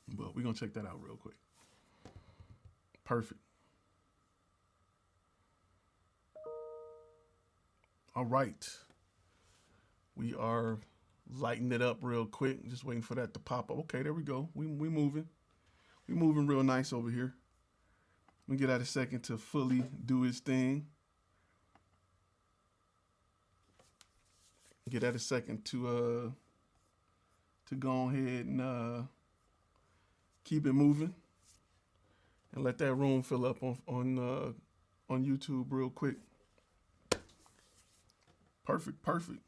But we're going to check that out real quick. Perfect. All right. We are lighting it up real quick. Just waiting for that to pop up. Okay, there we go. We moving. We moving real nice over here. Let me get out a second to fully do its thing. Get out a second to go ahead and keep it moving, and let that room fill up on YouTube real quick. Perfect, perfect.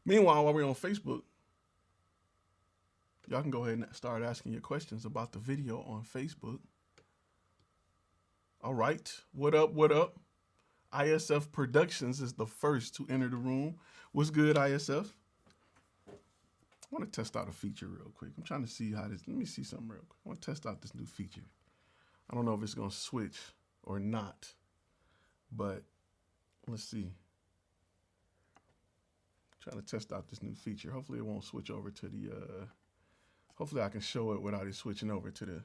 Meanwhile, while we're on Facebook, y'all can go ahead and start asking your questions about the video on Facebook. All right, what up, what up? ISF Productions is the first to enter the room. What's good, ISF? I want to test out a feature real quick. I'm trying to see how this, let me see something real quick. I want to test out this new feature. I don't know if it's going to switch or not, but let's see. Trying to test out this new feature. Hopefully it won't switch over to the, hopefully I can show it without it switching over to the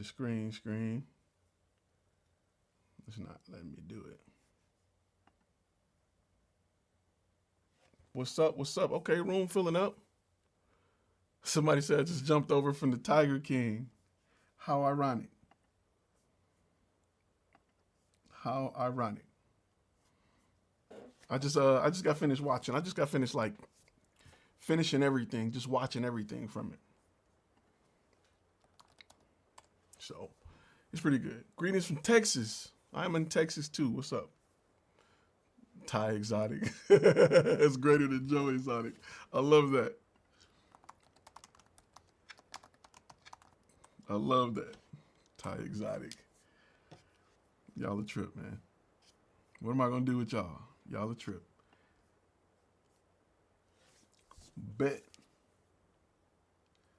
screen. It's not letting me do it. What's up? What's up? Okay, room filling up. Somebody said I just jumped over from the Tiger King. How ironic. How ironic. I just got finished watching. I just got finished like finishing everything, just watching everything from it. So it's pretty good. Greetings from Texas. I'm in Texas too. What's up? Thai Exotic. It's greater than Joe Exotic. I love that. I love that. Thai Exotic. Y'all a trip, man. What am I going to do with y'all? Y'all a trip. Bet.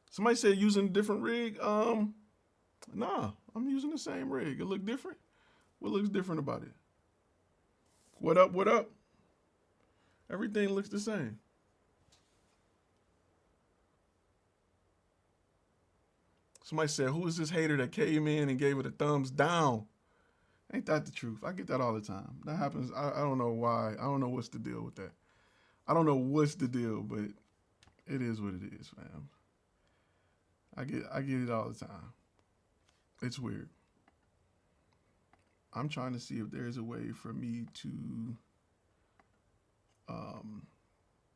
Somebody said using a different rig. Nah, I'm using the same rig. It look different? What looks different about it? What up, what up? Everything looks the same. Somebody said, who is this hater that came in and gave it a thumbs down? Ain't that the truth? I get that all the time. That happens. I don't know why. I don't know what's the deal with that. I don't know what's the deal, but it is what it is, fam. I get it all the time. It's weird. I'm trying to see if there's a way for me to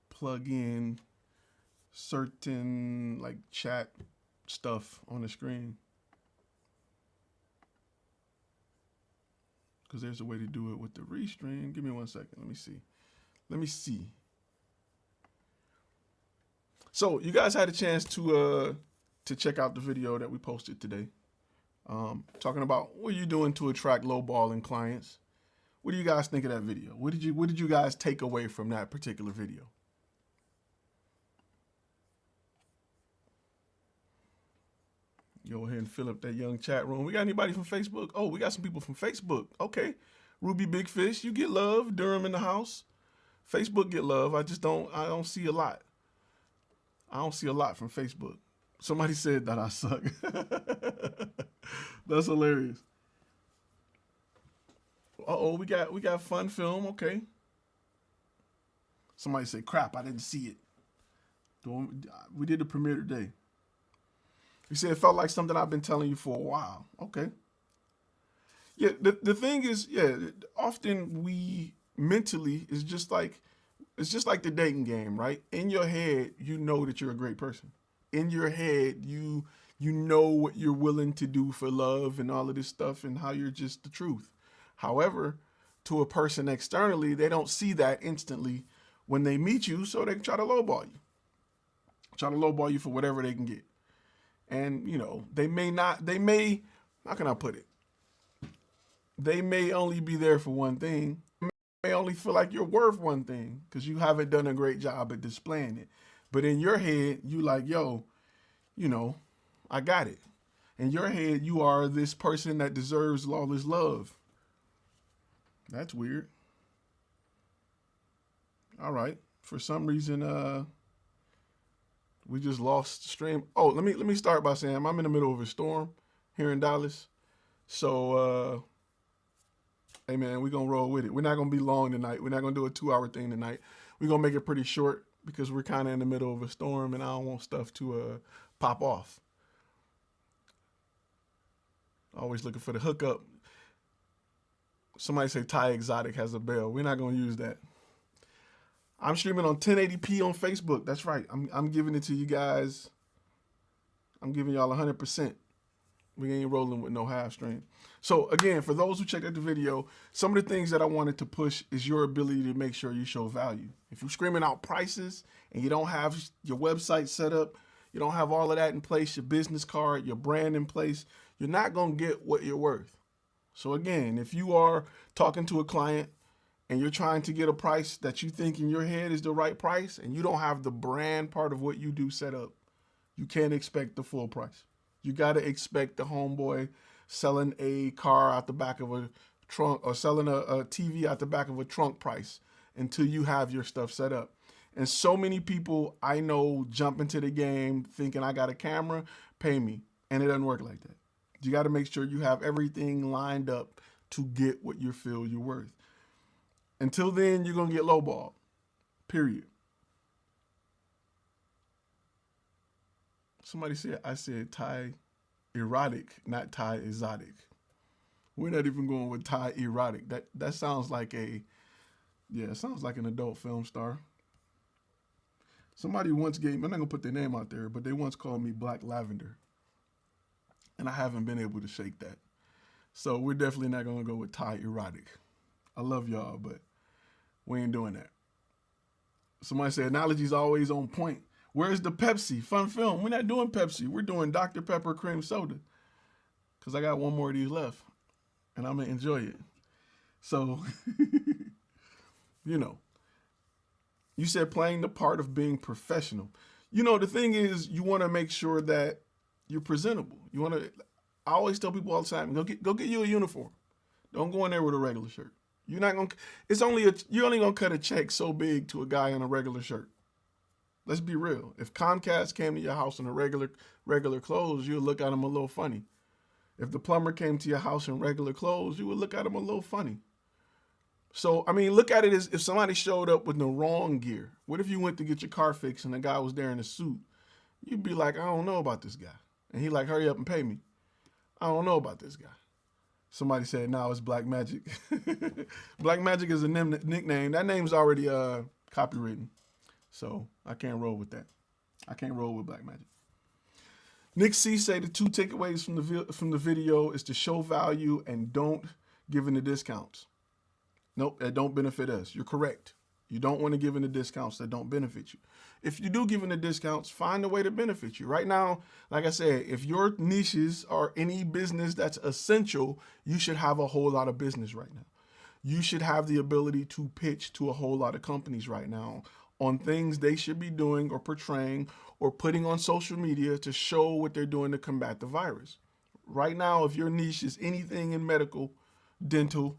plug in certain like chat stuff on the screen. Because there's a way to do it with the restream. Give me 1 second. Let me see. Let me see. So you guys had a chance to check out the video that we posted today. Talking about what are you doing to attract lowballing clients. What do you guys think of that video? What did you guys take away from that particular video? Go ahead and fill up that young chat room. We got anybody from Facebook? Oh, we got some people from Facebook. Okay. Ruby Big Fish, you get love. Durham in the house. Facebook get love. I don't see a lot. I don't see a lot from Facebook. Somebody said that I suck. That's hilarious. Uh-oh, we got fun film. Okay. Somebody said, crap, I didn't see it. We did the premiere today. You said it felt like something I've been telling you for a while. Okay. Yeah, the thing is, yeah, often we mentally it's just like the dating game, right? In your head, you know that you're a great person. In your head, you know what you're willing to do for love and all of this stuff and how you're just the truth. However, to a person externally, they don't see that instantly when they meet you, so they try to lowball you. Try to lowball you for whatever they can get. And, you know, how can I put it? They may only be there for one thing. They may only feel like you're worth one thing because you haven't done a great job at displaying it. But in your head, you like, yo, you know, I got it. In your head, you are this person that deserves all this love. That's weird. All right. For some reason, we just lost the stream. Oh, let me start by saying I'm in the middle of a storm here in Dallas. So, hey man, we're gonna roll with it. We're not gonna be long tonight. We're not gonna do a 2-hour thing tonight. We're gonna make it pretty short because we're kind of in the middle of a storm and I don't want stuff to pop off. Always looking for the hookup. Somebody say Thai Exotic has a bell. We're not gonna use that. I'm streaming on 1080p on Facebook. That's right. I'm giving it to you guys. I'm giving y'all 100%. We ain't rolling with no half stream. So again, for those who checked out the video, some of the things that I wanted to push is your ability to make sure you show value. If you're screaming out prices and you don't have your website set up, you don't have all of that in place, your business card, your brand in place, you're not going to get what you're worth. So again, if you are talking to a client and you're trying to get a price that you think in your head is the right price and you don't have the brand part of what you do set up, you can't expect the full price. You got to expect the homeboy selling a car out the back of a trunk or selling a TV out the back of a trunk price until you have your stuff set up. And so many people I know jump into the game thinking I got a camera, pay me. And it doesn't work like that. You got to make sure you have everything lined up to get what you feel you're worth. Until then, you're going to get lowballed, period. Somebody said, I said Thai erotic, not Thai exotic. We're not even going with Thai erotic. That sounds like it sounds like an adult film star. Somebody once gave me, I'm not going to put their name out there, but they once called me Black Lavender. And I haven't been able to shake that. So we're definitely not going to go with Thai erotic. I love y'all, but we ain't doing that. Somebody said analogy's always on point. Where's the Pepsi? Fun film. We're not doing Pepsi. We're doing Dr. Pepper cream soda. Because I got one more of these left. And I'm going to enjoy it. So, you know. You said playing the part of being professional. You know, the thing is, you want to make sure that you're presentable. You want to, I always tell people all the time, go get you a uniform. Don't go in there with a regular shirt. You're not going to, you're only going to cut a check so big to a guy in a regular shirt. Let's be real. If Comcast came to your house in a regular clothes, you'd look at him a little funny. If the plumber came to your house in regular clothes, you would look at him a little funny. So, I mean, look at it as if somebody showed up with the wrong gear. What if you went to get your car fixed and the guy was there in a suit? You'd be like, I don't know about this guy. And he like, hurry up and pay me. I don't know about this guy. Somebody said, no, it's Black Magic. Black Magic is a nickname. That name's already copywritten. So I can't roll with that. I can't roll with Black Magic. Nick C say the 2 takeaways from the video is to show value and don't give in the discounts. Nope, that don't benefit us. You're correct. You don't want to give in the discounts that don't benefit you. If you do give in the discounts, find a way to benefit you. Right now, like I said, if your niches are any business that's essential, you should have a whole lot of business right now. You should have the ability to pitch to a whole lot of companies right now on things they should be doing or portraying or putting on social media to show what they're doing to combat the virus. Right now, if your niche is anything in medical, dental,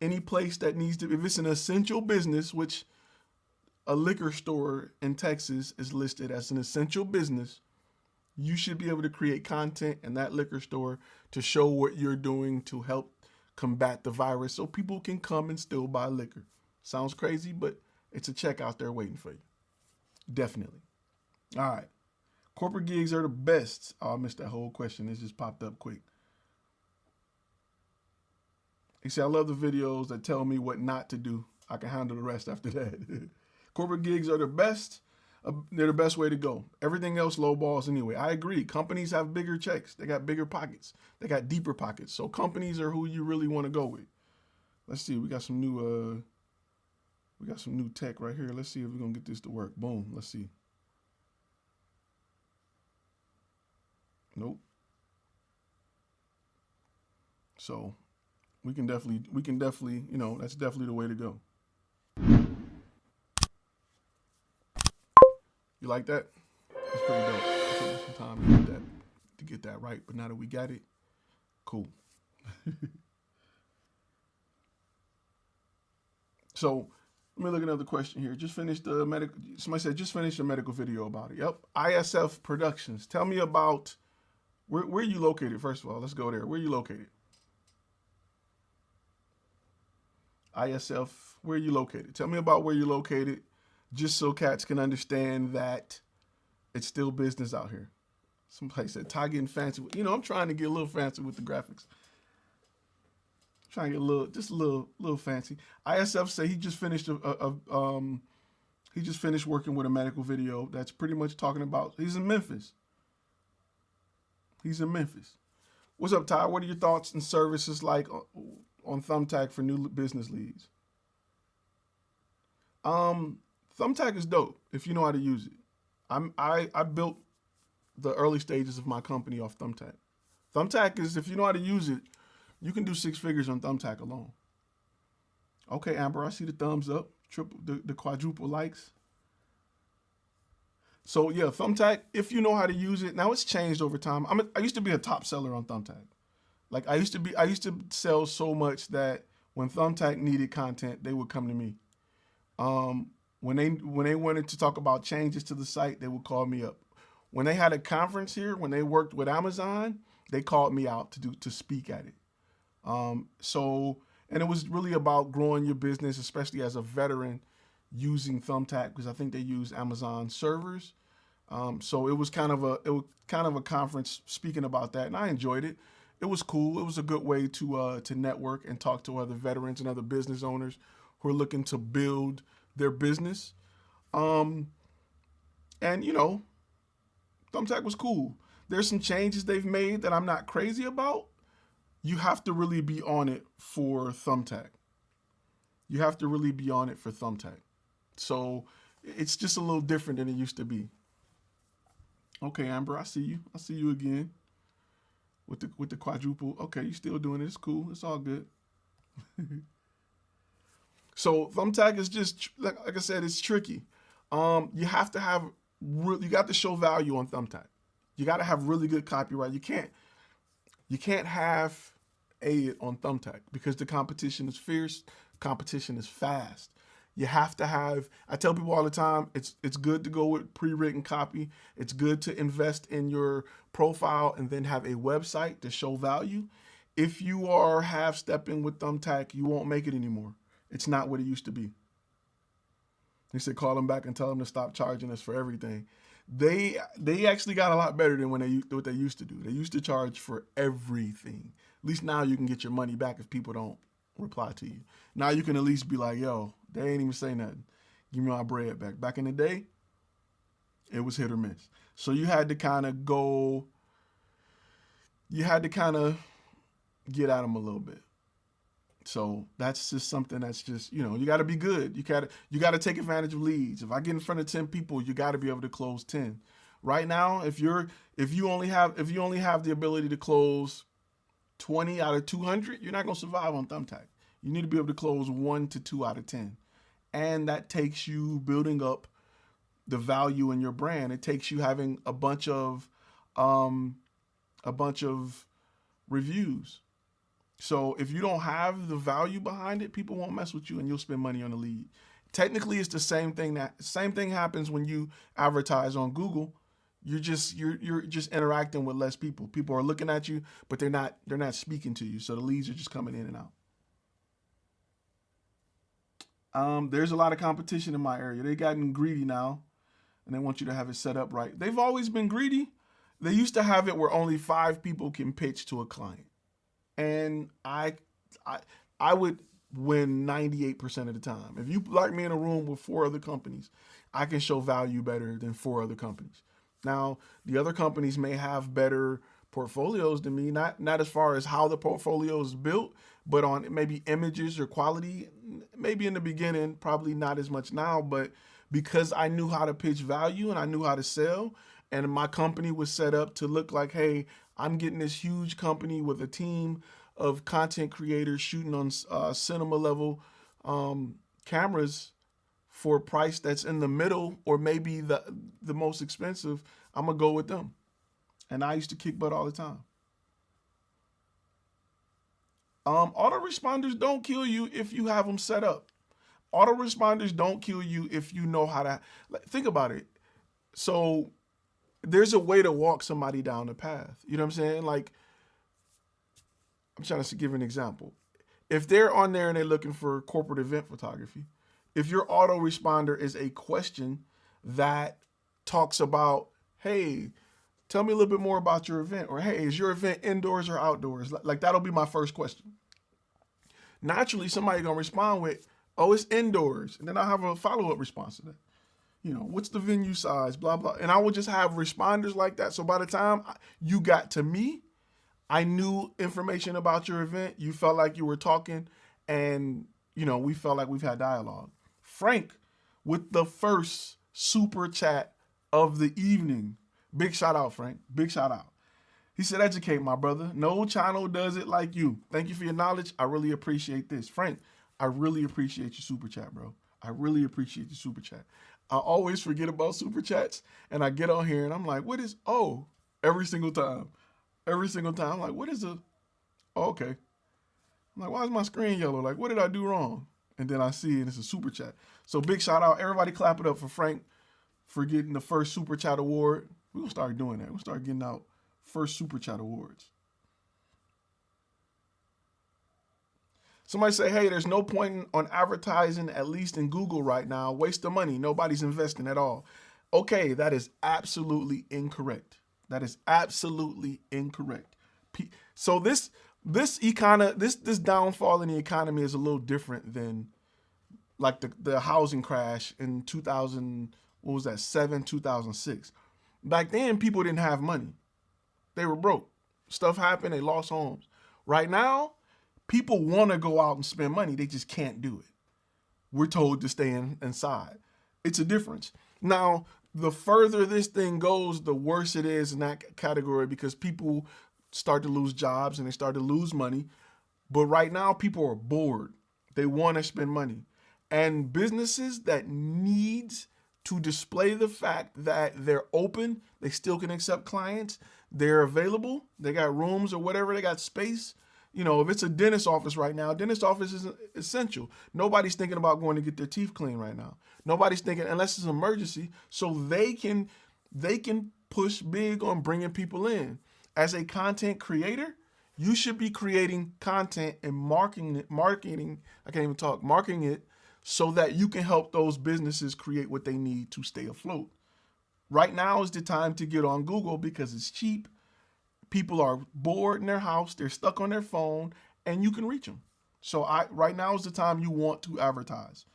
any place that needs to, if it's an essential business, which a liquor store in Texas is listed as an essential business, you should be able to create content in that liquor store to show what you're doing to help combat the virus so people can come and still buy liquor. Sounds crazy, but it's a check out there waiting for you. Definitely. All right. Corporate gigs are the best. Oh, I missed that whole question. It just popped up quick. He said, I love the videos that tell me what not to do. I can handle the rest after that. Corporate gigs are the best. They're the best way to go. Everything else low balls anyway. I agree. Companies have bigger checks. They got bigger pockets. They got deeper pockets. So companies are who you really want to go with. Let's see. We got some new tech right here. Let's see if we're going to get this to work. Boom. Let's see. Nope. So we can definitely, you know, that's definitely the way to go. You like that? That's pretty dope. It took me some time to get that right, but now that we got it, cool. So Let me look at another question here. Just finished the medical. Somebody said just finished a medical video about it. Yep. ISF Productions. Tell me about where are you located? First of all, let's go there. Where are you located? ISF. Where are you located? Tell me about where you're located, just so cats can understand that it's still business out here. Somebody said Ty getting fancy. You know, I'm trying to get a little fancy with the graphics. Trying to get a little, just a little fancy. ISF say he just finished he just finished working with a medical video that's pretty much talking about. He's in Memphis. He's in Memphis. What's up, Ty? What are your thoughts and services like on Thumbtack for new business leads? Thumbtack is dope if you know how to use it. I built the early stages of my company off Thumbtack. Thumbtack is, if you know how to use it, you can do 6 figures on Thumbtack alone. Okay, Amber, I see the thumbs up, the quadruple likes. So yeah, Thumbtack, if you know how to use it, now it's changed over time. I used to be a top seller on Thumbtack. Like I used to sell so much that when Thumbtack needed content, they would come to me. When they wanted to talk about changes to the site, they would call me up. When they had a conference here, when they worked with Amazon, they called me out to speak at it. And it was really about growing your business, especially as a veteran using Thumbtack, because I think they use Amazon servers. So it was kind of a conference speaking about that, and I enjoyed it. It was cool. It was a good way to network and talk to other veterans and other business owners who are looking to build their business. And you know, Thumbtack was cool. There's some changes they've made that I'm not crazy about. You have to really be on it for Thumbtack. You have to really be on it for Thumbtack. So it's just a little different than it used to be. Okay, Amber, I see you. I see you again with the quadruple. Okay, you still doing it. It's cool. It's all good. So Thumbtack is just, like I said, it's tricky. You have to have, you got to show value on Thumbtack. You got to have really good copyright. You can't have on Thumbtack because the competition is fierce. Competition is fast. You have to have, I tell people all the time, it's good to go with pre-written copy. It's good to invest in your profile and then have a website to show value. If you are half-stepping with Thumbtack, you won't make it anymore. It's not what it used to be. They said call them back and tell them to stop charging us for everything. They actually got a lot better than what they used to do. They used to charge for everything. At least now you can get your money back if people don't reply to you. Now you can at least be like, yo, they ain't even say nothing. Give me my bread back. Back in the day, it was hit or miss. So you had to kind of get at them a little bit. So that's just something that's just, you know, you got to be good. You got to take advantage of leads. If I get in front of 10 people, you got to be able to close 10. Right now, if you only have the ability to close 20 out of 200, you're not going to survive on Thumbtack. You need to be able to close 1 to 2 out of 10. And that takes you building up the value in your brand. It takes you having a bunch of reviews. So if you don't have the value behind it, people won't mess with you and you'll spend money on the lead. Technically, it's the same thing happens when you advertise on Google. You're just interacting with less people. People are looking at you, but they're not speaking to you. So the leads are just coming in and out. There's a lot of competition in my area. They've gotten greedy now, and they want you to have it set up right. They've always been greedy. They used to have it where only 5 people can pitch to a client. And I would win 98% of the time. If you like me in a room with 4 other companies, I can show value better than 4 other companies. Now, the other companies may have better portfolios than me, not as far as how the portfolio is built, but on maybe images or quality. Maybe in the beginning, probably not as much now, but because I knew how to pitch value and I knew how to sell, and my company was set up to look like, hey, I'm getting this huge company with a team of content creators shooting on cinema level cameras for a price that's in the middle or maybe the most expensive, I'm going to go with them. And I used to kick butt all the time. Autoresponders don't kill you if you have them set up. Autoresponders don't kill you if you know how to, like, think about it. So there's a way to walk somebody down the path. You know what I'm saying? Like, I'm trying to give an example. If they're on there and they're looking for corporate event photography, if your autoresponder is a question that talks about, hey, tell me a little bit more about your event, or hey, is your event indoors or outdoors? Like that'll be my first question. Naturally, somebody gonna respond with, oh, it's indoors. And then I'll have a follow-up response to that. You know, what's the venue size, blah, blah. And I would just have responders like that. So by the time you got to me, I knew information about your event. You felt like you were talking, and, you know, we felt like we've had dialogue. Frank, with the first super chat of the evening. Big shout out, Frank. Big shout out. He said, educate my brother. No channel does it like you. Thank you for your knowledge. I really appreciate this. Frank, I really appreciate your super chat, bro. I really appreciate your super chat. I always forget about super chats, and I get on here and I'm like, what is, oh, every single time. Every single time. I'm like, what is a, oh, okay. I'm like, why is my screen yellow? Like, what did I do wrong? And then I see it, it's a super chat. So big shout out. Everybody clap it up for Frank for getting the first super chat award. We're going to start doing that. We'll start getting out first super chat awards. Somebody say, hey, there's no point on advertising, at least in Google right now. Waste of money. Nobody's investing at all. Okay, that is absolutely incorrect. That is absolutely incorrect. So this downfall in the economy is a little different than like the housing crash in 2000, what was that, 2006. Back then, people didn't have money. They were broke. Stuff happened, they lost homes. Right now, people want to go out and spend money. They just can't do it. We're told to stay inside. It's a difference. Now, the further this thing goes, the worse it is in that category, because people start to lose jobs and they start to lose money. But right now, people are bored. They want to spend money. And businesses that need to display the fact that they're open, they still can accept clients, they're available, they got rooms or whatever, they got space. You know, if it's a dentist office right now, dentist office is essential. Nobody's thinking about going to get their teeth cleaned right now. Nobody's thinking, unless it's an emergency, so they can push big on bringing people in. As a content creator, you should be creating content and marketing it so that you can help those businesses create what they need to stay afloat. Right now is the time to get on Google because it's cheap. People are bored in their house, they're stuck on their phone, and you can reach them. So right now is the time you want to advertise.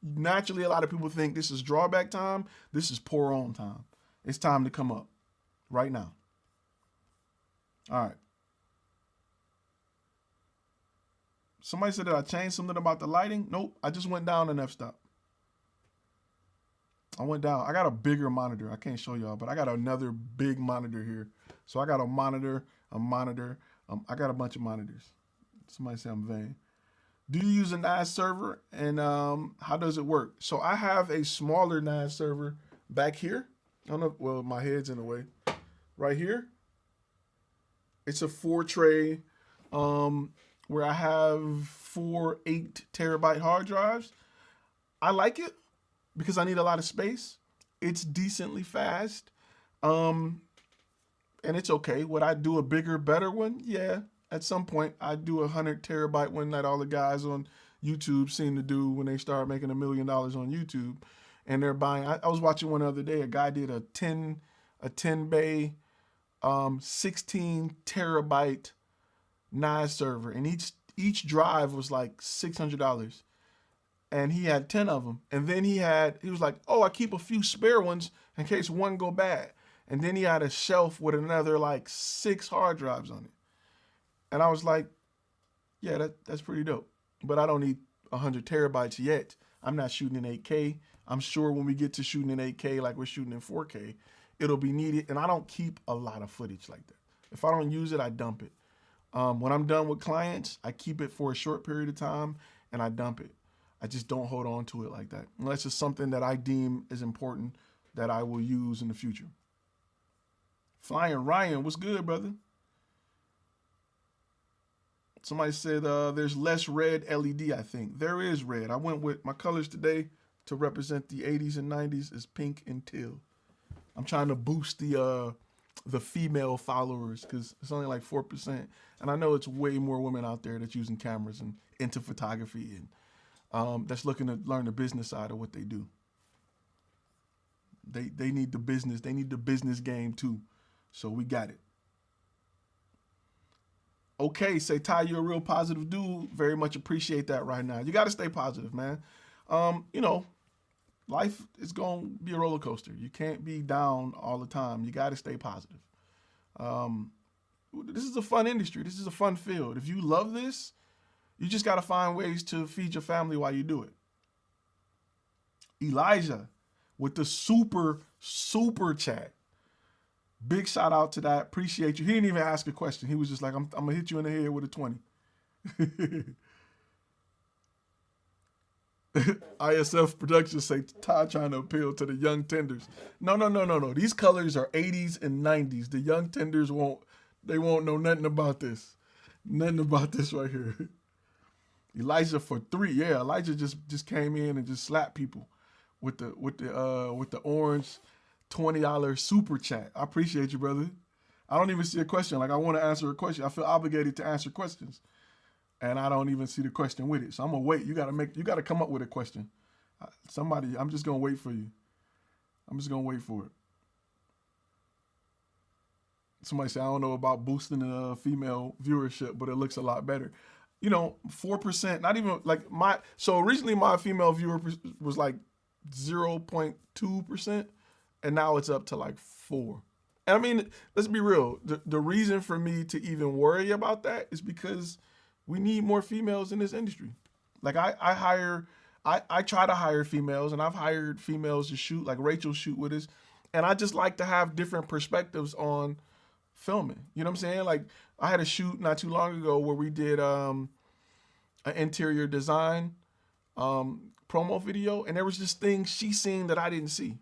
Naturally, a lot of people think this is drawback time. This is pour on time. It's time to come up right now. All right. Somebody said that I changed something about the lighting. Nope, I just went down an f-stop. I went down. I got a bigger monitor. I can't show y'all, but I got another big monitor here. So I got a monitor. I got a bunch of monitors. Somebody say I'm vain. Do you use a NAS server, and how does it work? So I have a smaller NAS server back here. I don't know. Well, my head's in the way. Right here. It's a 4-tray where I have 4 8-terabyte hard drives. I like it because I need a lot of space. It's decently fast. And it's okay. Would I do a bigger, better one? Yeah. At some point, I'd do a 100-terabyte one that all the guys on YouTube seem to do when they start making $1 million on YouTube. And they're buying, I was watching one the other day, a guy did a 10 bay, 16-terabyte NAS server. And each drive was like $600. And he had 10 of them. And then he was like, oh, I keep a few spare ones in case one go bad. And then he had a shelf with another like 6 hard drives on it. And I was like, yeah, that's pretty dope. But I don't need 100 terabytes yet. I'm not shooting in 8K. I'm sure when we get to shooting in 8K like we're shooting in 4K, it'll be needed. And I don't keep a lot of footage like that. If I don't use it, I dump it. When I'm done with clients, I keep it for a short period of time and I dump it. I just don't hold on to it like that. Unless it's something that I deem is important that I will use in the future. Flying Ryan, what's good, brother? Somebody said there's less red LED, I think. There is red. I went with my colors today to represent the 80s and 90s is pink and teal. I'm trying to boost the female followers because it's only like 4%. And I know it's way more women out there that's using cameras and into photography and that's looking to learn the business side of what they do. They need the business. They need the business game too. So we got it. Okay, say Ty, you're a real positive dude. Very much appreciate that right now. You got to stay positive, man. You know, life is going to be a roller coaster. You can't be down all the time. You got to stay positive. This is a fun industry. This is a fun field. If you love this, you just got to find ways to feed your family while you do it. Elijah with the super chat. Big shout out to that. Appreciate you. He didn't even ask a question. He was just like, I'm going to hit you in the head with a 20. ISF Productions say Ty trying to appeal to the young tenders. No. These colors are 80s and 90s. The young tenders won't know nothing about this. Nothing about this right here. Elijah for 3. Yeah, Elijah just came in and just slapped people with the orange $20 super chat. I appreciate you, brother. I don't even see a question. Like, I want to answer a question. I feel obligated to answer questions. And I don't even see the question with it. So I'm going to wait. You got to come up with a question. Somebody, I'm just going to wait for you. I'm just going to wait for it. Somebody say, I don't know about boosting the female viewership, but it looks a lot better. You know, 4%, not even like so originally my female viewer was like 0.2%. And now it's up to like 4. And I mean, let's be real. The reason for me to even worry about that is because we need more females in this industry. Like I try to hire females, and I've hired females to shoot, like Rachel shoot with us. And I just like to have different perspectives on filming. You know what I'm saying? Like I had a shoot not too long ago where we did an interior design promo video. And there was just things she seen that I didn't see.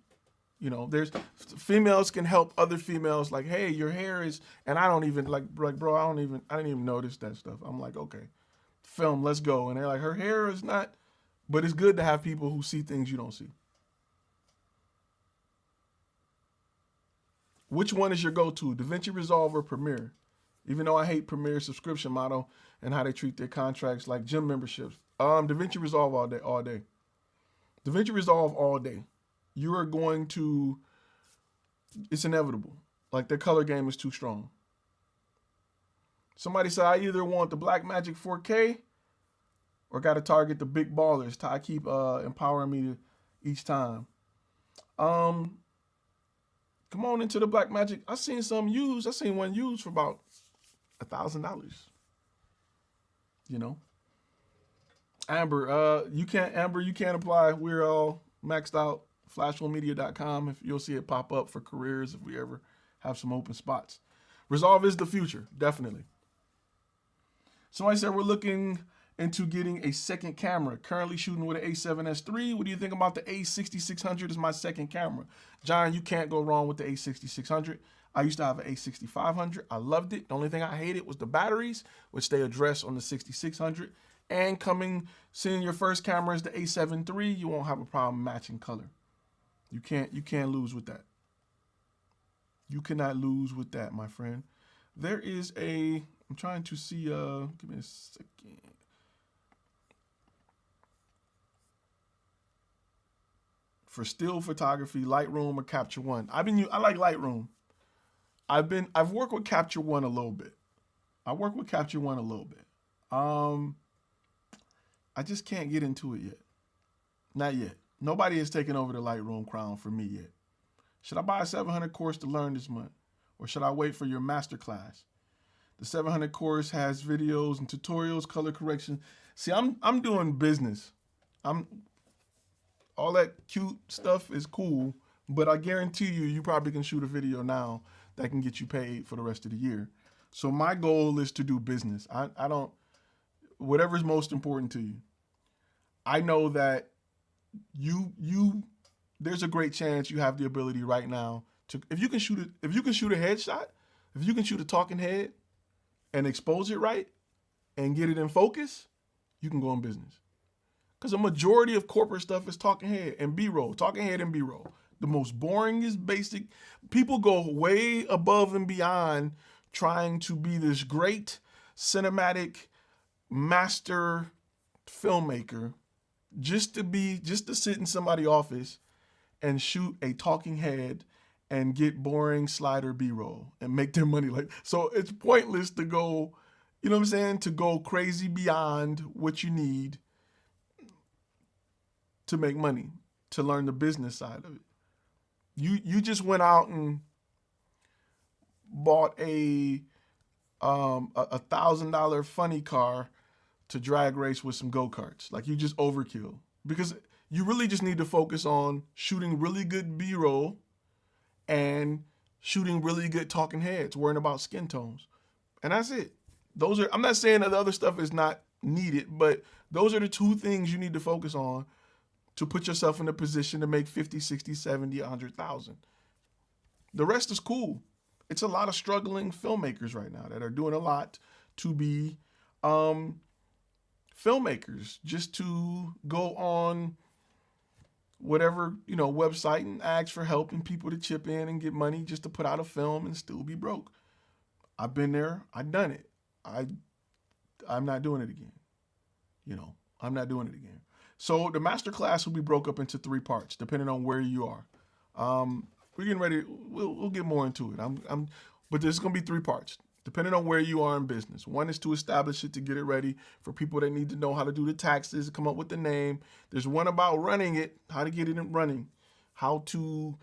You know, there's females can help other females like, hey, your hair is, and I don't even like bro, I didn't even notice that stuff. I'm like, okay, film, let's go. And they're like, her hair is not, but it's good to have people who see things you don't see. Which one is your go-to, DaVinci Resolve or Premiere? Even though I hate Premiere's subscription model and how they treat their contracts like gym memberships. DaVinci Resolve all day. DaVinci Resolve all day. You are going to, it's inevitable. Like their color game is too strong. Somebody said, I either want the Blackmagic 4K or got to target the big ballers. Ty keep empowering me each time. Come on into the Blackmagic. I seen some used. I seen one used for about $1,000. You know. Amber, you can't apply. We're all maxed out. Flashfulmedia.com, if you'll see it pop up for careers if we ever have some open spots. Resolve is the future, definitely. Somebody said we're looking into getting a second camera. Currently shooting with an A7S III. What do you think about the A6600 as my second camera? John, you can't go wrong with the A6600. I used to have an A6500. I loved it. The only thing I hated was the batteries, which they address on the 6600. And seeing your first camera is the A7 III, you won't have a problem matching color. You can't lose with that. You cannot lose with that, my friend. There is I'm trying to see, give me a second. For still photography, Lightroom or Capture One. I like Lightroom. I've worked with Capture One a little bit. I just can't get into it yet. Not yet. Nobody has taken over the Lightroom crown for me yet. Should I buy a 700 course to learn this month? Or should I wait for your masterclass? The 700 course has videos and tutorials, color correction. See, I'm doing business. All that cute stuff is cool, but I guarantee you probably can shoot a video now that can get you paid for the rest of the year. So my goal is to do business. I don't, whatever's most important to you. I know that there's a great chance you have the ability right now to, if you can shoot a headshot, if you can shoot a talking head and expose it right, and get it in focus, you can go in business. Because a majority of corporate stuff is talking head and B-roll, talking head and B-roll. The most boring is basic. People go way above and beyond trying to be this great cinematic master filmmaker just to sit in somebody's office and shoot a talking head and get boring slider B-roll and make their money. So it's pointless to go, you know what I'm saying, to go crazy beyond what you need to make money, to learn the business side of it. You just went out and bought a $1,000 funny car to drag race with some go-karts. Like, you just overkill, because you really just need to focus on shooting really good B-roll and shooting really good talking heads, worrying about skin tones. And that's it. I'm not saying that the other stuff is not needed, but those are the two things you need to focus on to put yourself in a position to make 50, 60, 70, 100,000. The rest is cool. It's a lot of struggling filmmakers right now that are doing a lot to be filmmakers, just to go on whatever, website and ask for help and people to chip in and get money just to put out a film and still be broke. I've been there. I've done it. I'm not doing it again. I'm not doing it again. So the masterclass will be broke up into 3 parts, depending on where you are. We're getting ready. We'll get more into it. But there's going to be 3 parts, depending on where you are in business. 1 is to establish it, to get it ready for people that need to know how to do the taxes, come up with the name. There's 1 about running it, how to get it running, how to,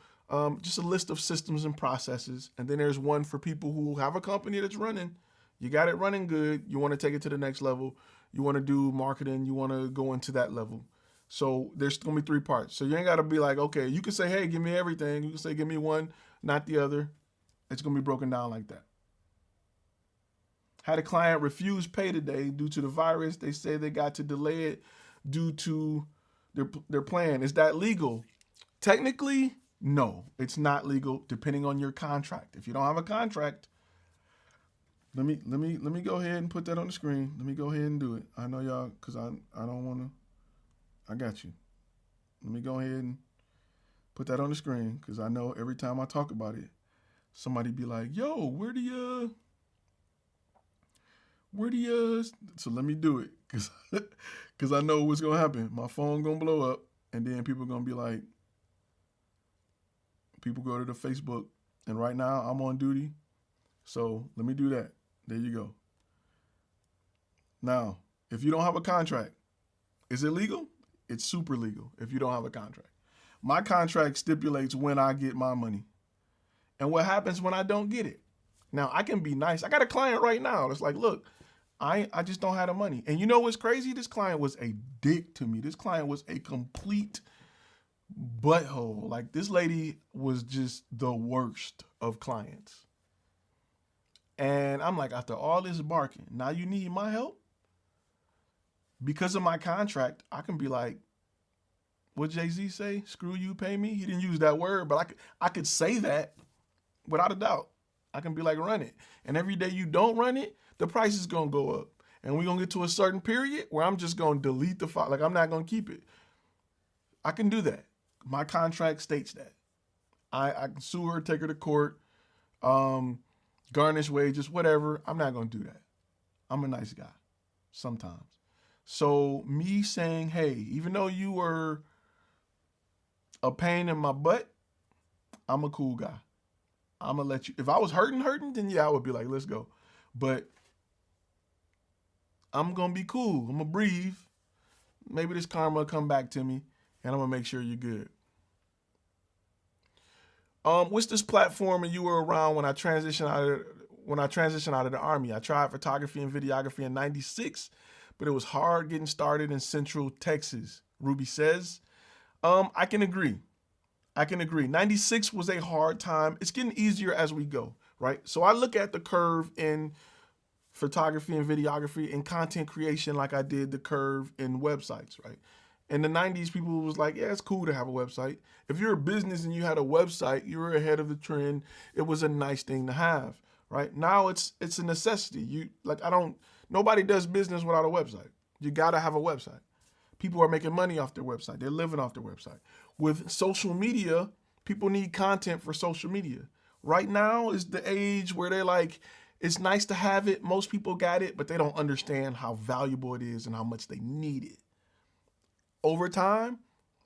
just a list of systems and processes. And then there's 1 for people who have a company that's running. You got it running good. You want to take it to the next level. You want to do marketing. You want to go into that level. So there's going to be 3 parts. So you ain't got to be like, okay, you can say, hey, give me everything. You can say, give me 1, not the other. It's going to be broken down like that. Had a client refuse pay today due to the virus. They say they got to delay it due to their plan. Is that legal? Technically, no, it's not legal, depending on your contract. If you don't have a contract, let me go ahead and put that on the screen. Let me go ahead and do it. I know y'all, because I don't want to. I got you. Let me go ahead and put that on the screen, because I know every time I talk about it, somebody be like, yo, where do you, so let me do it, because I know what's going to happen. My phone going to blow up, and then people going to be like, people go to the Facebook, and right now I'm on duty, so let me do that. There you go. Now, if you don't have a contract, is it legal? It's super legal if you don't have a contract. My contract stipulates when I get my money and what happens when I don't get it. Now, I can be nice. I got a client right now that's like, look, I just don't have the money. And you know what's crazy? This client was a dick to me. This client was a complete butthole. Like, this lady was just the worst of clients. And I'm like, after all this barking, now you need my help? Because of my contract, I can be like, what Jay-Z say? Screw you, pay me? He didn't use that word, but I could say that without a doubt. I can be like, run it. And every day you don't run it, the price is going to go up. And we're going to get to a certain period where I'm just going to delete the file. Like, I'm not going to keep it. I can do that. My contract states that. I can sue her, take her to court, garnish wages, whatever. I'm not going to do that. I'm a nice guy sometimes. So me saying, hey, even though you were a pain in my butt, I'm a cool guy. I'm going to let you. If I was hurting, then yeah, I would be like, let's go. But I'm going to be cool. I'm going to breathe. Maybe this karma will come back to me, and I'm going to make sure you're good. What's this platform and you were around when I transitioned out of the Army? I tried photography and videography in '96, but it was hard getting started in Central Texas, Ruby says. I can agree. 96 was a hard time. It's getting easier as we go, right? So I look at the curve in photography and videography and content creation like I did the curve in websites, right? In the 90s, people was like, yeah, it's cool to have a website. If you're a business and you had a website, you were ahead of the trend. It was a nice thing to have, right? Now it's a necessity. Nobody does business without a website. You got to have a website. People are making money off their website. They're living off their website. With social media, people need content for social media. Right now is the age where they're like, it's nice to have it. Most people got it, but they don't understand how valuable it is and how much they need it. Over time,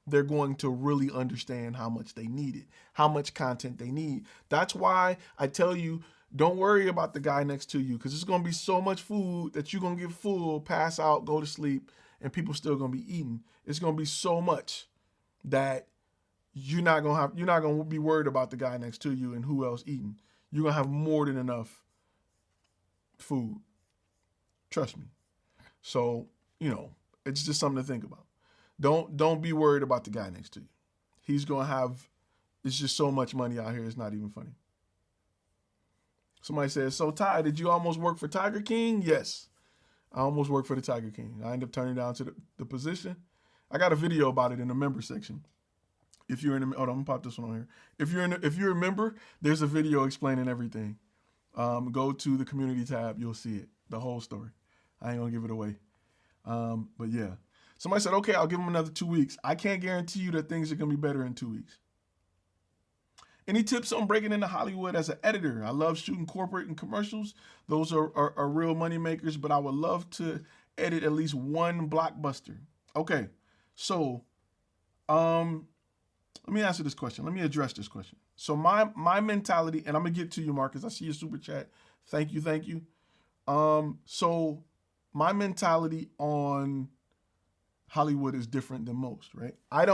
they're going to really understand how much they need it, how much content they need. That's why I tell you, don't worry about the guy next to you, because there's going to be so much food that you're going to get full, pass out, go to sleep, and people still going to be eating. It's going to be so much that you're not going to be worried about the guy next to you and who else eating. You're going to have more than enough food. Trust me. So, it's just something to think about. Don't be worried about the guy next to you. He's going to have, it's just so much money out here, it's not even funny. Somebody says, so Ty, did you almost work for Tiger King? Yes, I almost worked for the Tiger King. I ended up turning down to the position. I got a video about it in the member section. If you're in the, hold on, I'm gonna pop this one on here. If you're a member, there's a video explaining everything. Go to the community tab, you'll see it, the whole story. I ain't gonna give it away. But yeah. Somebody said, okay, I'll give them another 2 weeks. I can't guarantee you that things are gonna be better in 2 weeks. Any tips on breaking into Hollywood as an editor? I love shooting corporate and commercials. Those are real money makers, but I would love to edit at least one blockbuster. Okay, so let me answer this question. Let me address this question. So my mentality, and I'm gonna get to you, Marcus. I see your super chat. Thank you. So my mentality on Hollywood is different than most, right? I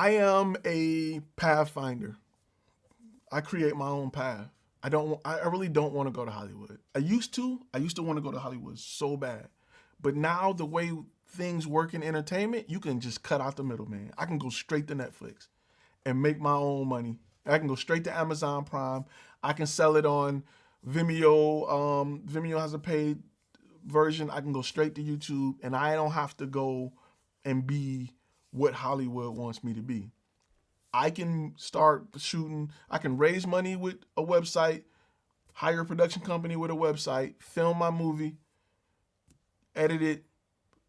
am a pathfinder. I create my own path. I really don't want to go to Hollywood. I used to want to go to Hollywood so bad. But now the way things work in entertainment, you can just cut out the middleman. I can go straight to Netflix and make my own money. I can go straight to Amazon Prime. I can sell it on Vimeo. Vimeo has a paid version. I can go straight to YouTube, and I don't have to go and be what Hollywood wants me to be. I can start shooting. I can raise money with a website, hire a production company with a website, film my movie, edit it,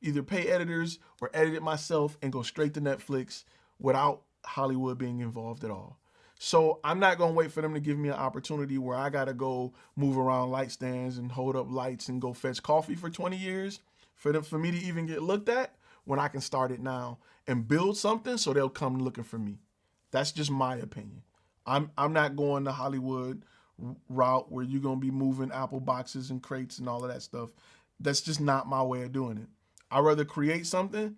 either pay editors or edit it myself and go straight to Netflix without Hollywood being involved at all. So I'm not going to wait for them to give me an opportunity where I got to go move around light stands and hold up lights and go fetch coffee for 20 years for me to even get looked at, when I can start it now and build something so they'll come looking for me. That's just my opinion. I'm not going the Hollywood route where you're going to be moving Apple boxes and crates and all of that stuff. That's just not my way of doing it. I'd rather create something.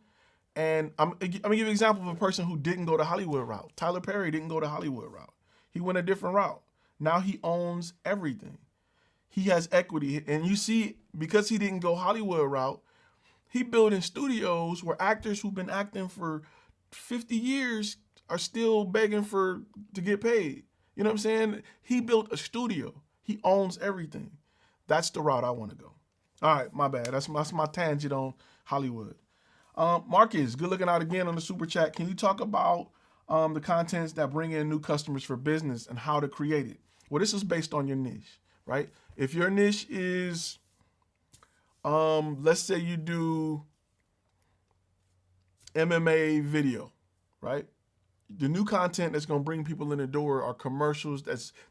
And I'm going to give you an example of a person who didn't go the Hollywood route. Tyler Perry didn't go the Hollywood route. He went a different route. Now he owns everything. He has equity. And you see, because he didn't go Hollywood route, he building studios where actors who've been acting for 50 years are still begging to get paid. You know what I'm saying? He built a studio. He owns everything. That's the route I want to go. All right, my bad. That's my tangent on Hollywood. Marcus, good looking out again on the super chat. Can you talk about the contents that bring in new customers for business and how to create it? Well, this is based on your niche, right? If your niche is, let's say you do MMA video, right? The new content that's going to bring people in the door are commercials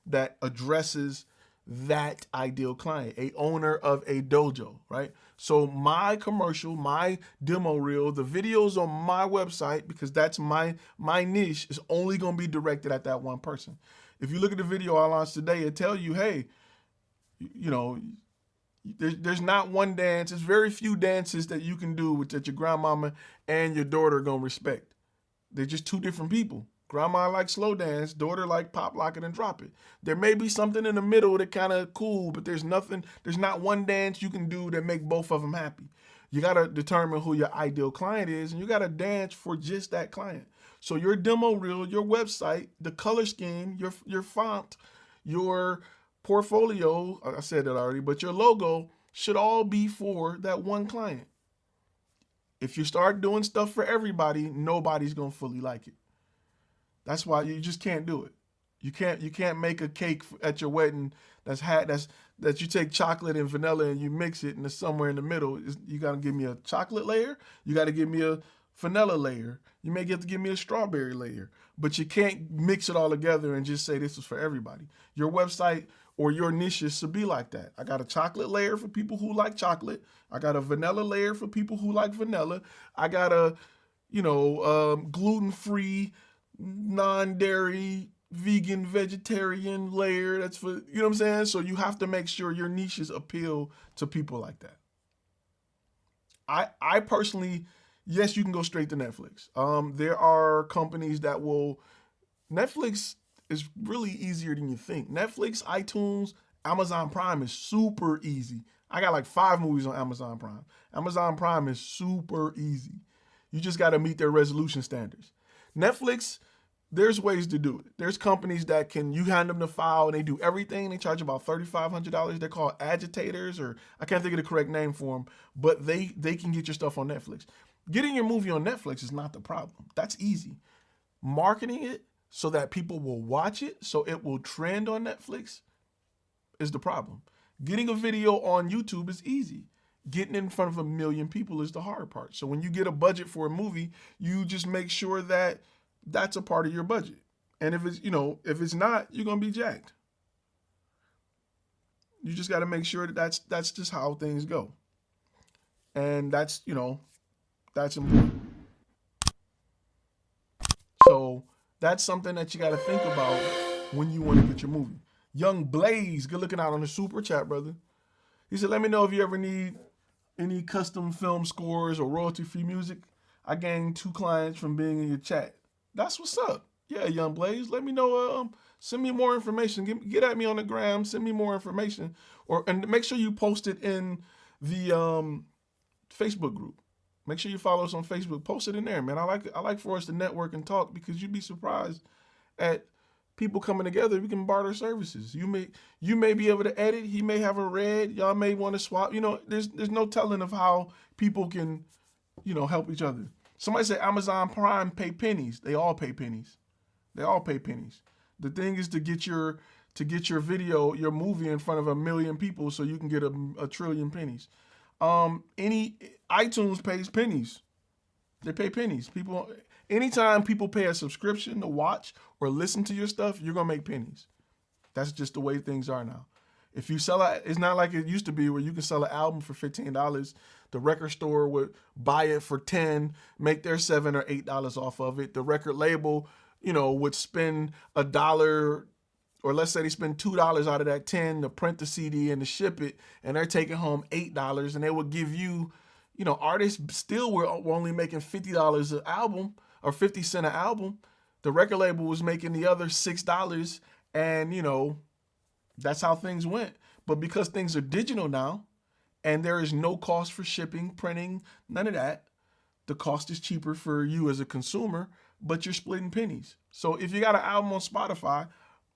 that addresses that ideal client, a owner of a dojo, right? So my commercial, my demo reel, the videos on my website, because that's my niche, is only going to be directed at that one person. If you look at the video I launched today, it tells you, hey, there's not one dance. There's very few dances that you can do that your grandmama and your daughter are going to respect. They're just two different people. Grandma like slow dance, daughter like pop, lock it, and drop it. There may be something in the middle that kind of cool, but there's not one dance you can do that make both of them happy. You got to determine who your ideal client is, and you got to dance for just that client. So your demo reel, your website, the color scheme, your font, your portfolio, I said that already, but your logo should all be for that one client. If you start doing stuff for everybody, nobody's going to fully like it. That's why you just can't do it. You can't make a cake at your wedding that you take chocolate and vanilla and you mix it and it's somewhere in the middle. You got to give me a chocolate layer. You got to give me a vanilla layer. You may have to give me a strawberry layer, but you can't mix it all together and just say this is for everybody. Your website or your niches should be like that. I got a chocolate layer for people who like chocolate. I got a vanilla layer for people who like vanilla. I got a, gluten-free, non-dairy, vegan, vegetarian layer. That's for, you know what I'm saying? So you have to make sure your niches appeal to people like that. I personally, yes, you can go straight to Netflix. There are companies that will, Netflix is really easier than you think. Netflix, iTunes, Amazon Prime is super easy. I got like 5 movies on Amazon Prime. Amazon Prime is super easy. You just got to meet their resolution standards. Netflix, there's ways to do it. There's companies that you hand them the file and they do everything. They charge about $3,500. They're called agitators, or I can't think of the correct name for them, but they can get your stuff on Netflix. Getting your movie on Netflix is not the problem. That's easy. Marketing it so that people will watch it, so it will trend on Netflix, is the problem. Getting a video on YouTube is easy. Getting in front of 1 million people is the hard part. So when you get a budget for a movie, you just make sure that that's a part of your budget. And if it's not, you're going to be jacked. You just got to make sure that that's just how things go. And that's important. So that's something that you got to think about when you want to get your movie. Young Blaze, good looking out on the super chat, brother. He said, let me know if you ever need any custom film scores or royalty-free music. I gained 2 clients from being in your chat. That's what's up. Yeah, Young Blaze, let me know. Send me more information. Get at me on the gram. Send me more information, and make sure you post it in the Facebook group. Make sure you follow us on Facebook. Post it in there, man. I like for us to network and talk, because you'd be surprised at people coming together. We can barter services. You may be able to edit. He may have a red. Y'all may want to swap. There's no telling of how people can, help each other. Somebody said Amazon Prime pay pennies. They all pay pennies. They all pay pennies. The thing is to get your video, your movie in front of 1 million people so you can get a trillion pennies. iTunes pays pennies. They pay pennies. Anytime people pay a subscription to watch or listen to your stuff, you're going to make pennies. That's just the way things are now. If you sell it, it's not like it used to be where you can sell an album for $15. The record store would buy it for $10, make their $7 or $8 off of it. The record label, would spend $1, or let's say they spend $2 out of that $10 to print the CD and to ship it, and they're taking home $8, and they would give you, artists still were only making $50 an album or 50 cents an album. The record label was making the other $6, and that's how things went. But because things are digital now, and there is no cost for shipping, printing, none of that, the cost is cheaper for you as a consumer, but you're splitting pennies. So if you got an album on Spotify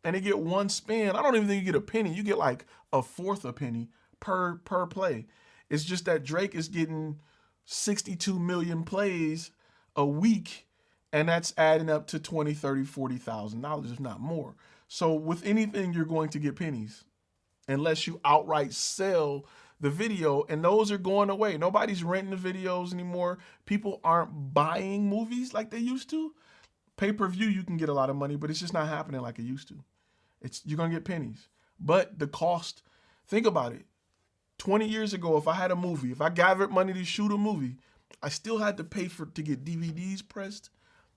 and they get 1 spin, I don't even think you get a penny. You get like 1/4 a penny per play. It's just that Drake is getting 62 million plays a week, and that's adding up to $20,000, $30,000, $40,000, if not more. So with anything, you're going to get pennies unless you outright sell the video, and those are going away. Nobody's renting the videos anymore. People aren't buying movies like they used to. Pay-per-view, you can get a lot of money, but it's just not happening like it used to. You're going to get pennies. But the cost, think about it. 20 years ago, if I had a movie, if I gathered money to shoot a movie, I still had to pay to get DVDs pressed.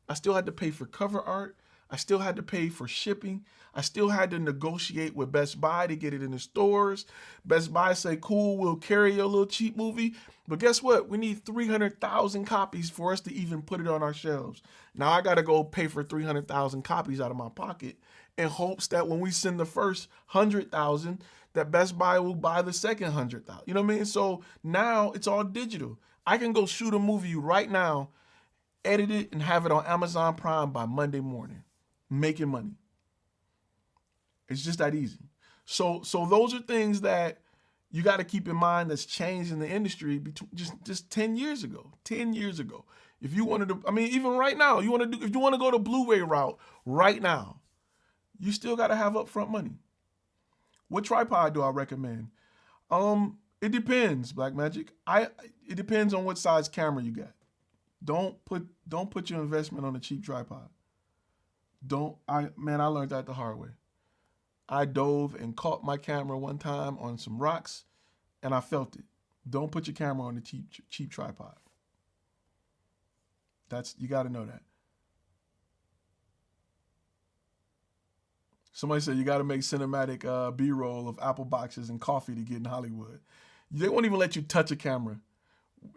I still had to pay for cover art. I still had to pay for shipping. I still had to negotiate with Best Buy to get it in the stores. Best Buy say, cool, we'll carry your little cheap movie. But guess what? We need 300,000 copies for us to even put it on our shelves. Now I got to go pay for 300,000 copies out of my pocket in hopes that when we send the first 100,000, that Best Buy will buy the second 100,000. You know what I mean? So now it's all digital. I can go shoot a movie right now, edit it, and have it on Amazon Prime by Monday morning, making money. It's just that easy. So those are things that you got to keep in mind that's changed in the industry between just 10 years ago. 10 years ago. If you wanted to, even right now, if you want to go the Blu-ray route right now, you still got to have upfront money. What tripod do I recommend? It depends, Black Magic. It depends on what size camera you got. Don't put your investment on a cheap tripod. I learned that the hard way. I dove and caught my camera one time on some rocks, and I felt it. Don't put your camera on a cheap tripod. You got to know that. Somebody said you got to make cinematic B-roll of apple boxes and coffee to get in Hollywood. They won't even let you touch a camera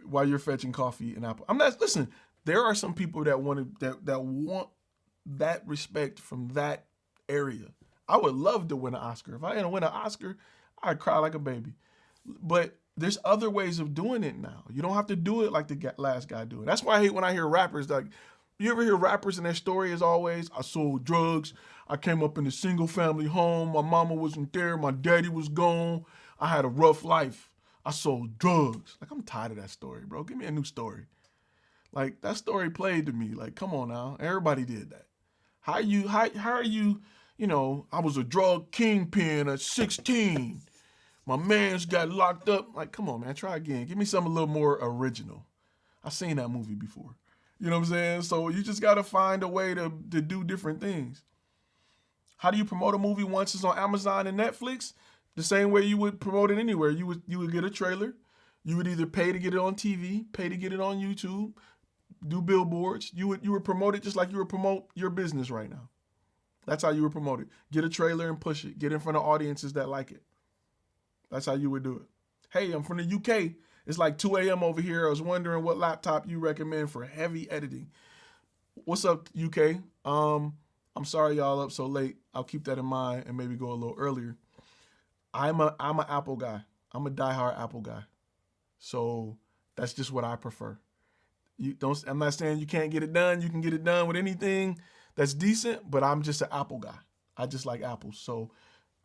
while you're fetching coffee and apple. Listen, there are some people that want that respect from that area. I would love to win an Oscar. If I had to win an Oscar, I'd cry like a baby. But there's other ways of doing it now. You don't have to do it like the last guy do it. That's why I hate when I hear rappers like, you ever hear rappers and their story is always, I sold drugs, I came up in a single family home, my mama wasn't there, my daddy was gone, I had a rough life, I sold drugs. Like, I'm tired of that story, bro. Give me a new story. Like, that story played to me. Like, come on now. Everybody did that. How are you, I was a drug kingpin at 16. My man's got locked up. Like, come on, man, try again. Give me something a little more original. I've seen that movie before. You know what I'm saying? So you just got to find a way to do different things. How do you promote a movie once it's on Amazon and Netflix? The same way you would promote it anywhere. You would get a trailer. You would either pay to get it on TV, pay to get it on YouTube, do billboards. You would promote it just like you would promote your business right now. That's how you would promote it. Get a trailer and push it. Get in front of audiences that like it. That's how you would do it. Hey, I'm from the UK. It's like 2 a.m. over here. I was wondering what laptop you recommend for heavy editing. What's up, UK? I'm sorry y'all up so late. I'll keep that in mind and maybe go a little earlier. I'm an Apple guy. I'm a diehard Apple guy. So that's just what I prefer. I'm not saying you can't get it done. You can get it done with anything that's decent, but I'm just an Apple guy. I just like Apples. So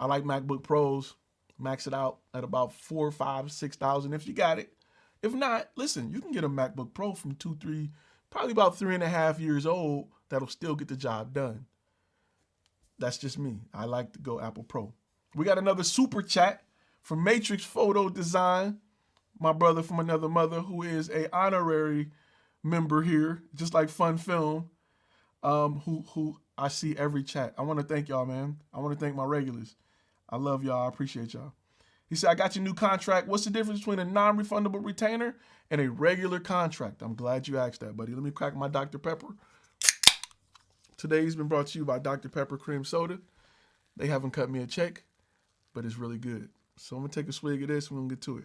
I like MacBook Pros. Max it out at about $4,000, $5,000, $6,000 if you got it. If not, listen, you can get a MacBook Pro from probably about 3.5 years old that'll still get the job done. That's just me. I like to go Apple Pro. We got another super chat from Matrix Photo Design, my brother from another mother who is a honorary member here, just like Fun Film, who I see every chat. I want to thank y'all, man. I want to thank my regulars. I love y'all. I appreciate y'all. He said, I got your new contract. What's the difference between a non-refundable retainer and a regular contract? I'm glad you asked that, buddy. Let me crack my Dr. Pepper. Today's been brought to you by Dr. Pepper Cream Soda. They haven't cut me a check, but it's really good. So I'm going to take a swig of this and we're going to get to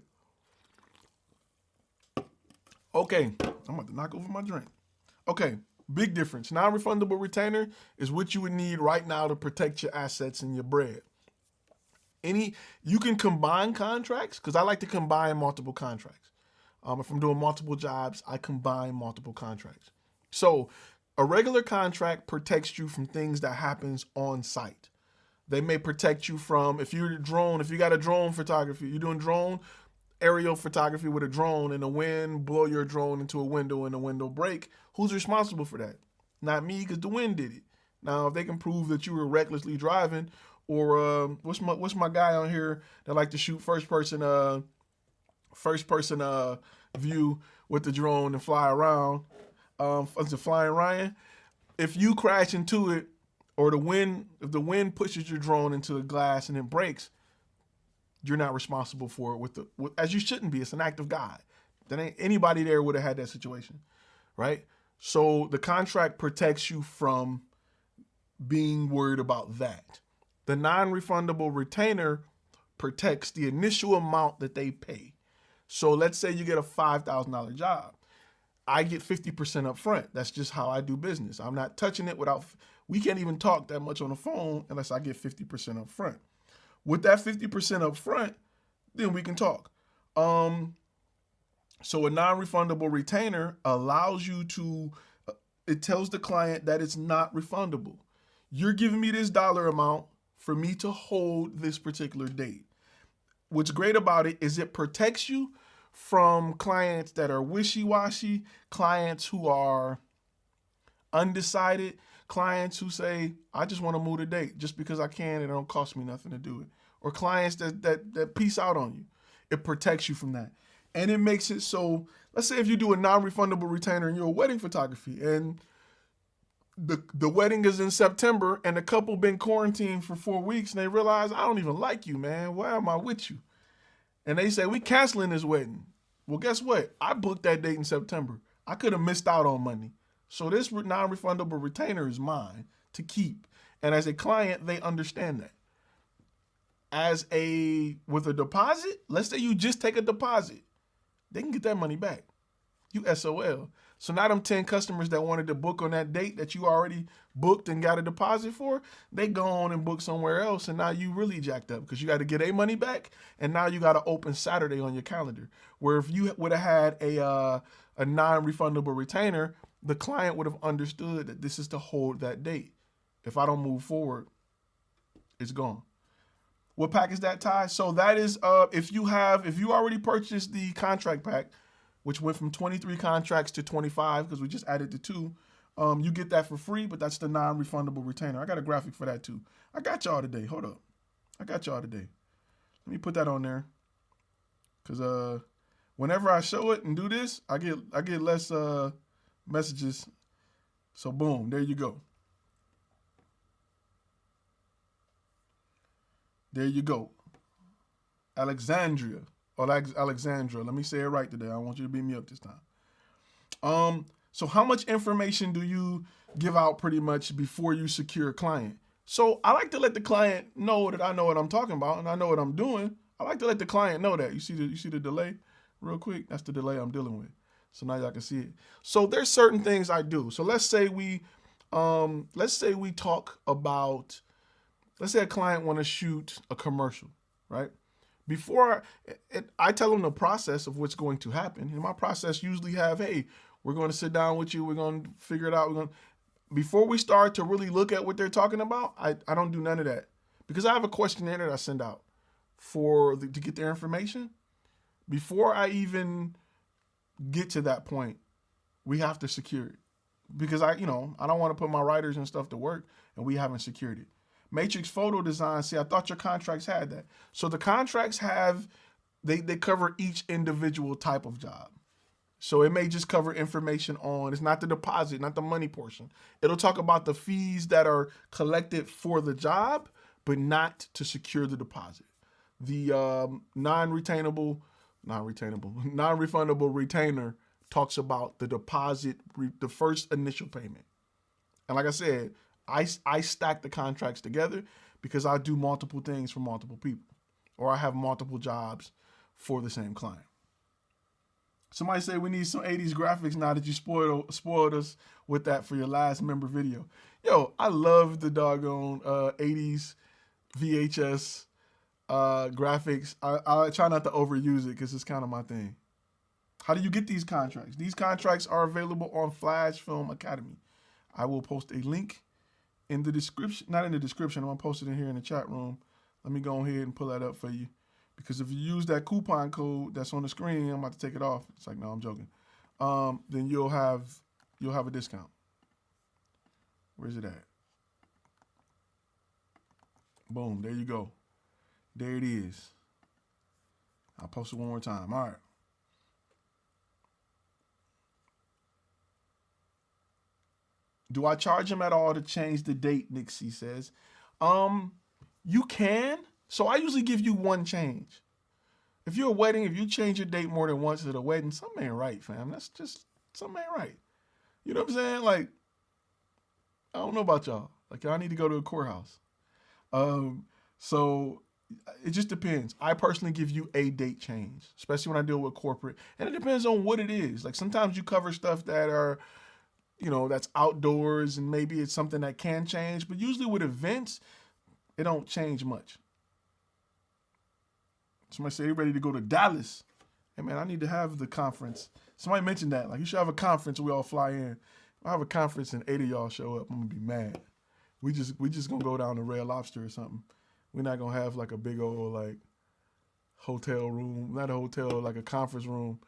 it. Okay. I'm about to knock over my drink. Okay. Big difference. Non-refundable retainer is what you would need right now to protect your assets and your bread. You can combine contracts, because I like to combine multiple contracts. If I'm doing multiple jobs, I combine multiple contracts. So a regular contract protects you from things that happens on site. They may protect you from, if you got a drone photography, you're doing drone aerial photography with a drone and the wind blow your drone into a window and the window break, who's responsible for that? Not me, because the wind did it. Now, if they can prove that you were recklessly driving, or what's my guy on here that like to shoot first person view with the drone and fly around? Is it Flying Ryan? If you crash into it, or if the wind pushes your drone into the glass and it breaks, you're not responsible for it as you shouldn't be. It's an act of God. That ain't anybody there would have had that situation, right? So the contract protects you from being worried about that. The non-refundable retainer protects the initial amount that they pay. So let's say you get a $5,000 job. I get 50% up front. That's just how I do business. I'm not touching it we can't even talk that much on the phone unless I get 50% up front. With that 50% up front, then we can talk. So a non-refundable retainer allows you it tells the client that it's not refundable. You're giving me this dollar amount for me to hold this particular date. What's great about it is it protects you from clients that are wishy-washy, clients who are undecided, clients who say, I just want to move the date just because I can and it don't cost me nothing to do it. Or clients that peace out on you. It protects you from that. And it makes it so, let's say if you do a non-refundable retainer and you're a wedding photography and the wedding is in September and the couple been quarantined for 4 weeks and they realize, I don't even like you, man. Why am I with you? And they say, we canceling this wedding. Well, guess what? I booked that date in September. I could have missed out on money. So this non-refundable retainer is mine to keep. And as a client, they understand that. With a deposit, let's say you just take a deposit, they can get that money back. You SOL. So now them 10 customers that wanted to book on that date that you already booked and got a deposit for, they go on and book somewhere else, and now you really jacked up because you got to get their money back, and now you got to open Saturday on your calendar. Where if you would have had a non-refundable retainer, the client would have understood that this is to hold that date. If I don't move forward, it's gone. What pack is that, Ty? So that is if you already purchased the contract pack, which went from 23 contracts to 25 because we just added the 2, you get that for free, but that's the non-refundable retainer. I got a graphic for that too. I got y'all today. Hold up. I got y'all today. Let me put that on there because whenever I show it and do this, I get less messages. So boom, there you go. There you go. Alexandra. Let me say it right today. I want you to beat me up this time. So how much information do you give out pretty much before you secure a client? So I like to let the client know that I know what I'm talking about and I know what I'm doing. I like to let the client know that. You see the delay real quick? That's the delay I'm dealing with. So now y'all can see it. So there's certain things I do. So let's say we talk about, let's say a client want to shoot a commercial, right? Before I tell them the process of what's going to happen, and my process usually have, hey, we're going to sit down with you, we're going to figure it out. Before we start to really look at what they're talking about, I don't do none of that because I have a questionnaire that I send out to get their information. Before I even get to that point, we have to secure it because I don't want to put my writers and stuff to work and we haven't secured it. Matrix photo design. See, I thought your contracts had that. So the contracts they cover each individual type of job. So it may just cover information on, it's not the deposit, not the money portion. It'll talk about the fees that are collected for the job, but not to secure the deposit. The non-refundable retainer talks about the deposit, the first initial payment. And like I said, I stack the contracts together because I do multiple things for multiple people, or I have multiple jobs for the same client. Somebody say we need some 80s graphics now that you spoiled us with that for your last member video. Yo, I love the doggone 80s VHS graphics. I try not to overuse it because it's kind of my thing. How do you get these contracts? These contracts are available on Flash Film Academy. I will post a link in the description, not in the description, I'm going to post it in here in the chat room. Let me go ahead and pull that up for you. Because if you use that coupon code that's on the screen, I'm about to take it off. It's like, no, I'm joking. Then you'll have a discount. Where's it at? Boom, there you go. There it is. I'll post it one more time. All right. Do I charge them at all to change the date, Nixie says? You can. So I usually give you one change. If you're a wedding, if you change your date more than once at a wedding, something ain't right, fam. That's just, something ain't right. You know what I'm saying? Like, I don't know about y'all. Like, y'all need to go to a courthouse. So it just depends. I personally give you a date change, especially when I deal with corporate. And it depends on what it is. Like, sometimes you cover stuff that are, that's outdoors and maybe it's something that can change. But usually with events, it don't change much. Somebody say, you're ready to go to Dallas. Hey, man, I need to have the conference. Somebody mentioned that. Like, you should have a conference where we all fly in. If I have a conference and 8 of y'all show up, I'm going to be mad. We just going to go down to Red Lobster or something. We're not going to have, like, a big old, like, hotel room. Not a hotel, like a conference room.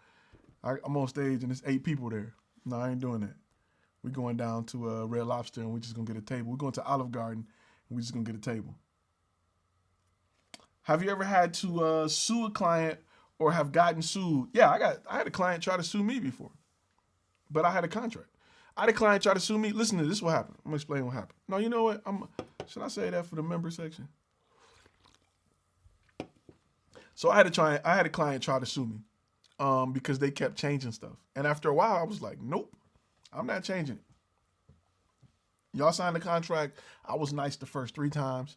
I'm on stage and there's 8 people there. No, I ain't doing that. We're going down to Red Lobster and we're just gonna get a table. We're going to Olive Garden and we're just gonna get a table. Have you ever had to sue a client or have gotten sued? Yeah, I had a client try to sue me before, but I had a contract. I had a client try to sue me. Listen to this, what happened. I'm gonna explain what happened. No, you know what? Should I say that for the member section? So I had a client try to sue me because they kept changing stuff. And after a while, I was like, nope, I'm not changing it. Y'all signed the contract. I was nice the first 3 times.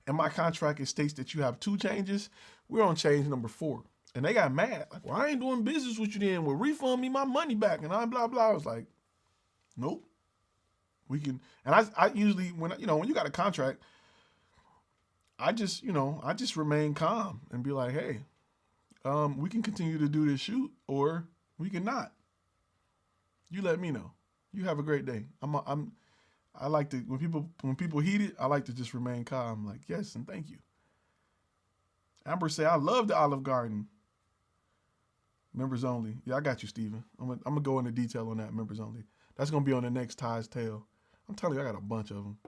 In my contract, it states that you have 2 changes. We're on change number 4. And they got mad. Like, well, I ain't doing business with you then. Well, refund me my money back. And I blah, blah. I was like, nope. We can. And I usually, when you got a contract, I just remain calm and be like, hey, we can continue to do this shoot or we can not. You let me know. You have a great day. I like to, when people heat it, I like to just remain calm. Like, yes, and thank you. Amber say, I love the Olive Garden. Members only. Yeah, I got you, Steven. I'm gonna go into detail on that, members only. That's gonna be on the next Ty's Tale. I'm telling you, I got a bunch of them.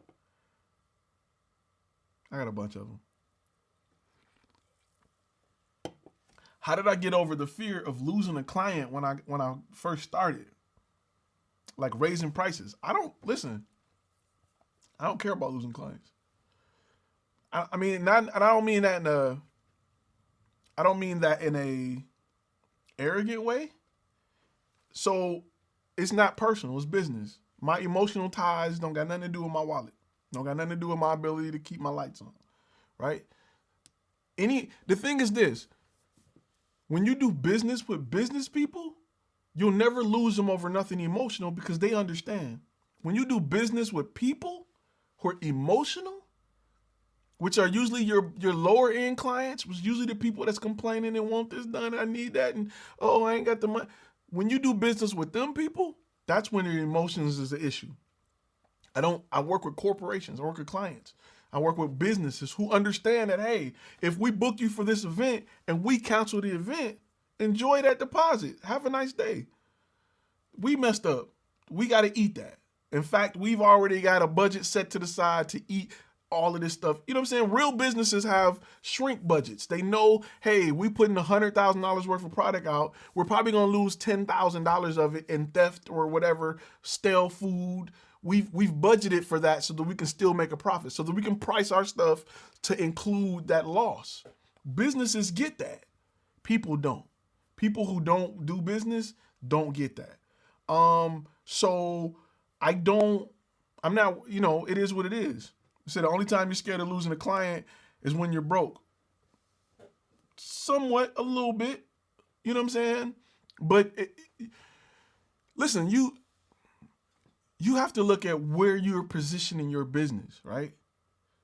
How did I get over the fear of losing a client when I first started? Like raising prices. I don't care about losing clients. I mean I don't mean that in a arrogant way. So it's not personal, it's business. My emotional ties don't got nothing to do with my wallet. Don't got nothing to do with my ability to keep my lights on. Right? The thing is this. When you do business with business people, you'll never lose them over nothing emotional because they understand. When you do business with people who are emotional, which are usually your lower end clients, which usually the people that's complaining and want this done, I need that, and oh, I ain't got the money. When you do business with them people, that's when your emotions is the issue. I work with corporations, I work with clients. I work with businesses who understand that, hey, if we book you for this event and we cancel the event, enjoy that deposit. Have a nice day. We messed up. We got to eat that. In fact, we've already got a budget set to the side to eat all of this stuff. You know what I'm saying? Real businesses have shrink budgets. They know, hey, we putting $100,000 worth of product out. We're probably going to lose $10,000 of it in theft or whatever, stale food. We've budgeted for that so that we can still make a profit, so that we can price our stuff to include that loss. Businesses get that. People don't. People who don't do business don't get that. So I'm not, it is what it is. So the only time you're scared of losing a client is when you're broke. Somewhat, a little bit, you know what I'm saying? But listen, you have to look at where you're positioning your business, right?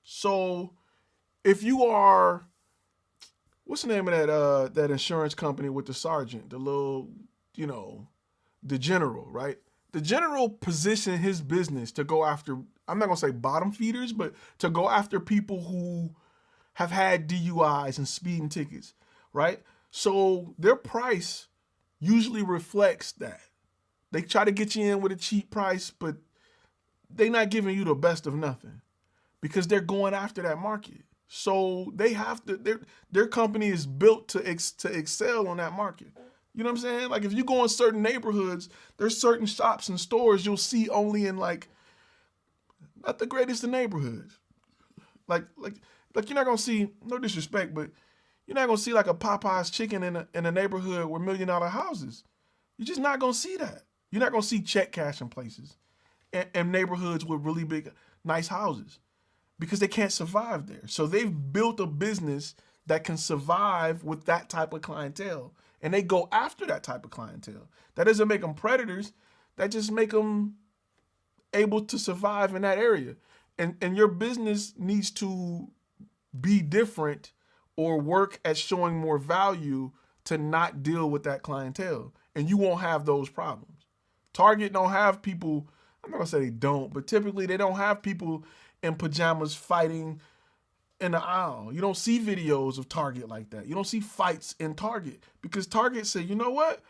So if you are, what's the name of that insurance company with the sergeant, the little, the general, right? The general positioned his business to go after, I'm not gonna say bottom feeders, but to go after people who have had DUIs and speeding tickets, right? So their price usually reflects that. They try to get you in with a cheap price, but they're not giving you the best of nothing because they're going after that market. So they have to, their company is built to excel on that market. You know what I'm saying? Like if you go in certain neighborhoods, there's certain shops and stores you'll see only in like, not the greatest of neighborhoods. Like you're not gonna see, no disrespect, but you're not gonna see like a Popeye's chicken in a neighborhood with $1 million houses. You're just not gonna see that. You're not gonna see check cashing places and neighborhoods with really big, nice houses because they can't survive there. So they've built a business that can survive with that type of clientele, and they go after that type of clientele. That doesn't make them predators. That just make them able to survive in that area. And your business needs to be different or work at showing more value to not deal with that clientele. And you won't have those problems. Target don't have people, I'm not gonna say they don't, but typically they don't have people in pajamas fighting in the aisle. You don't see videos of Target like that. You don't see fights in Target because Target say, you know what?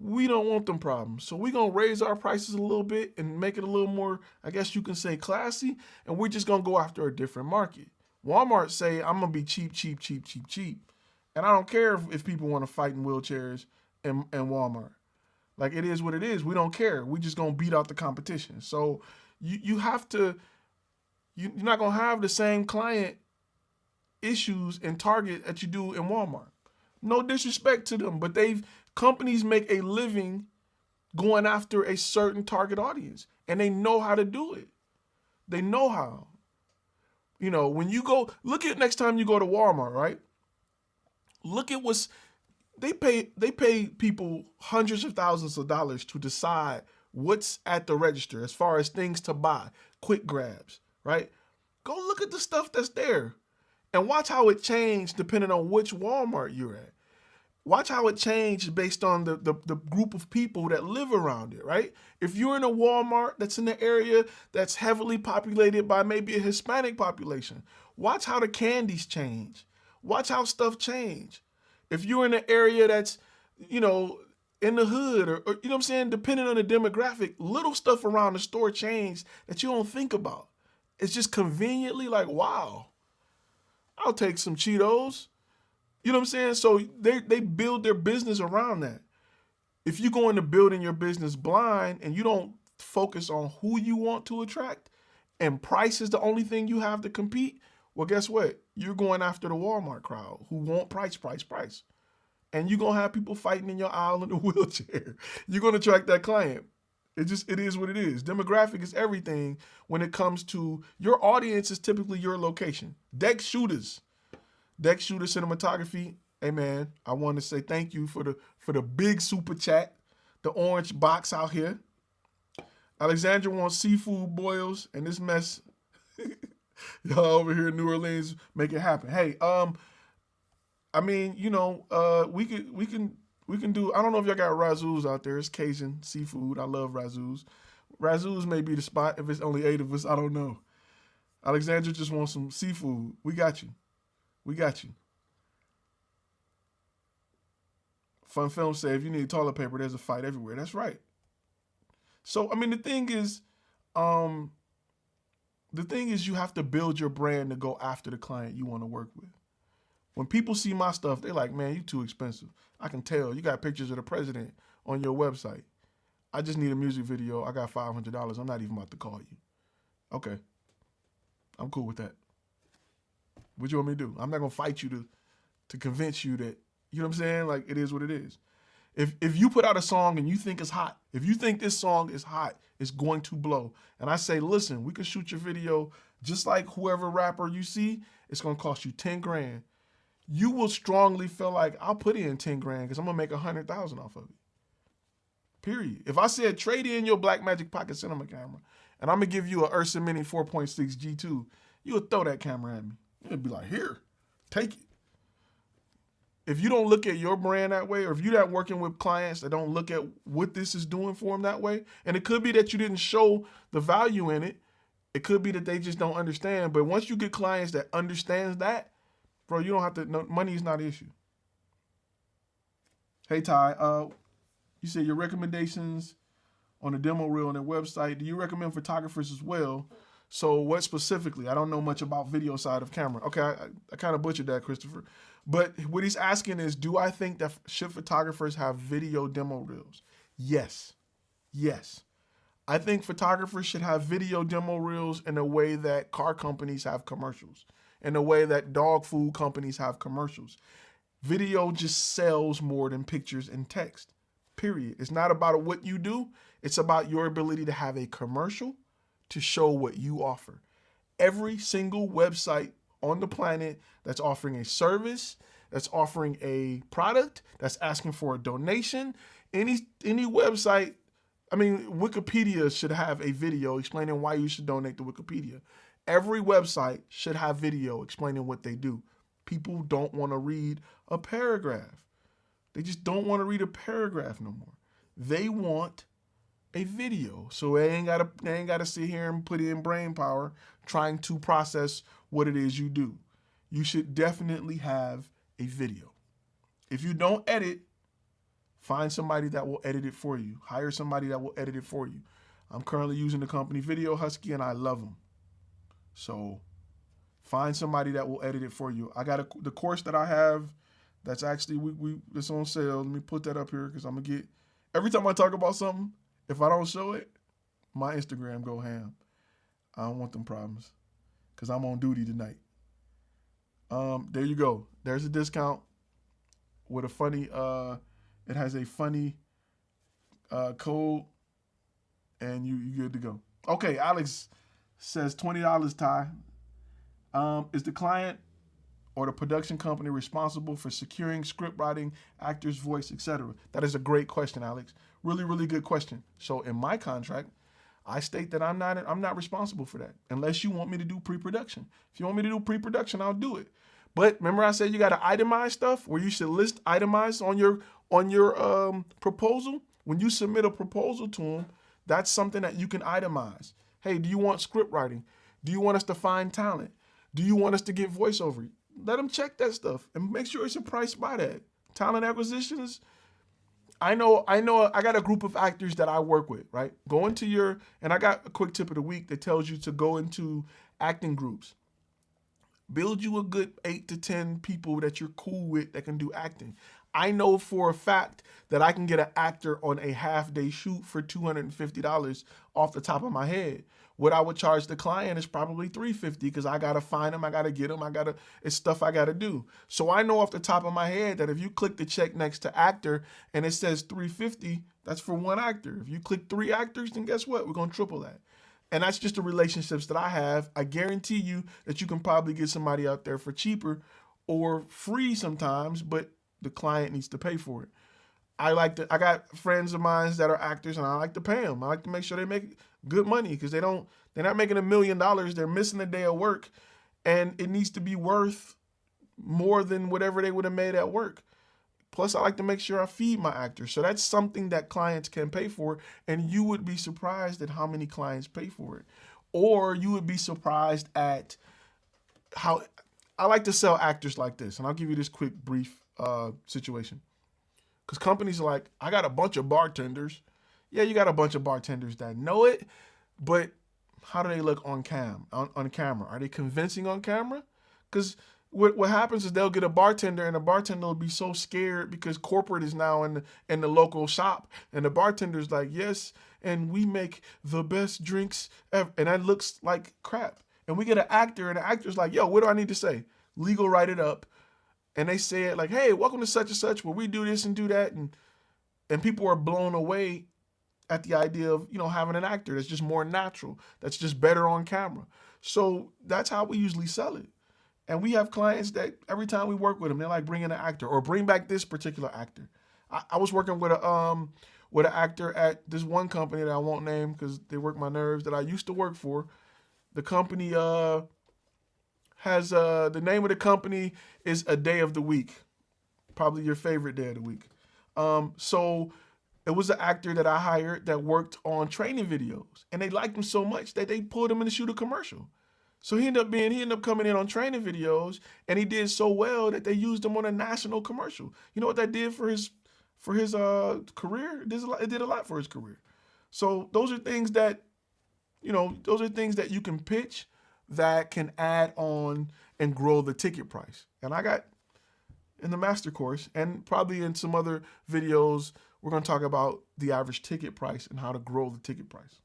We don't want them problems. So we're going to raise our prices a little bit and make it a little more, I guess you can say, classy. And we're just going to go after a different market. Walmart say, I'm going to be cheap, cheap, cheap, cheap, cheap. And I don't care if people want to fight in wheelchairs and Walmart. Like, it is what it is. We don't care. We just going to beat out the competition. So you have to, you're not going to have the same client issues in Target that you do in Walmart. No disrespect to them, but companies make a living going after a certain target audience, and they know how to do it. They know how. You know, when you go, look at next time you go to Walmart, right? Look at they pay people hundreds of thousands of dollars to decide what's at the register as far as things to buy, quick grabs, right? Go look at the stuff that's there and watch how it changed depending on which Walmart you're at. Watch how it changed based on the group of people that live around it, right? If you're in a Walmart that's in an area that's heavily populated by maybe a Hispanic population, watch how the candies change. Watch how stuff change. If you're in an area that's, you know, in the hood or you know what I'm saying, depending on the demographic, little stuff around the store change that you don't think about. It's just conveniently like, wow, I'll take some Cheetos. You know what I'm saying? So they build their business around that. If you go into building your business blind and you don't focus on who you want to attract and price is the only thing you have to compete, well, guess what? You're going after the Walmart crowd who want price, price, price. And you're going to have people fighting in your aisle in a wheelchair. You're going to attract that client. It is what it is. Demographic is everything when it comes to your audience is typically your location. Deck shooters cinematography. Hey man, I want to say thank you for the big super chat, the orange box out here. Alexandra wants seafood boils and this mess. Y'all over here in New Orleans make it happen. Hey, I mean, you know, we can do. I don't know if y'all got razzoos out there. It's Cajun seafood. I love razzoos. Razzoos may be the spot if it's only 8 of us. I don't know. Alexandra just wants some seafood. We got you. We got you. Fun Film say, if you need toilet paper, there's a fight everywhere. That's right. So, I mean, the thing is you have to build your brand to go after the client you want to work with. When people see my stuff, they're like, man, you too expensive. I can tell. You got pictures of the president on your website. I just need a music video. I got $500. I'm not even about to call you. Okay. I'm cool with that. What you want me to do? I'm not going to fight you to convince you that, you know what I'm saying? Like, it is what it is. If you put out a song and you think it's hot, if you think this song is hot, it's going to blow. And I say, listen, we can shoot your video just like whoever rapper you see, it's going to cost you 10 grand. You will strongly feel like I'll put in 10 grand because I'm going to make 100,000 off of it. Period. If I said trade in your Blackmagic Pocket Cinema camera and I'm going to give you an Ursa Mini 4.6 G2, you would throw that camera at me. You'd be like, here, take it. If you don't look at your brand that way, or if you're not working with clients that don't look at what this is doing for them that way, and it could be that you didn't show the value in it. It could be that they just don't understand. But once you get clients that understands that, bro, you don't have to, no, money is not an issue. Hey, Ty, you said your recommendations on the demo reel on their website. Do you recommend photographers as well? So what specifically? I don't know much about video side of camera. Okay, I kind of butchered that, Christopher. But what he's asking is, do I think that should photographers have video demo reels? Yes. Yes. I think photographers should have video demo reels in a way that car companies have commercials, in a way that dog food companies have commercials. Video just sells more than pictures and text, period. It's not about what you do. It's about your ability to have a commercial to show what you offer. Every single website on the planet that's offering a service, that's offering a product, that's asking for a donation, any website, I mean, Wikipedia should have a video explaining why you should donate to Wikipedia. Every website should have video explaining what they do. People don't want to read a paragraph. They just don't want to read a paragraph no more. They want a video. So they ain't gotta sit here and put in brain power trying to process what it is you do. You should definitely have a video. If you don't edit, Find somebody that will edit it for you. Hire somebody that will edit it for you. I'm currently using the company Video Husky, and I love them. So find somebody that will edit it for you. I got the course that I have that's actually it's on sale. Let me put that up here because I'm gonna get, every time I talk about something, if I don't show it, my Instagram go ham. I don't want them problems because I'm on duty tonight. There you go. There's a discount with a funny, it has a funny code, and you good to go. Okay, Alex says $20, Ty. Is the client or the production company responsible for securing script writing, actor's voice, etc.? That is a great question, Alex. Really, really good question. So in my contract, I state that I'm not responsible for that unless you want me to do pre-production. If you want me to do pre-production, I'll do it. But remember I said you got to itemize stuff where you should list itemize on your proposal. When you submit a proposal to them, that's something that you can itemize. Hey, do you want script writing? Do you want us to find talent? Do you want us to get voiceover? Let them check that stuff and make sure it's priced by that. Talent acquisitions. I know I got a group of actors that I work with, right? Go into and I got a quick tip of the week that tells you to go into acting groups. Build you a good 8 to 10 people that you're cool with that can do acting. I know for a fact that I can get an actor on a half-day shoot for $250 off the top of my head. What I would charge the client is probably $350 because I got to find them, I got to get them, it's stuff I got to do. So I know off the top of my head that if you click the check next to actor and it says $350, that's for one actor. If you click 3 actors, then guess what? We're going to triple that. And that's just the relationships that I have. I guarantee you that you can probably get somebody out there for cheaper or free sometimes, but the client needs to pay for it. I got friends of mine that are actors and I like to pay them. I like to make sure they make good money because they're not making $1 million. They're missing a day of work and it needs to be worth more than whatever they would have made at work. Plus, I like to make sure I feed my actors. So that's something that clients can pay for, and you would be surprised at how many clients pay for it. Or you would be surprised at how I like to sell actors like this. And I'll give you this quick, brief situation. Because companies are like, I got a bunch of bartenders. Yeah, you got a bunch of bartenders that know it, but how do they look on camera? Are they convincing on camera? Because what happens is they'll get a bartender and the bartender will be so scared because corporate is now in the local shop and the bartender's like, yes, and we make the best drinks ever. And that looks like crap. And we get an actor and the actor's like, yo, what do I need to say? Legal write it up. And they say it like, hey, welcome to such and such where we do this and do that. And people are blown away at the idea of, having an actor that's just more natural, that's just better on camera. So that's how we usually sell it. And we have clients that every time we work with them, they're like, bring in an actor or bring back this particular actor. I was working with an actor at this one company that I won't name because they work my nerves that I used to work for. The company has the name of the company is A Day of the Week, probably your favorite day of the week. So it was an actor that I hired that worked on training videos, and they liked him so much that they pulled him in to shoot a commercial. So he ended up coming in on training videos, and he did so well that they used him on a national commercial. You know what that did for his career? It did a lot for his career. So those are things that, you can pitch that can add on and grow the ticket price. And I got in the master course and probably in some other videos, we're going to talk about the average ticket price and how to grow the ticket price.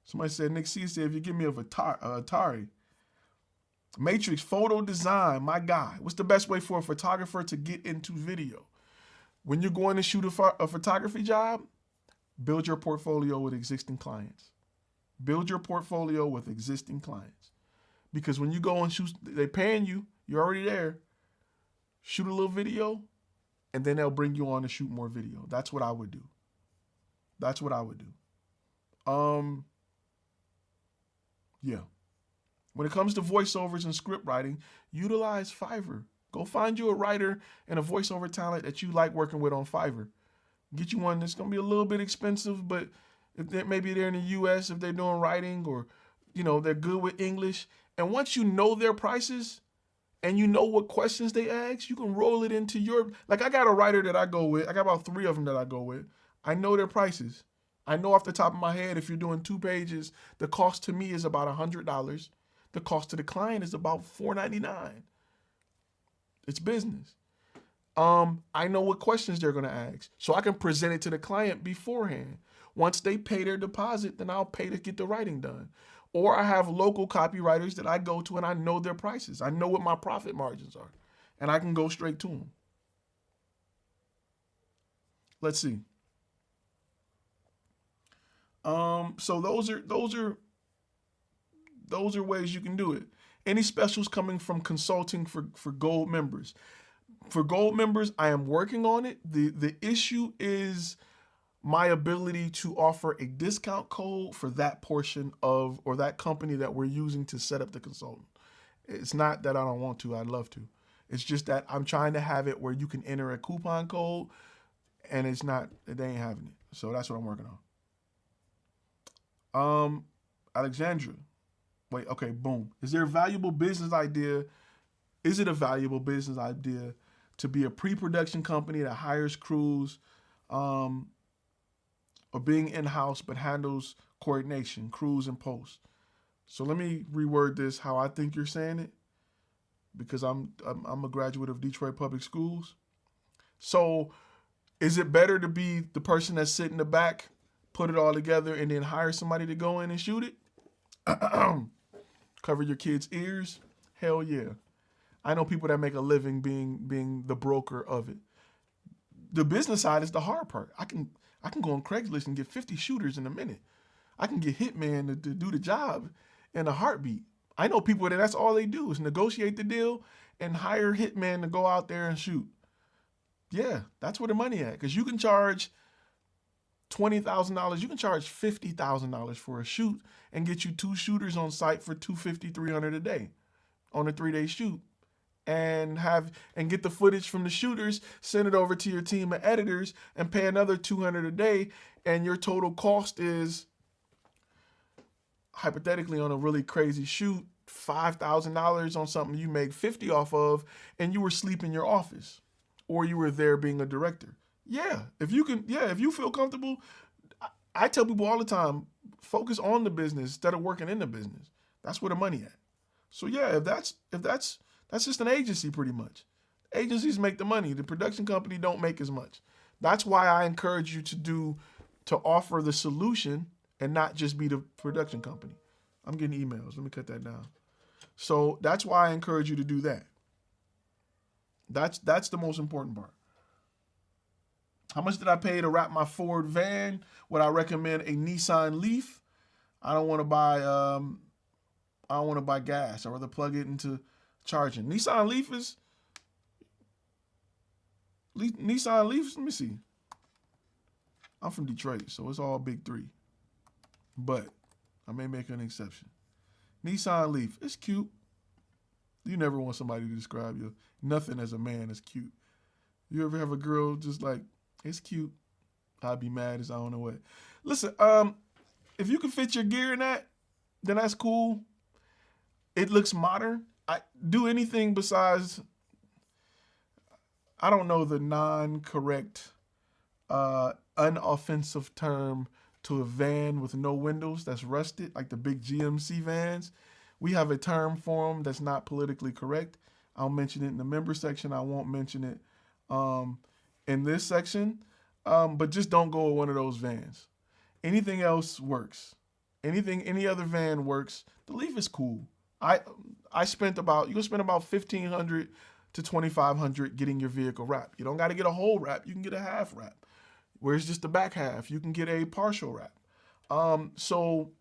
Somebody said, Nick C said, if you give me a Atari, Matrix photo design, my guy, what's the best way for a photographer to get into video? When you're going to shoot a photography job, build your portfolio with existing clients. Build your portfolio with existing clients. Because when you go and shoot, they're paying you, you're already there. Shoot a little video, and then they'll bring you on to shoot more video. That's what I would do. Yeah. When it comes to voiceovers and script writing, utilize Fiverr. Go find you a writer and a voiceover talent that you like working with on Fiverr. Get you one that's going to be a little bit expensive, but maybe they're in the U.S. if they're doing writing or, they're good with English. And once you know their prices and you know what questions they ask, you can roll it into your, like I got a writer that I go with. I got about 3 of them that I go with. I know their prices. I know off the top of my head, if you're doing 2 pages, the cost to me is about $100. The cost to the client is about $4.99. It's business. I know what questions they're going to ask, so I can present it to the client beforehand. Once they pay their deposit, then I'll pay to get the writing done. Or I have local copywriters that I go to and I know their prices. I know what my profit margins are, and I can go straight to them. Let's see. So those are ways you can do it. Any specials coming from consulting for gold members? For gold members, I am working on it. The issue is my ability to offer a discount code for that portion of, or that company that we're using to set up the consultant. It's not that I don't want to, I'd love to. It's just that I'm trying to have it where you can enter a coupon code, and it's not, they ain't having it. So that's what I'm working on. Alexandra. Wait, okay, boom. Is there a valuable business idea? Is it a valuable business idea to be a pre-production company that hires crews, or being in-house but handles coordination, crews, and posts? So let me reword this how I think you're saying it, because I'm a graduate of Detroit Public Schools. So is it better to be the person that's sitting in the back, put it all together, and then hire somebody to go in and shoot it? Cover your kids' ears? Hell yeah. I know people that make a living being the broker of it. The business side is the hard part. I can go on Craigslist and get 50 shooters in a minute. I can get hitman to do the job in a heartbeat. I know people that's all they do is negotiate the deal and hire hitman to go out there and shoot. Yeah, that's where the money at. Because you can charge $20,000. You can charge $50,000 for a shoot and get you 2 shooters on site for $250, $300 a day on a 3-day shoot. And get the footage from the shooters, send it over to your team of editors, and pay another $200 a day, and your total cost is, hypothetically, on a really crazy shoot, $5,000 on something you make $50 off of, and you were asleep in your office, or you were there being a director. Yeah, if you feel comfortable, I tell people all the time, focus on the business instead of working in the business. That's where the money at. So yeah, if that's just an agency pretty much. Agencies make the money. The production company don't make as much. That's why I encourage you to offer the solution and not just be the production company. I'm getting emails. Let me cut that down. So that's why I encourage you to do that. That's the most important part. How much did I pay to wrap my Ford van? Would I recommend a Nissan Leaf? I don't want to buy gas. I'd rather plug it into charging. Nissan Leafs, let me see. I'm from Detroit, so it's all big 3. But I may make an exception. Nissan Leaf, it's cute. You never want somebody to describe you. Nothing as a man is cute. You ever have a girl just like, it's cute? I'd be mad as I don't know what. Listen, if you can fit your gear in that, then that's cool. It looks modern. I do anything besides, I don't know the non-correct, unoffensive term to a van with no windows that's rusted, like the big GMC vans. We have a term for them that's not politically correct. I'll mention it in the member section. I won't mention it in this section, but just don't go with one of those vans. Anything else works. Any other van works. The Leaf is cool. You can spend about $1,500 to $2,500 getting your vehicle wrapped. You don't got to get a whole wrap. You can get a half wrap. Where it's just the back half, you can get a partial wrap. So,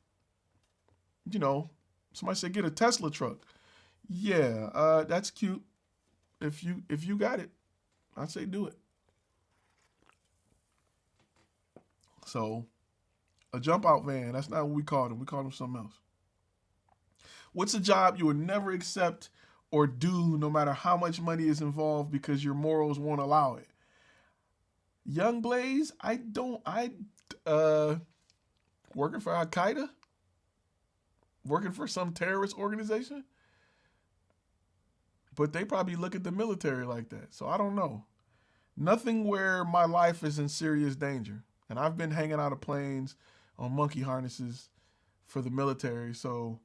somebody said get a Tesla truck. Yeah, that's cute. If you got it, I'd say do it. So, a jump out van, that's not what we call them. We call them something else. What's a job you would never accept or do no matter how much money is involved because your morals won't allow it? Young Blaze, working for Al-Qaeda? Working for some terrorist organization? but they probably look at the military like that. So I don't know. Nothing where my life is in serious danger. And I've been hanging out of planes on monkey harnesses for the military. So,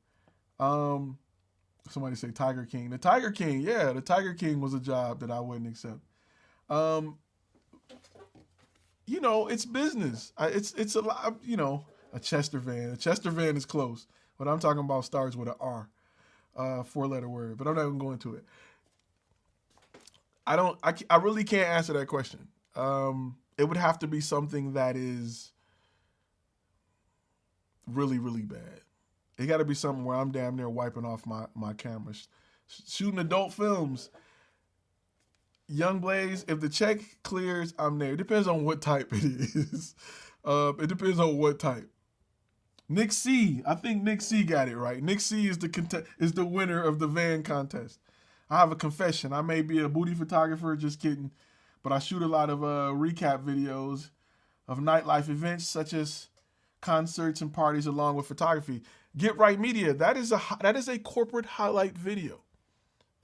somebody say Tiger King. The Tiger King, yeah, the Tiger King was a job that I wouldn't accept. You know, it's business. It's a lot, you know, a Chester van. A Chester van is close. What I'm talking about starts with an R, 4-letter word, but I'm not going to go into it. I really can't answer that question. It would have to be something that is really, really bad. It got to be something where I'm damn near wiping off my camera. Shooting adult films. Young Blaze, if the check clears, I'm there. It depends on what type it is. It depends on what type. Nick C. I think Nick C got it right. Nick C is the winner of the van contest. I have a confession. I may be a booty photographer, just kidding. But I shoot a lot of recap videos of nightlife events such as concerts and parties along with photography. Get Right Media, that is a corporate highlight video.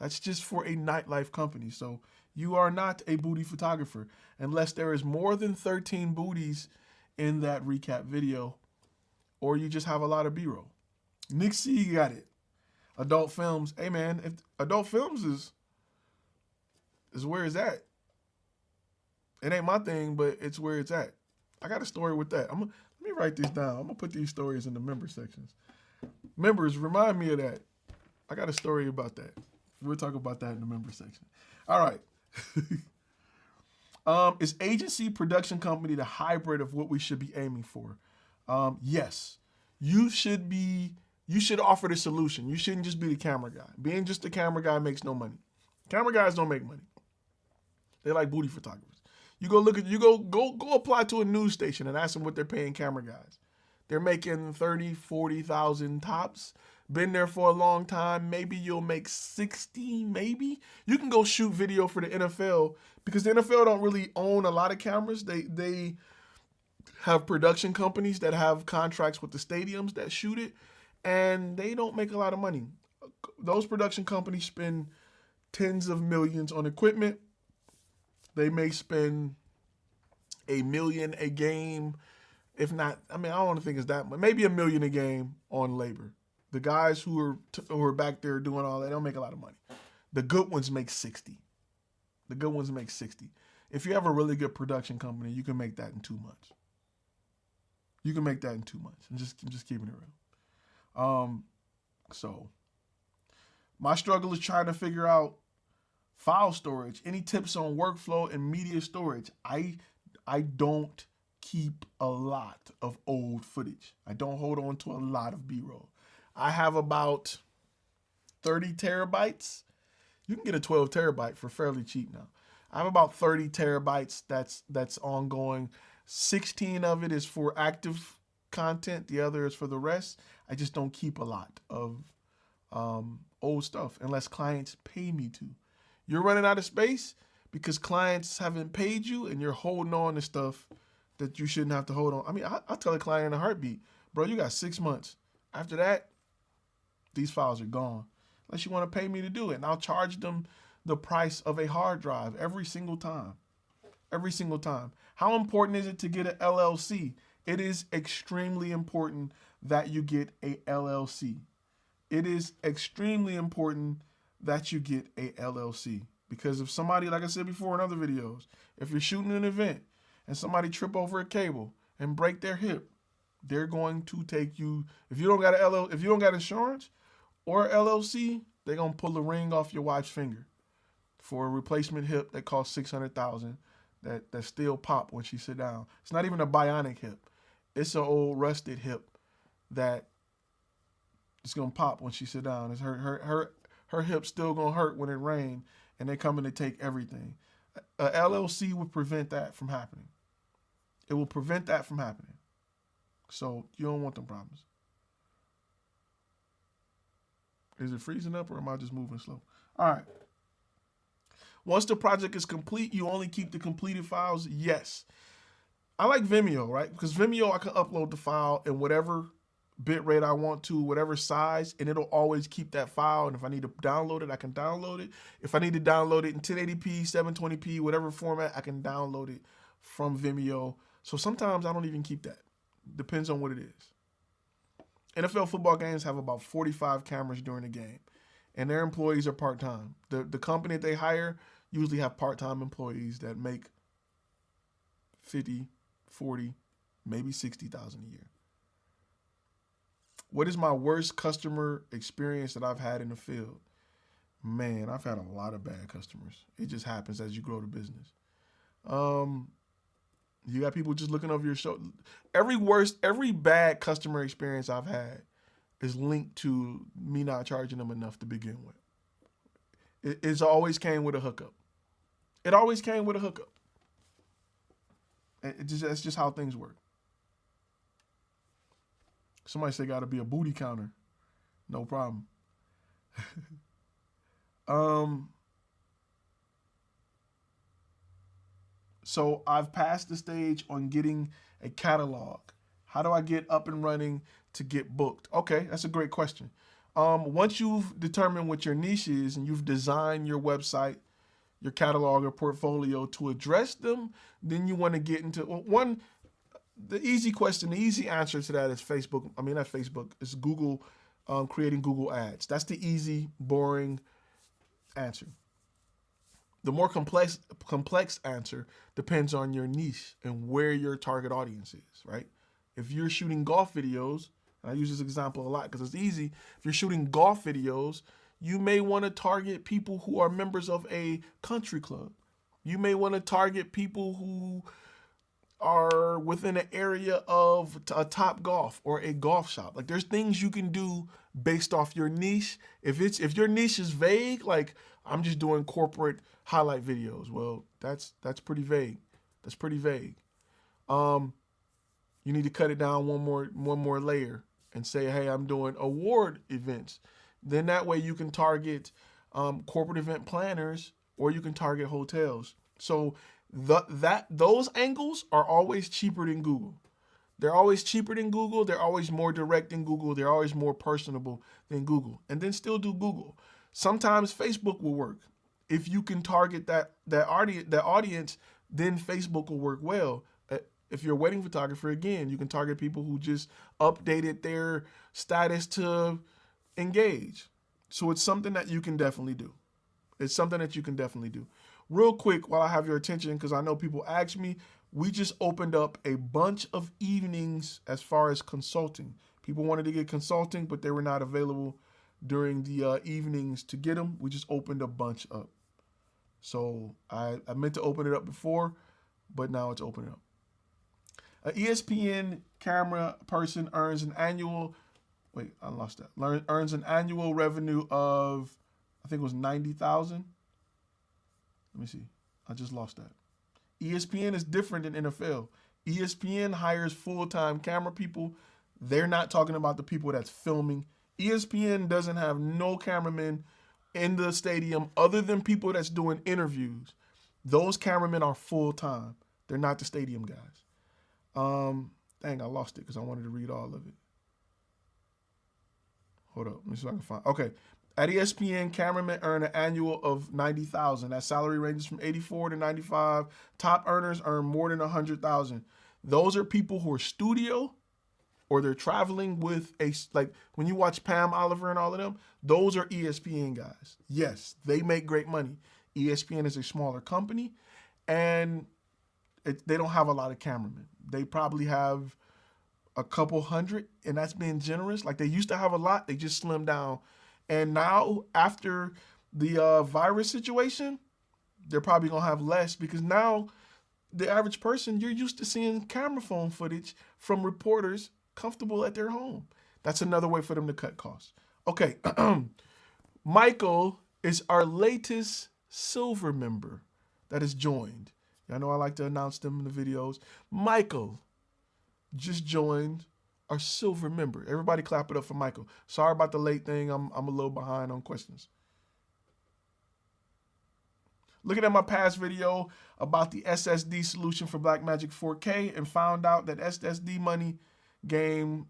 That's just for a nightlife company. So you are not a booty photographer unless there is more than 13 booties in that recap video, or you just have a lot of B-roll. Nick C got it. Adult films. Hey man, if adult films is where it's at. It ain't my thing, but it's where it's at. I got a story with that. Let me write this down. I'm gonna put these stories in the member sections. Members, remind me of that. I got a story about that. We'll talk about that in the member section. All right. Is agency production company the hybrid of what we should be aiming for? Yes. You should offer the solution. You shouldn't just be the camera guy. Being just the camera guy makes no money. Camera guys don't make money. They're like booty photographers. You go apply to a news station and ask them what they're paying camera guys. They're making 30, 40,000 tops. Been there for a long time. Maybe you'll make 60, maybe. You can go shoot video for the NFL because the NFL don't really own a lot of cameras. They have production companies that have contracts with the stadiums that shoot it, and they don't make a lot of money. Those production companies spend tens of millions on equipment. They may spend $1 million a game, if not, I mean, I don't want to think it's that much, maybe $1 million a game on labor. The guys who are back there doing all that, they don't make a lot of money. The good ones make 60. The good ones make 60. If you have a really good production company, you can make that in 2 months. You can make that in 2 months. I'm just keeping it real. So my struggle is trying to figure out file storage. Any tips on workflow and media storage? I don't keep a lot of old footage. I don't hold on to a lot of B-roll. I have about 30 terabytes. You can get a 12 terabyte for fairly cheap now. I have about 30 terabytes that's ongoing. 16 of it is for active content. The other is for the rest. I just don't keep a lot of old stuff unless clients pay me to. You're running out of space because clients haven't paid you and you're holding on to stuff that you shouldn't have to hold on. I mean, I'll tell a client in a heartbeat, bro, you got 6 months. After that, these files are gone. Unless you want to pay me to do it. And I'll charge them the price of a hard drive every single time. Every single time. How important is it to get an LLC? It is extremely important that you get a LLC. It is extremely important that you get a LLC. Because if somebody, like I said before in other videos, if you're shooting an event and somebody trip over a cable and break their hip, they're going to take you, if you don't got insurance or LLC, they're going to pull the ring off your wife's finger for a replacement hip that costs $600,000 that still pop when she sit down. It's not even a bionic hip. It's an old rusted hip that is going to pop when she sit down. It's her hip's still going to hurt when it rains, and they're coming to take everything. A LLC would prevent that from happening. It will prevent that from happening. So you don't want them problems. Is it freezing up or am I just moving slow? All right. Once the project is complete, you only keep the completed files? Yes. I like Vimeo, right? Because Vimeo, I can upload the file in whatever bit rate I want to, whatever size, and it'll always keep that file. And if I need to download it, I can download it. If I need to download it in 1080p, 720p, whatever format, I can download it from Vimeo. So sometimes I don't even keep that. Depends on what it is. NFL football games have about 45 cameras during the game, and their employees are part-time. The company that they hire usually have part-time employees that make 50, 40, maybe 60,000 a year. What is my worst customer experience that I've had in the field? Man, I've had a lot of bad customers. It just happens as you grow the business. You got people just looking over your shoulder. Every bad customer experience I've had is linked to me not charging them enough to begin with. It's always came with a hookup. It always came with a hookup. That's just how things work. Somebody say got to be a booty counter. No problem. So I've passed the stage on getting a catalog. How do I get up and running to get booked? Okay, that's a great question. Once you've determined what your niche is and you've designed your website, your catalog or portfolio to address them, then you want to get into the easy question, the easy answer to that is Facebook. I mean, not Facebook, it's Google, creating Google ads. That's the easy, boring answer. The more complex answer depends on your niche and where your target audience is, right? If you're shooting golf videos, and I use this example a lot because it's easy. If you're shooting golf videos, you may want to target people who are members of a country club. You may want to target people who are within an area of a Top Golf or a golf shop. Like there's things you can do based off your niche. If your niche is vague, like I'm just doing corporate highlight videos, well, that's pretty vague. That's pretty vague. You need to cut it down one more layer and say, hey, I'm doing award events. Then that way you can target corporate event planners or you can target hotels. So those angles are always cheaper than Google. They're always cheaper than Google. They're always more direct than Google. They're always more personable than Google. And then still do Google. Sometimes Facebook will work. If you can target that audience, then Facebook will work well. If you're a wedding photographer, again, you can target people who just updated their status to engage. So it's something that you can definitely do. It's something that you can definitely do. Real quick, while I have your attention, because I know people ask me, we just opened up a bunch of evenings as far as consulting. People wanted to get consulting, but they were not available during the evenings to get them. We just opened a bunch up. So I meant to open it up before, but now it's open up. An ESPN camera person earns an annual, earns an annual revenue of, I think it was 90,000. Let me see. I just lost that. ESPN is different than NFL. ESPN hires full-time camera people. They're not talking about the people that's filming. ESPN doesn't have no cameramen in the stadium other than people that's doing interviews. Those cameramen are full-time. They're not the stadium guys. Dang, I lost it because I wanted to read all of it. Hold up. Let me see if I can find. Okay. At ESPN, cameramen earn an annual of 90,000. That salary ranges from 84 to 95. Top earners earn more than 100,000. Those are people who are studio or they're traveling with like when you watch Pam Oliver and all of them, those are ESPN guys. Yes, they make great money. ESPN is a smaller company and they don't have a lot of cameramen. They probably have a couple hundred, and that's being generous. Like they used to have a lot, they just slimmed down. And now after the virus situation, they're probably gonna have less because now the average person, you're used to seeing camera phone footage from reporters comfortable at their home. That's another way for them to cut costs. Okay, Michael is our latest silver member that has joined. I know I like to announce them in the videos. Michael just joined our silver member. Everybody clap it up for Michael. Sorry about the late thing. I'm a little behind on questions. Looking at my past video about the SSD solution for Blackmagic 4K and found out that SSD money game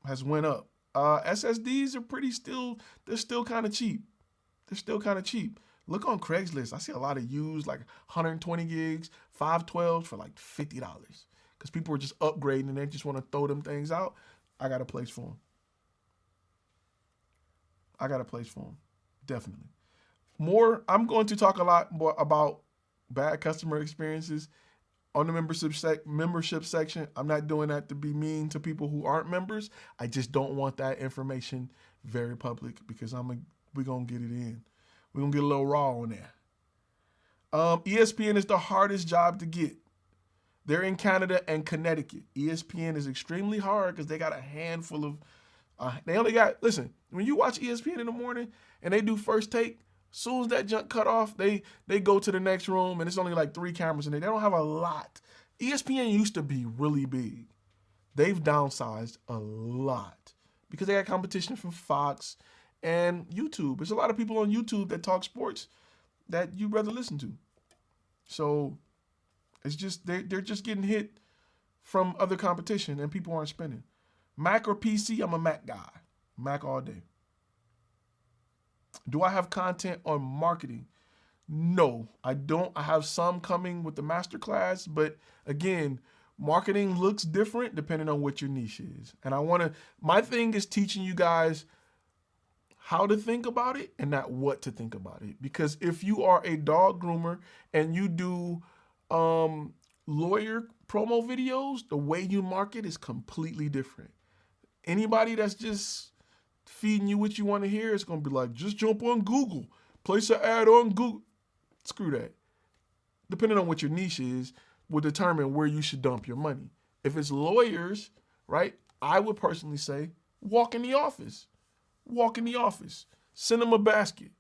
has went up. SSDs are they're still kind of cheap. They're still kind of cheap. Look on Craigslist. I see a lot of used like 120 gigs, 512 for like $50 because people are just upgrading and they just want to throw them things out. I got a place for them. I got a place for them. Definitely. I'm going to talk a lot more about bad customer experiences on the membership section. I'm not doing that to be mean to people who aren't members. I just don't want that information very public because we're going to get it in. We're going to get a little raw on there. ESPN is the hardest job to get. They're in Canada and Connecticut. ESPN is extremely hard because they got a handful of, listen, when you watch ESPN in the morning and they do first take, as soon as that junk cut off, they go to the next room and it's only like 3 cameras in there. They don't have a lot. ESPN used to be really big. They've downsized a lot because they got competition from Fox and YouTube. There's a lot of people on YouTube that talk sports that you'd rather listen to. So it's just, they're just getting hit from other competition and people aren't spending. Mac or PC, I'm a Mac guy. Mac all day. Do I have content on marketing? No, I don't. I have some coming with the masterclass, but again, marketing looks different depending on what your niche is. And my thing is teaching you guys how to think about it and not what to think about it. Because if you are a dog groomer and you do lawyer promo videos, the way you market is completely different. Anybody that's just feeding you what you want to hear, it's going to be like, just jump on Google, place an ad on Google. Screw that. Depending on what your niche is, will determine where you should dump your money. If it's lawyers, right, I would personally say, walk in the office. Walk in the office. Send them a basket.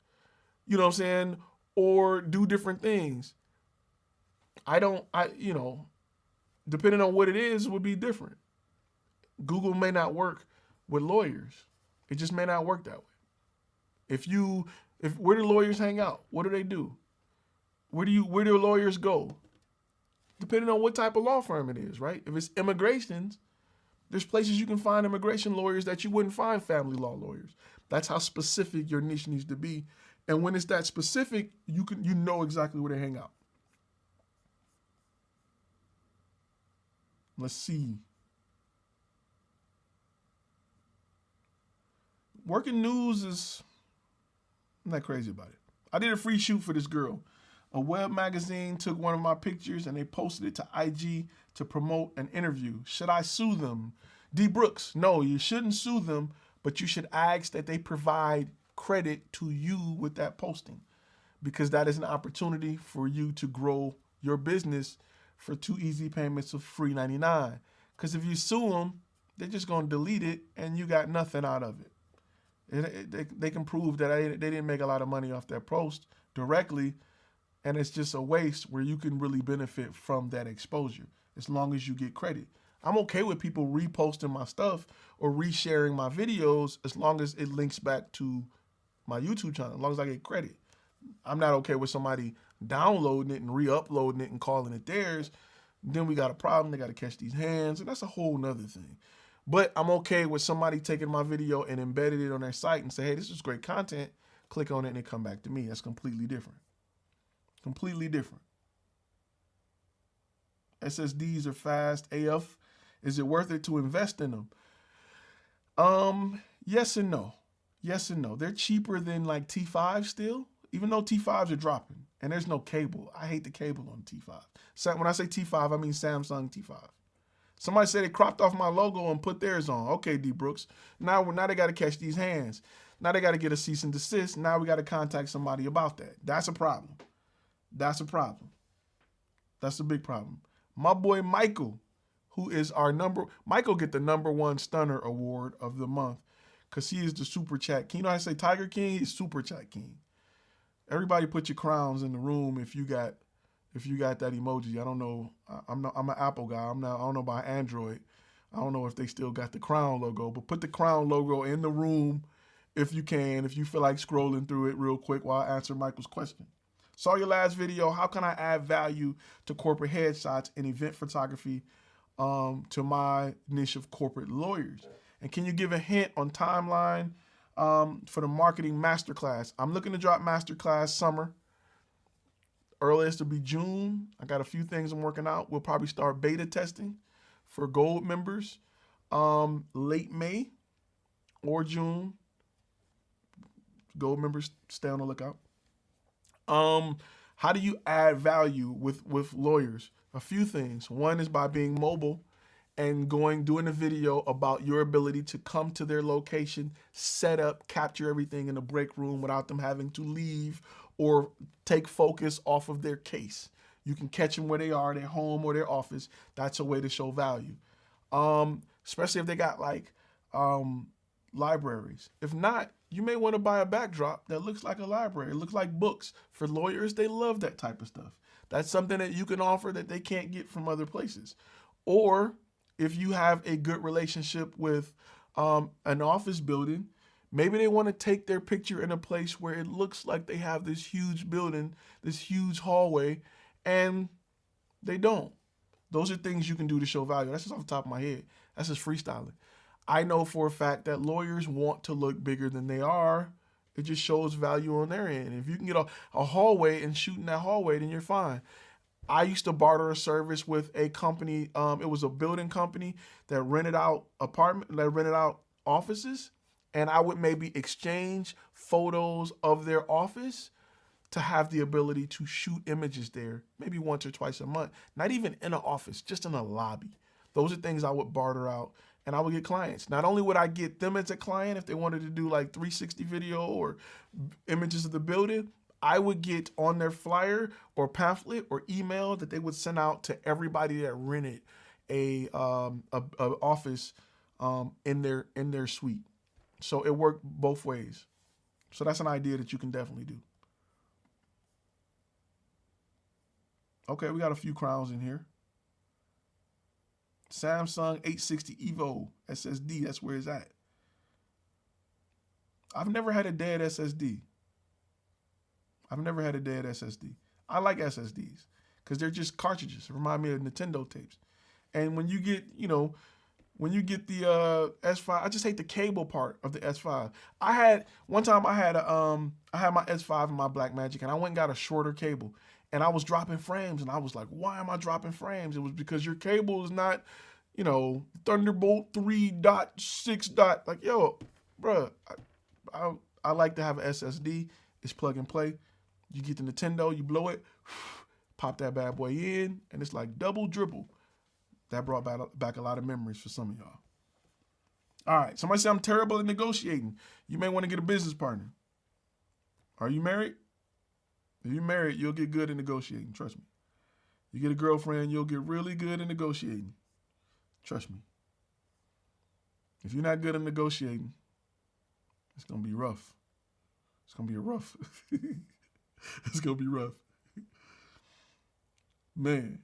You know what I'm saying? Or do different things. Depending on what it is, would be different. Google may not work with lawyers. It just may not work that way. Where do lawyers hang out? What do they do? Where do lawyers go? Depending on what type of law firm it is, right? If it's immigrations, there's places you can find immigration lawyers that you wouldn't find family law lawyers. That's how specific your niche needs to be. And when it's that specific, you know exactly where they hang out. Let's see. Working news I'm not crazy about it. I did a free shoot for this girl. A web magazine took one of my pictures and they posted it to IG to promote an interview. Should I sue them? D. Brooks, no, you shouldn't sue them, but you should ask that they provide credit to you with that posting because that is an opportunity for you to grow your business for 2 easy payments of free $99. Because if you sue them, they're just going to delete it and you got nothing out of it. They can prove that they didn't make a lot of money off that post directly, and it's just a waste where you can really benefit from that exposure as long as you get credit. I'm okay with people reposting my stuff or resharing my videos as long as it links back to my YouTube channel, as long as I get credit. I'm not okay with somebody downloading it and re-uploading it and calling it theirs. Then we got a problem. They got to catch these hands, and that's a whole nother thing. But I'm okay with somebody taking my video and embedded it on their site and say, hey, this is great content. Click on it and it come back to me. That's completely different. Completely different. SSDs are fast AF. Is it worth it to invest in them? Yes and no. Yes and no. They're cheaper than like T5 still, even though T5s are dropping. And there's no cable. I hate the cable on T5. So when I say T5, I mean Samsung T5. Somebody said they cropped off my logo and put theirs on. Okay, D. Brooks. Now they got to catch these hands. Now they got to get a cease and desist. Now we got to contact somebody about that. That's a problem. That's a problem. That's a big problem. My boy Michael, who is Michael get the #1 Stunner Award of the month because he is the Super Chat King. You know how I say Tiger King? He's Super Chat King. Everybody put your crowns in the room if you got that emoji. I don't know. I'm an Apple guy. I don't know about Android. I don't know if they still got the crown logo, but put the crown logo in the room if you can, if you feel like scrolling through it real quick while I answer Michael's question. Saw your last video. How can I add value to corporate headshots and event photography to my niche of corporate lawyers? And can you give a hint on timeline for the marketing masterclass? I'm looking to drop masterclass summer. Earliest will be June. I got a few things I'm working out. We'll probably start beta testing for gold members late May or June. Gold members, stay on the lookout. How do you add value with lawyers? A few things. One is by being mobile and doing a video about your ability to come to their location, set up, capture everything in the break room without them having to leave or take focus off of their case. You can catch them where they are, their home or their office. That's a way to show value. Especially if they got like libraries. If not, you may want to buy a backdrop that looks like a library. It looks like books. For lawyers, they love that type of stuff. That's something that you can offer that they can't get from other places. Or if you have a good relationship with an office building, maybe they want to take their picture in a place where it looks like they have this huge building, this huge hallway, and they don't. Those are things you can do to show value. That's just off the top of my head. That's just freestyling. I know for a fact that lawyers want to look bigger than they are. It just shows value on their end. If you can get a hallway and shoot in that hallway, then you're fine. I used to barter a service with a company. It was a building company that rented out offices, and I would maybe exchange photos of their office to have the ability to shoot images there, maybe once or twice a month. Not even in an office, just in a lobby. Those are things I would barter out, and I would get clients. Not only would I get them as a client if they wanted to do like 360 video or images of the building, I would get on their flyer or pamphlet or email that they would send out to everybody that rented a office in their suite. So it worked both ways. So that's an idea that you can definitely do. Okay, we got a few crowns in here. Samsung 860 Evo SSD, that's where it's at. I've never had a dead SSD. I've never had a dead SSD. I like SSDs because they're just cartridges. It remind me of Nintendo tapes. And when you get, when you get the S5, I just hate the cable part of the S5. One time I had my S5 and my Blackmagic, and I went and got a shorter cable. And I was dropping frames, and I was like, why am I dropping frames? It was because your cable is not, Thunderbolt 3.6. Like, yo, bruh, I like to have an SSD. It's plug and play. You get the Nintendo, you blow it, pop that bad boy in, and it's like double dribble. That brought back a lot of memories for some of y'all. All right, somebody said I'm terrible at negotiating. You may want to get a business partner. Are you married? If you're married, you'll get good at negotiating. Trust me. You get a girlfriend, you'll get really good at negotiating. Trust me. If you're not good at negotiating, it's going to be rough. It's going to be rough. It's going to be rough. Man.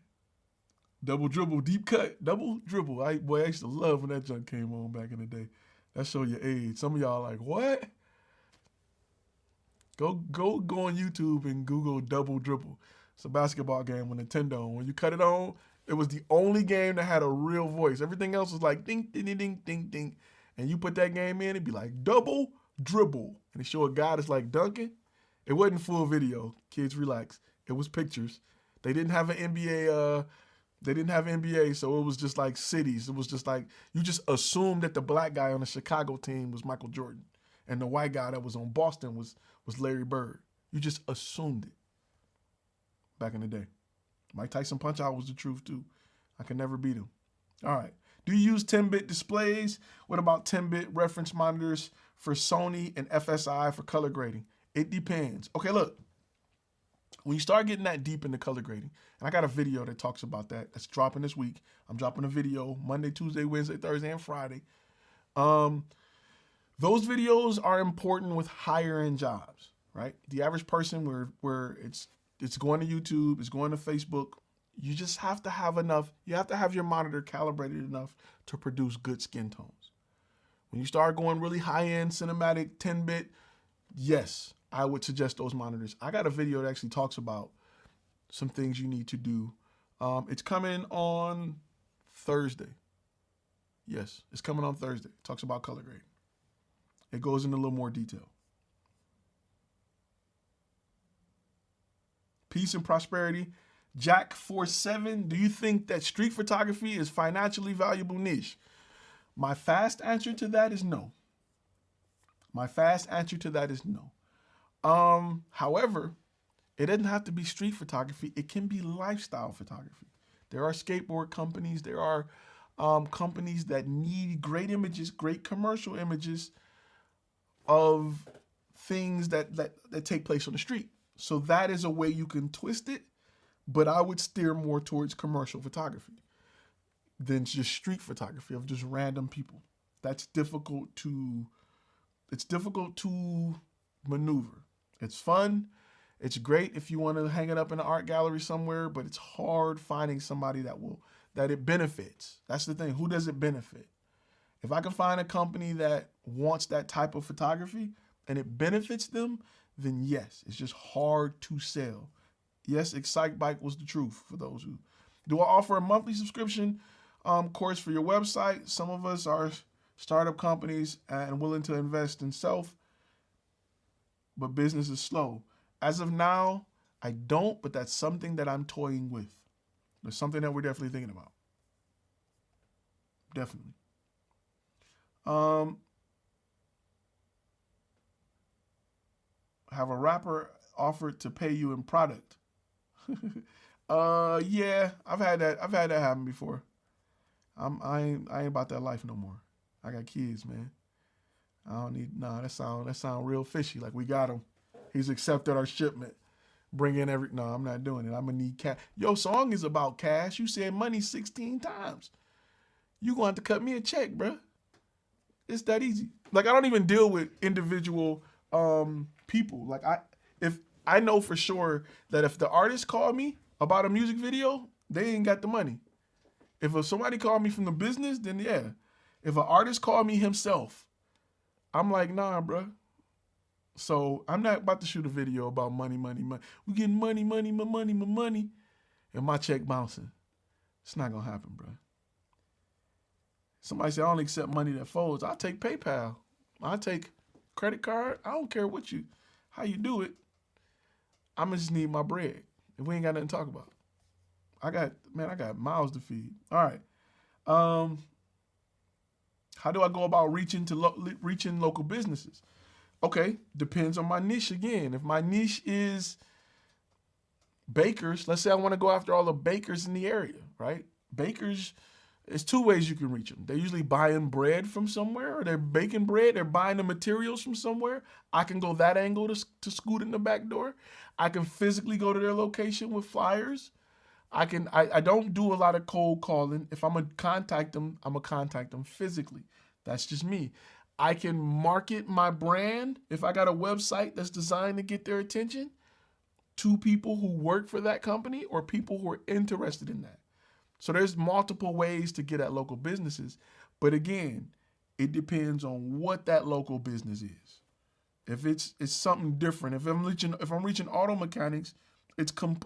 Double dribble, deep cut, double dribble. I used to love when that junk came on back in the day. That show your age. Some of y'all are like, what? Go on YouTube and Google double dribble. It's a basketball game on Nintendo. When you cut it on, it was the only game that had a real voice. Everything else was like ding, ding, ding, ding, ding. And you put that game in, it'd be like double dribble. And they show a guy that's like dunking. It wasn't full video. Kids, relax. It was pictures. They didn't have an NBA. They didn't have NBA, so it was just like cities. It was just like you just assumed that the black guy on the Chicago team was Michael Jordan, and the white guy that was on Boston was Larry Bird. You just assumed it. Back in the day, Mike Tyson Punch-Out was the truth too. I could never beat him. All right. Do you use 10-bit displays? What about 10-bit reference monitors for Sony and FSI for color grading? It depends. Okay, look. When you start getting that deep into color grading, and I got a video that talks about that that's dropping this week. I'm dropping a video Monday, Tuesday, Wednesday, Thursday, and Friday. Those videos are important with higher end jobs, right? The average person where it's going to YouTube, it's going to Facebook. You just have to have enough. You have to have your monitor calibrated enough to produce good skin tones. When you start going really high end cinematic 10-bit, yes, I would suggest those monitors. I got a video that actually talks about some things you need to do. It's coming on Thursday. Yes, it's coming on Thursday. It talks about color grade. It goes into a little more detail. Peace and prosperity. Jack47, do you think that street photography is financially valuable niche? My fast answer to that is no. My fast answer to that is no. However, it doesn't have to be street photography. It can be lifestyle photography. There are skateboard companies. There are companies that need great images, great commercial images of things that take place on the street. So that is a way you can twist it, but I would steer more towards commercial photography than just street photography of just random people. That's difficult to, it's difficult to maneuver. It's fun. It's great if you want to hang it up in an art gallery somewhere, but it's hard finding somebody that it benefits. That's the thing. Who does it benefit? If I can find a company that wants that type of photography and it benefits them, then yes, it's just hard to sell. Yes, Excite Bike was the truth for those who. Do I offer a monthly subscription course for your website? Some of us are startup companies and willing to invest in self, but business is slow. As of now, I don't, but that's something that I'm toying with. There's something that we're definitely thinking about. Definitely. Have a rapper offered to pay you in product? Yeah, I've had that happen before. I ain't about that life no more. I got kids, man. I don't need, that sound real fishy. Like we got him. He's accepted our shipment. Bring in no, I'm not doing it. I'm gonna need cash. Your song is about cash. You said money 16 times. You gonna have to cut me a check, bruh. It's that easy. Like I don't even deal with individual people. Like if I know for sure that if the artist called me about a music video, they ain't got the money. If somebody called me from the business, then yeah. If an artist called me himself, I'm like, nah, bruh. So I'm not about to shoot a video about money. We getting money, and my check bouncing. It's not gonna happen, bro. Somebody say I only accept money that folds. I'll take PayPal. I'll take credit card. I don't care how you do it. I'ma just need my bread. If we ain't got nothing to talk about. I got mouths to feed. All right. How do I go about reaching local businesses? Okay, depends on my niche again. If my niche is bakers, let's say I want to go after all the bakers in the area, right? Bakers, there's two ways you can reach them. They're usually buying bread from somewhere, or they're baking bread, they're buying the materials from somewhere. I can go that angle to scoot in the back door. I can physically go to their location with flyers. I don't do a lot of cold calling. If I'm gonna contact them, I'm gonna contact them physically. That's just me. I can market my brand if I got a website that's designed to get their attention to people who work for that company or people who are interested in that. So there's multiple ways to get at local businesses. But again, it depends on what that local business is. If it's something different, if I'm reaching auto mechanics,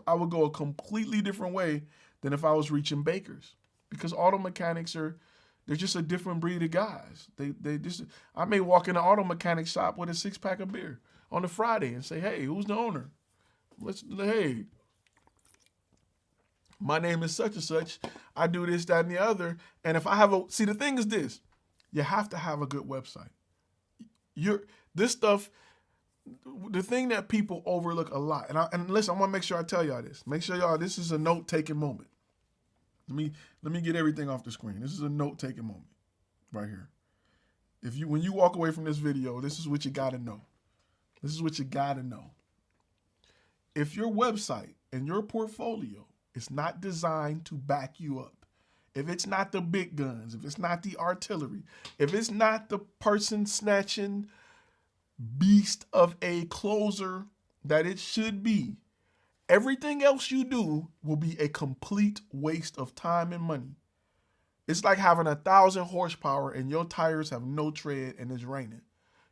I would go a completely different way than if I was reaching bakers, because auto mechanics they're just a different breed of guys. I may walk in an auto mechanic shop with a 6-pack of beer on a Friday and say, hey, who's the owner? Hey, my name is such and such. I do this, that, and the other. And if I have the thing is this, you have to have a good website. This stuff, the thing that people overlook a lot, and listen, I want to make sure I tell y'all this. Make sure y'all, this is a note-taking moment. Let me get everything off the screen. This is a note-taking moment right here. When you walk away from this video, this is what you got to know. This is what you got to know. If your website and your portfolio is not designed to back you up, if it's not the big guns, if it's not the artillery, if it's not the person snatching beast of a closer that it should be, everything else you do will be a complete waste of time and money. It's like having 1,000 horsepower and your tires have no tread and it's raining.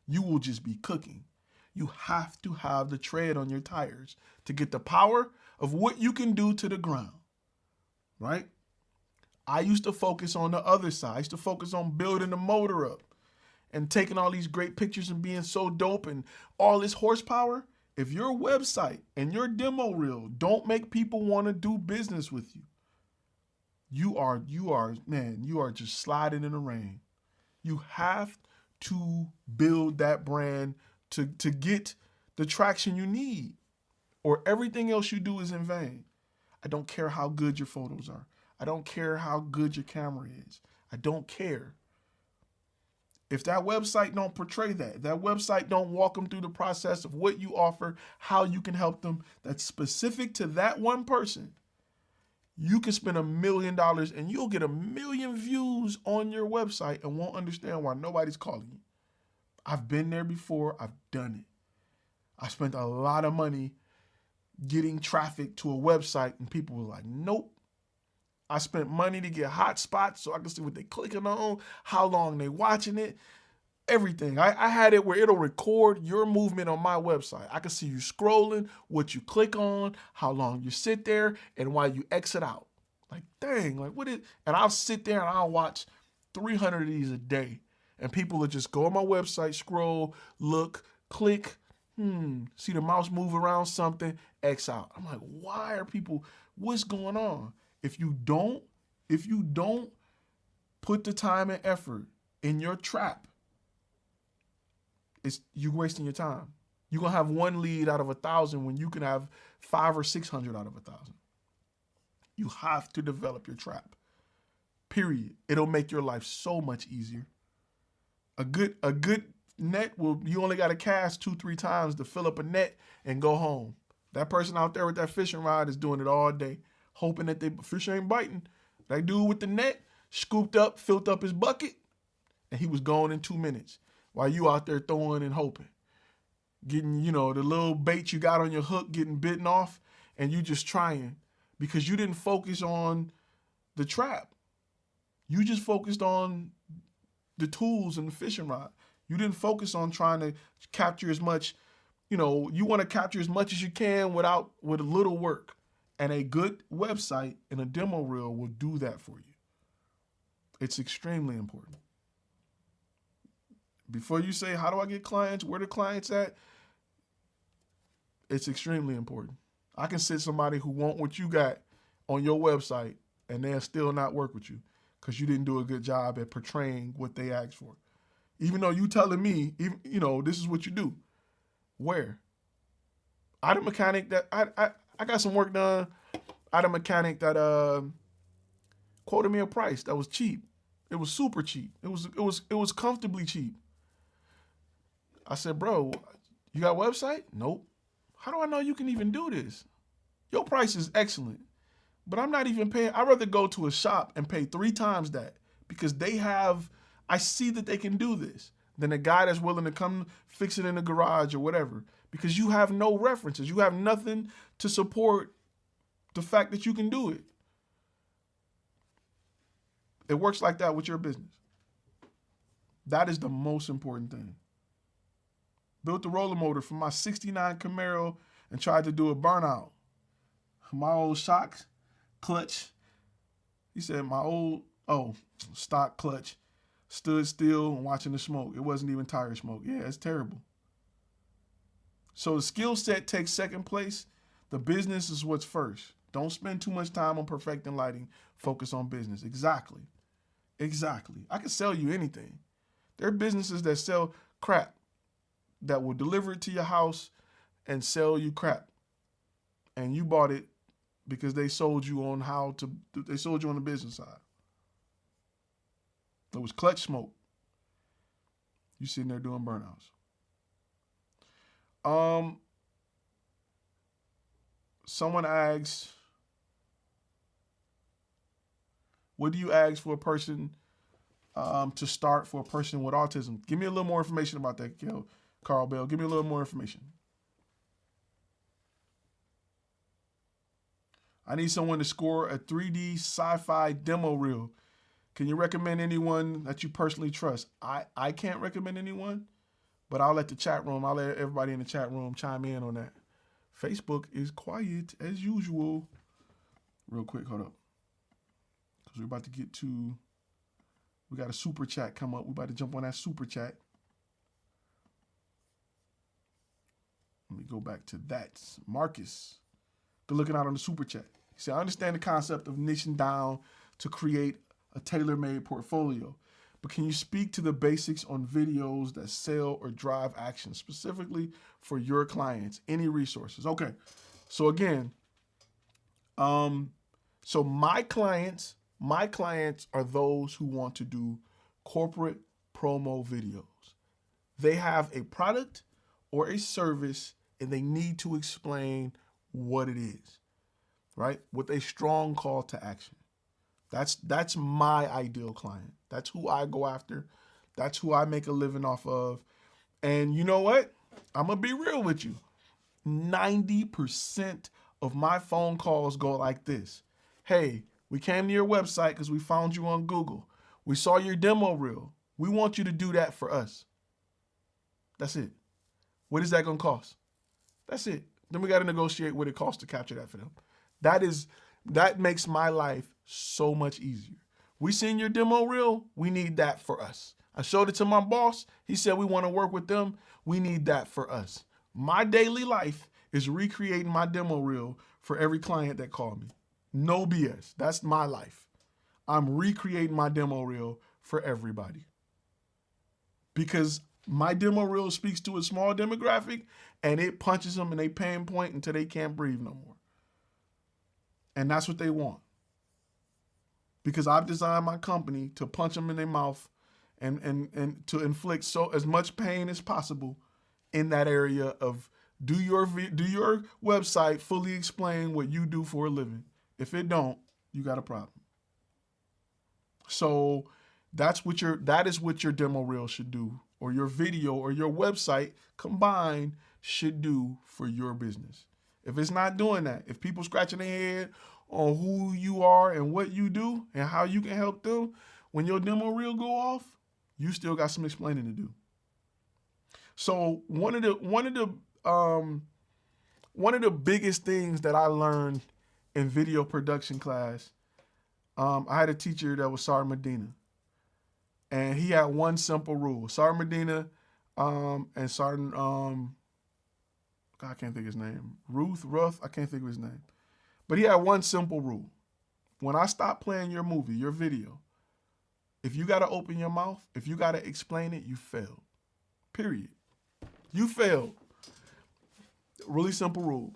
You will just be cooking. You have to have the tread on your tires to get the power of what you can do to the ground, right? I used to focus on the other side. I used to focus on building the motor up and taking all these great pictures and being so dope and all this horsepower. If your website and your demo reel don't make people want to do business with you, you are just sliding in the rain. You have to build that brand to get the traction you need, or everything else you do is in vain. I don't care how good your photos are. I don't care how good your camera is. I don't care. If that website don't portray that website don't walk them through the process of what you offer, how you can help them, that's specific to that one person, you can spend $1 million and you'll get 1 million views on your website and won't understand why nobody's calling you. I've been there before. I've done it. I spent a lot of money getting traffic to a website and people were like, nope. I spent money to get hotspots so I can see what they're clicking on, how long they watching it, everything. I had it where it'll record your movement on my website. I can see you scrolling, what you click on, how long you sit there, and why you exit out. Like, dang, like what is, and I'll sit there and I'll watch 300 of these a day. And people will just go on my website, scroll, look, click, see the mouse move around something, X out. I'm like, why are people, what's going on? If you don't put the time and effort in your trap, you're wasting your time. You're gonna have one lead out of 1,000 when you can have 500 or 600 out of 1,000. You have to develop your trap. Period. It'll make your life so much easier. A good net you only got to cast 2-3 times to fill up a net and go home. That person out there with that fishing rod is doing it all day, hoping that the fish ain't biting. That dude with the net scooped up, filled up his bucket, and he was gone in 2 minutes. While you out there throwing and hoping, getting, the little bait you got on your hook getting bitten off, and you just trying because you didn't focus on the trap. You just focused on the tools and the fishing rod. You didn't focus on trying to capture as much, you want to capture as much as you can with a little work. And a good website and a demo reel will do that for you. It's extremely important. Before you say, how do I get clients? Where the clients at? It's extremely important. I can sit somebody who want what you got on your website and they'll still not work with you because you didn't do a good job at portraying what they asked for. Even though you telling me, this is what you do. Where? I had a mechanic that I got some work done. I had a mechanic that quoted me a price that was cheap. It was super cheap. It was comfortably cheap. I said, bro, you got a website? Nope. How do I know you can even do this? Your price is excellent, but I'm not even paying. I'd rather go to a shop and pay 3 times that because I see that they can do this than a guy that's willing to come fix it in the garage or whatever, because you have no references. You have nothing to support the fact that you can do it. It works like that with your business. That is the most important thing. Built the roller motor for my 69 Camaro and tried to do a burnout. My old shock clutch, he said my old, stock clutch stood still and watching the smoke. It wasn't even tire smoke. Yeah, it's terrible. So the skill set takes second place. The business is what's first. Don't spend too much time on perfecting lighting. Focus on business. Exactly. I can sell you anything. There are businesses that sell crap that will deliver it to your house and sell you crap. And you bought it because they sold you on they sold you on the business side. It was clutch smoke. You sitting there doing burnouts. Someone asks, what do you ask for a person to start for a person with autism? Give me a little more information about that, Carl Bell. Give me a little more information. I need someone to score a 3D sci-fi demo reel. Can you recommend anyone that you personally trust? I can't recommend anyone, but I'll let everybody in the chat room chime in on that. Facebook is quiet as usual. Real quick, hold up. because we're about to get to, we got a super chat come up. We're about to jump on that super chat. Let me go back to that. Marcus, good looking out on the super chat. He said, I understand the concept of niching down to create a tailor-made portfolio, but can you speak to the basics on videos that sell or drive action specifically for your clients? Any resources? Okay. So again, so my clients are those who want to do corporate promo videos. They have a product or a service and they need to explain what it is, right? With a strong call to action. That's my ideal client. That's who I go after. That's who I make a living off of. And you know what? I'm going to be real with you. 90% of my phone calls go like this. Hey, we came to your website because we found you on Google. We saw your demo reel. We want you to do that for us. That's it. What is that going to cost? That's it. Then we got to negotiate what it costs to capture that for them. That makes my life so much easier. We seen your demo reel. We need that for us. I showed it to my boss. He said we want to work with them. We need that for us. My daily life is recreating my demo reel for every client that called me. No BS. That's my life. I'm recreating my demo reel for everybody. Because my demo reel speaks to a small demographic and it punches them and they pain point until they can't breathe no more. And that's what they want. Because I've designed my company to punch them in their mouth and to inflict as much pain as possible in that area of do your website fully explain what you do for a living. If it don't, you got a problem. So that is what your demo reel should do, or your video or your website combined should do for your business. If it's not doing that, if people scratching their head on who you are and what you do and how you can help them, when your demo reel go off, you still got some explaining to do. So one of the biggest things that I learned in video production class, I had a teacher that was Sar Medina, and he had one simple rule. Sar Medina and Sar, I can't think of his name. Ruth, I can't think of his name. But he had one simple rule. When I stop playing your movie, your video, if you got to open your mouth, if you got to explain it, you failed. Period. You failed. Really simple rule.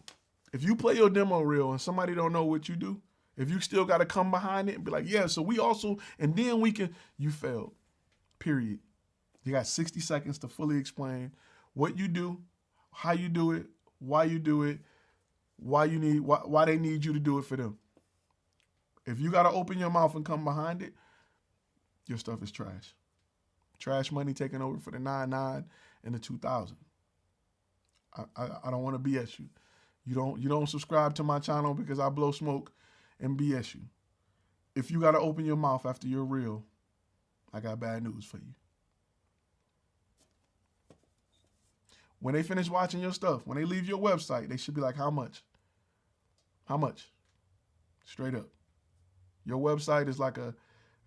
If you play your demo reel and somebody don't know what you do, if you still got to come behind it and be like, yeah, so we also, and then we can, you failed. Period. You got 60 seconds to fully explain what you do, how you do it, why you do it, why they need you to do it for them. If you got to open your mouth and come behind it, your stuff is trash. Trash money taking over for the 99 and the 2000. I don't want to BS you. You don't subscribe to my channel because I blow smoke and BS you. If you got to open your mouth after your reel, I got bad news for you. When they finish watching your stuff, when they leave your website, they should be like, how much? How much? Straight up. Your website is like a,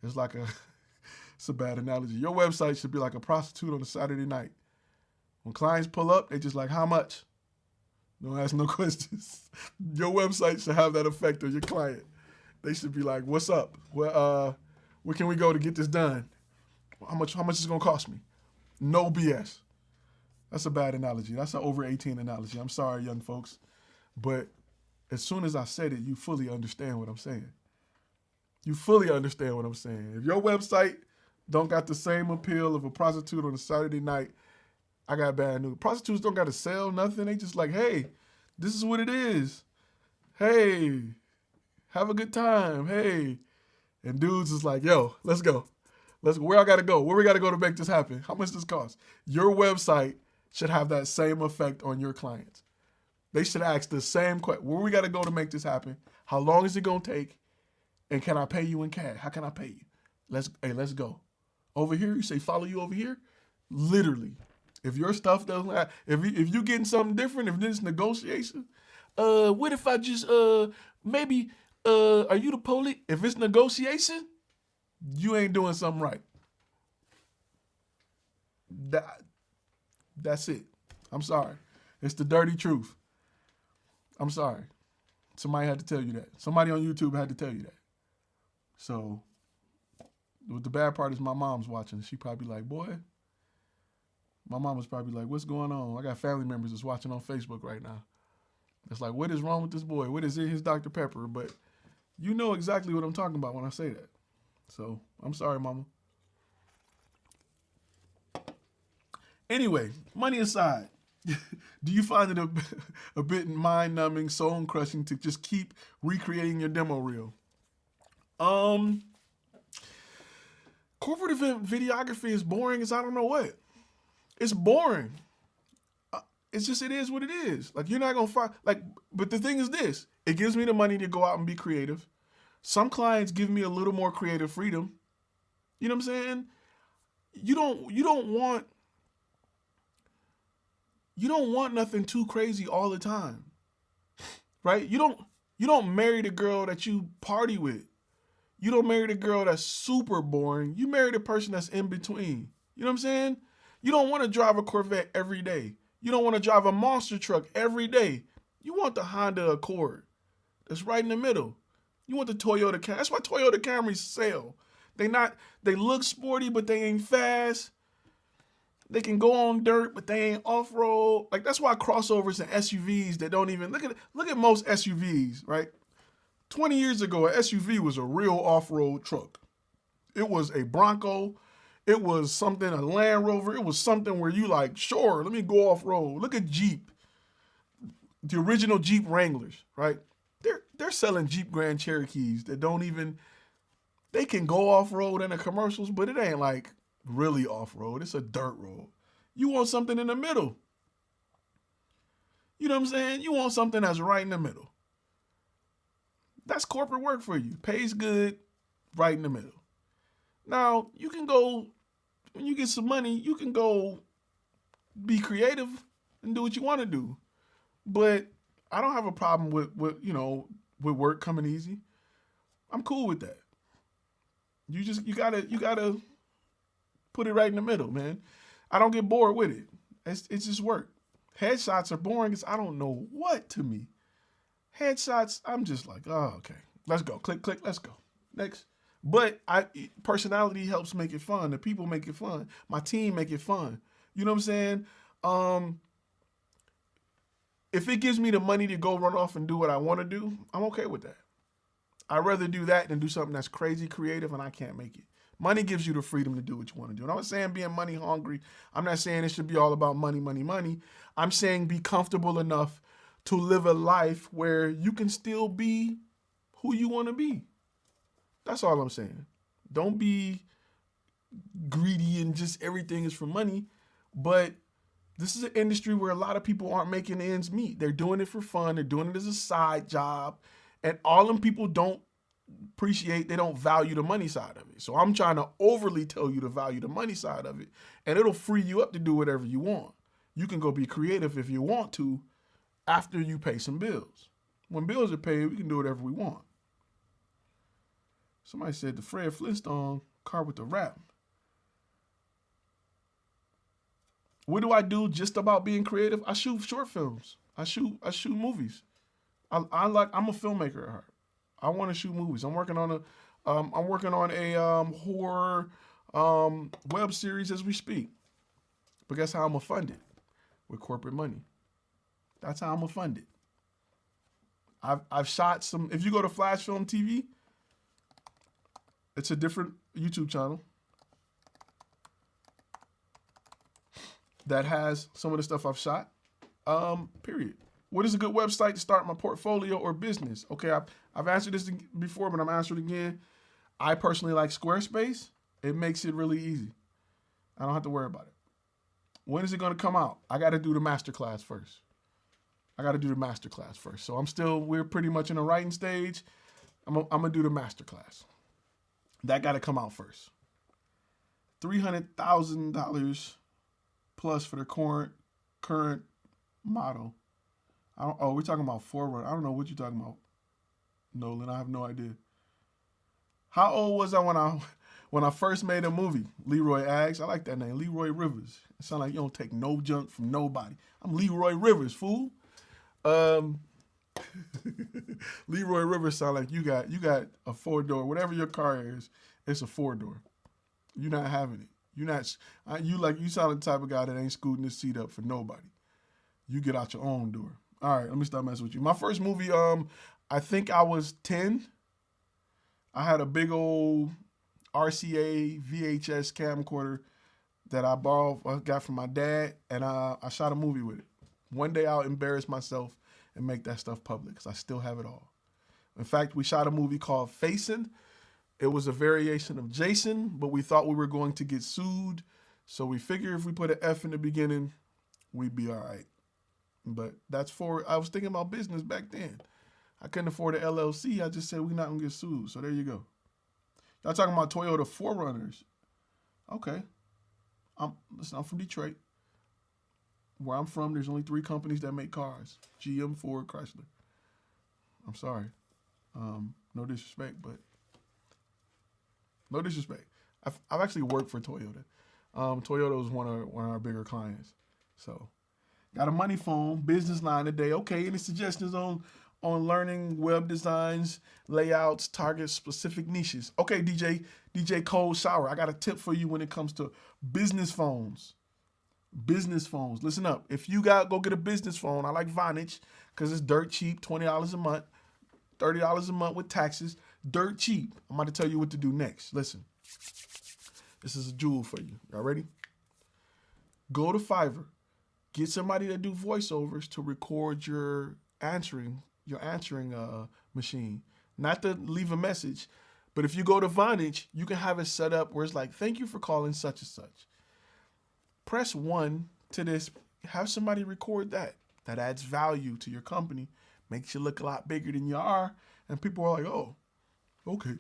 it's a bad analogy. Your website should be like a prostitute on a Saturday night. When clients pull up, they just like, how much? Don't ask no questions. Your website should have that effect on your client. They should be like, what's up? Where can we go to get this done? How much is it gonna cost me? No BS. That's a bad analogy. That's an over 18 analogy. I'm sorry, young folks. But as soon as I said it, you fully understand what I'm saying. You fully understand what I'm saying. If your website don't got the same appeal of a prostitute on a Saturday night, I got bad news. Prostitutes don't got to sell nothing. They just like, hey, this is what it is. Hey, have a good time. Hey. And dudes is like, yo, let's go. Where I got to go? Where we got to go to make this happen? How much does this cost? Your website should have that same effect on your clients. They should ask the same question. Where we got to go to make this happen? How long is it going to take? And can I pay you in cash? How can I pay you? Let's go. Over here, you say follow you over here? Literally. If your stuff doesn't have, if you getting something different, if this negotiation, what if I just maybe Are you the police? If it's negotiation, you ain't doing something right. That's it. I'm sorry. It's the dirty truth. I'm sorry. Somebody had to tell you that. Somebody on YouTube had to tell you that. So, the bad part is my mom's watching. She probably like, boy, my mom was probably like, what's going on? I got family members that's watching on Facebook right now. It's like, what is wrong with this boy? What is in his Dr. Pepper? But you know exactly what I'm talking about when I say that. So, I'm sorry, mama. Anyway, money aside, do you find it a bit mind-numbing, soul-crushing to just keep recreating your demo reel? Corporate event videography is boring as I don't know what. It's boring. It's just, it is what it is. Like, you're not going to find, like, but the thing is this, it gives me the money to go out and be creative. Some clients give me a little more creative freedom. You know what I'm saying? You don't want nothing too crazy all the time. Right? You don't marry the girl that you party with. You don't marry the girl that's super boring. You marry the person that's in between. You know what I'm saying? You don't want to drive a Corvette every day. You don't want to drive a monster truck every day. You want the Honda Accord that's right in the middle. You want the Toyota Camry. That's why Toyota Camrys sell. They look sporty, but they ain't fast. They can go on dirt, but they ain't off-road. Like, that's why crossovers and SUVs that don't even, look at most SUVs, right? 20 years ago, an SUV was a real off-road truck. It was a Bronco. It was something, a Land Rover. It was something where you like, sure, let me go off-road. Look at Jeep. The original Jeep Wranglers, right? They're selling Jeep Grand Cherokees that don't even, they can go off-road in the commercials, but it ain't like really off-road. It's a dirt road. You want something in the middle. You know what I'm saying? You want something that's right in the middle. That's corporate work for you. Pays good, right in the middle. Now, you can go, when you get some money, you can go be creative and do what you want to do. But I don't have a problem with work coming easy. I'm cool with that. You gotta put it right in the middle, man. I don't get bored with it. It's just work. Headshots are boring as I don't know what to me. Headshots, I'm just like, oh, okay. Let's go. Click, click, let's go. Next. But personality helps make it fun. The people make it fun. My team make it fun. You know what I'm saying? If it gives me the money to go run off and do what I want to do, I'm okay with that. I'd rather do that than do something that's crazy creative and I can't make it. Money gives you the freedom to do what you want to do. And I'm not saying being money hungry. I'm not saying it should be all about money, money, money. I'm saying be comfortable enough to live a life where you can still be who you want to be. That's all I'm saying. Don't be greedy and just everything is for money. But this is an industry where a lot of people aren't making ends meet. They're doing it for fun. They're doing it as a side job. And all them people don't appreciate, they don't value the money side of it. So I'm trying to overly tell you to value the money side of it. And it'll free you up to do whatever you want. You can go be creative if you want to after you pay some bills. When bills are paid, we can do whatever we want. Somebody said the Fred Flintstone car with the rap. What do I do just about being creative? I shoot short films. I shoot movies. I'm a filmmaker at heart. I want to shoot movies. I'm working on a horror web series as we speak. But guess how I'm gonna fund it? With corporate money. That's how I'm gonna fund it. I've shot some. If you go to Flash Film TV, it's a different YouTube channel that has some of the stuff I've shot. Period. What is a good website to start my portfolio or business? Okay, I've answered this before, but I'm answering it again. I personally like Squarespace. It makes it really easy. I don't have to worry about it. When is it going to come out? I got to do the masterclass first. So we're pretty much in the writing stage. I'm going to do the masterclass. That got to come out first. $300,000 plus for the current model. We're talking about Forerunner. I don't know what you're talking about. Nolan, I have no idea. How old was I when I first made a movie? Leroy Aggs. I like that name, Leroy Rivers. It sounds like you don't take no junk from nobody. I'm Leroy Rivers, fool. Leroy Rivers sound like you got a 4-door. Whatever your car is, it's a 4-door. You're not having it. You're not. You sound the type of guy that ain't scooting his seat up for nobody. You get out your own door. All right, let me stop messing with you. My first movie, I think I was 10. I had a big old RCA VHS camcorder that I got from my dad, and I shot a movie with it. One day I'll embarrass myself and make that stuff public because I still have it all. In fact, we shot a movie called Facing. It was a variation of Jason, but we thought we were going to get sued. So we figured if we put an F in the beginning, we'd be all right. But I was thinking about business back then. I couldn't afford an LLC. I just said we're not going to get sued. So there you go. Y'all talking about Toyota 4Runners. Okay. Listen, I'm from Detroit. Where I'm from, there's only 3 companies that make cars. GM, Ford, Chrysler. I'm sorry. No disrespect, but no disrespect. I've actually worked for Toyota. Toyota was one of our bigger clients. So got a money phone, business line today. Okay, any suggestions on learning web designs, layouts, target specific niches? Okay, DJ Cold Shower, I got a tip for you when it comes to business phones. Business phones. Listen up. If you go get a business phone, I like Vonage because it's dirt cheap, $20 a month, $30 a month with taxes. Dirt cheap. I'm about to tell you what to do next. Listen. This is a jewel for you. Y'all ready? Go to Fiverr. Get somebody that do voiceovers to record your answering machine. Not to leave a message, but if you go to Vonage, you can have it set up where it's like, thank you for calling such and such. Press 1 to this. Have somebody record that. That adds value to your company. Makes you look a lot bigger than you are. And people are like, oh, okay.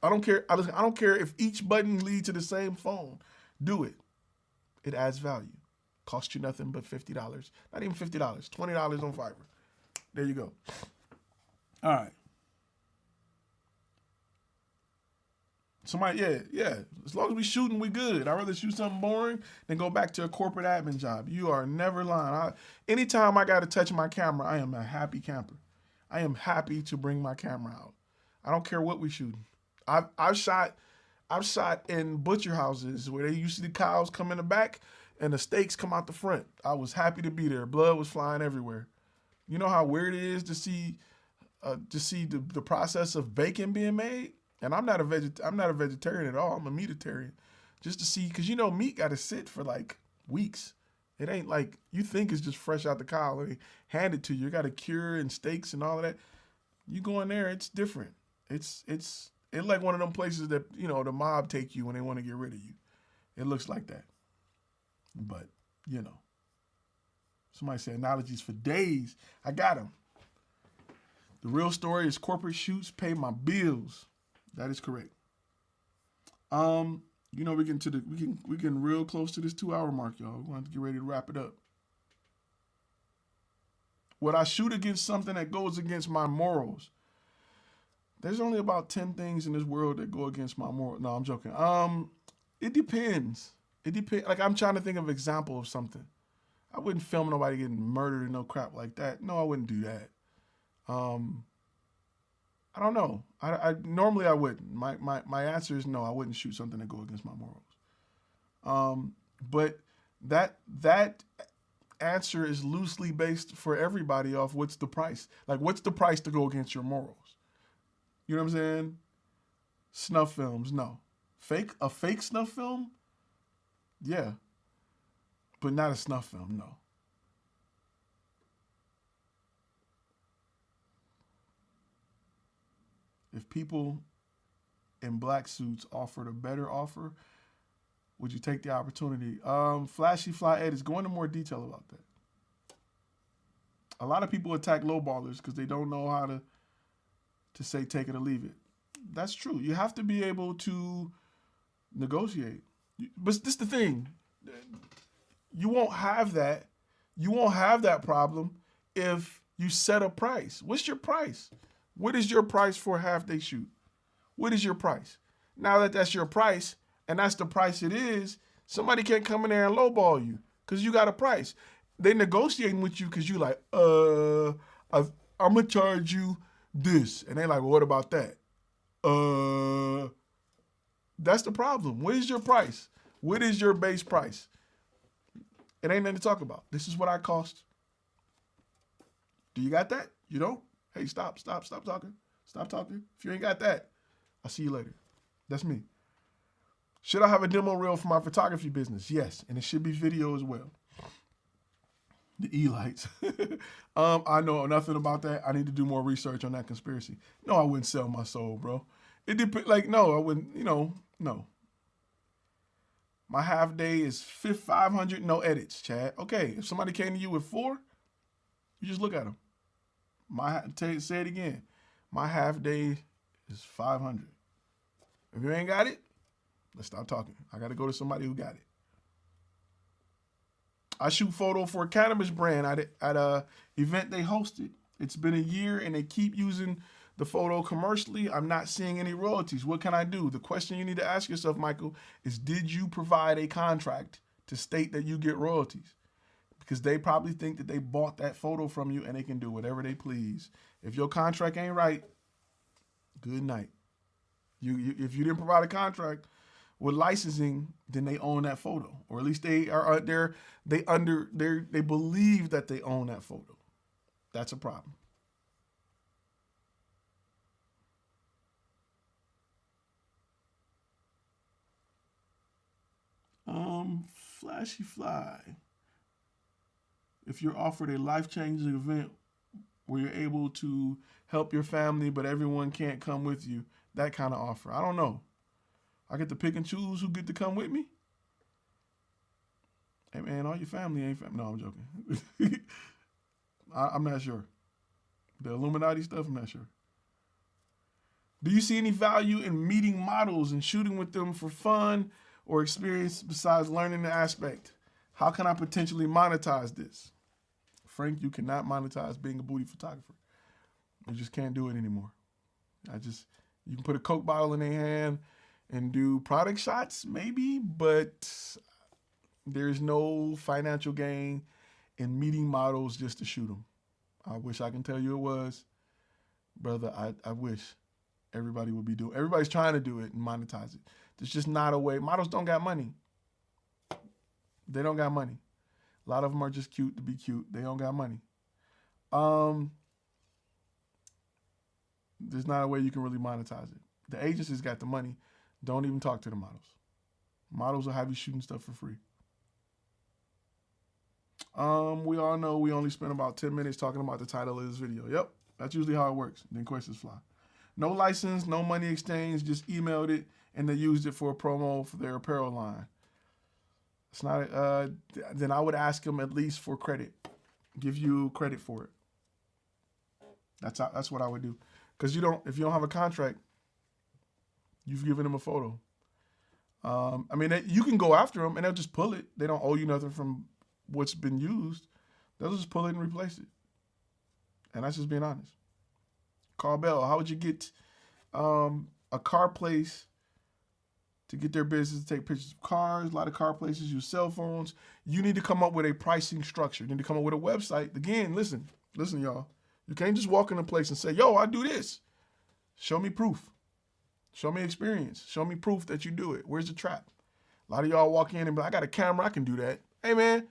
I don't care. I don't care if each button leads to the same phone. Do it. It adds value. Cost you nothing but $50. Not even $50. $20 on Fiverr. There you go. All right. Somebody, yeah. As long as we shooting, we good. I'd rather shoot something boring than go back to a corporate admin job. You are never lying. Anytime I got to touch my camera, I am a happy camper. I am happy to bring my camera out. I don't care what we shooting. I've shot in butcher houses where you see the cows come in the back and the steaks come out the front. I was happy to be there. Blood was flying everywhere. You know how weird it is to see the process of bacon being made? And I'm not a vegetarian at all. I'm a meatitarian. Just to see, because meat got to sit for like weeks. It ain't like you think it's just fresh out the cow. They hand it to you. You got to cure and steaks and all of that. You go in there, it's different. It's like one of them places that, the mob take you when they want to get rid of you. It looks like that. But, somebody said analogies for days. I got them. The real story is corporate shoots pay my bills. That is correct. We getting real close to this 2-hour mark, y'all. We're going to get ready to wrap it up. Would I shoot against something that goes against my morals? There's only about 10 things in this world that go against my morals. No, I'm joking. It depends. It depends. Like, I'm trying to think of an example of something. I wouldn't film nobody getting murdered and no crap like that. No, I wouldn't do that. I don't know. I normally I wouldn't. My answer is no. I wouldn't shoot something that go against my morals. But that answer is loosely based for everybody off what's the price. Like, what's the price to go against your morals? You know what I'm saying? Snuff films, no. A fake snuff film? Yeah. But not a snuff film, no. If people in black suits offered a better offer, would you take the opportunity? Flashy Fly Ed is going into more detail about that. A lot of people attack lowballers because they don't know how to say take it or leave it. That's true. You have to be able to negotiate. But this is the thing. You won't have that. You won't have that problem if you set a price. What's your price? What is your price for a half day shoot? What is your price? Now that that's your price, and that's the price it is, somebody can't come in there and lowball you because you got a price. They negotiating with you because you like, I'm gonna charge you this, and they like, well, what about that? That's the problem. What is your price? What is your base price? It ain't nothing to talk about. This is what I cost. Do you got that? You don't? Hey, stop talking. Stop talking. If you ain't got that, I'll see you later. That's me. Should I have a demo reel for my photography business? Yes, and it should be video as well. The E-lights. I know nothing about that. I need to do more research on that conspiracy. No, I wouldn't sell my soul, bro. It depends. Like, no, I wouldn't. No. My half day is 500, no edits, Chad. Okay, if somebody came to you with 4, you just look at them. Say it again. My half day is 500. If you ain't got it, let's stop talking. I got to go to somebody who got it. I shoot photo for a cannabis brand at a event they hosted. It's been a year and they keep using the photo commercially. I'm not seeing any royalties. What can I do? The question you need to ask yourself, Michael, is did you provide a contract to state that you get royalties? Because they probably think that they bought that photo from you and they can do whatever they please. If your contract ain't right, good night. If you didn't provide a contract with licensing, then they own that photo, or at least they believe that they own that photo. That's a problem. Flashy Fly. If you're offered a life-changing event where you're able to help your family, but everyone can't come with you, that kind of offer. I don't know. I get to pick and choose who get to come with me. Hey man, all your family ain't family. No, I'm joking. I'm not sure. The Illuminati stuff, I'm not sure. Do you see any value in meeting models and shooting with them for fun or experience besides learning the aspect? How can I potentially monetize this? Frank, you cannot monetize being a booty photographer. You just can't do it anymore. You can put a Coke bottle in their hand and do product shots, maybe, but there's no financial gain in meeting models just to shoot them. I wish I can tell you it was. Brother, I wish everybody would be doing. Everybody's trying to do it and monetize it. There's just not a way. Models don't got money. They don't got money. A lot of them are just cute to be cute. They don't got money. There's not a way you can really monetize it. The agencies got the money. Don't even talk to the models. Models will have you shooting stuff for free. We all know we only spent about 10 minutes talking about the title of this video. Yep, that's usually how it works. Then questions fly. No license, no money exchange, just emailed it and they used it for a promo for their apparel line. It's not, then I would ask them at least for credit. Give you credit for it. That's what I would do. Because if you don't have a contract, you've given them a photo. You can go after them and they'll just pull it. They don't owe you nothing from what's been used. They'll just pull it and replace it. And that's just being honest. Carl Bell, how would you get a car place to get their business to take pictures of cars? A lot of car places use cell phones. You need to come up with a pricing structure. You need to come up with a website. Again, listen, y'all. You can't just walk in a place and say, yo, I do this. Show me proof. Show me experience. Show me proof that you do it. Where's the trap? A lot of y'all walk in and be like, I got a camera, I can do that. Hey, man,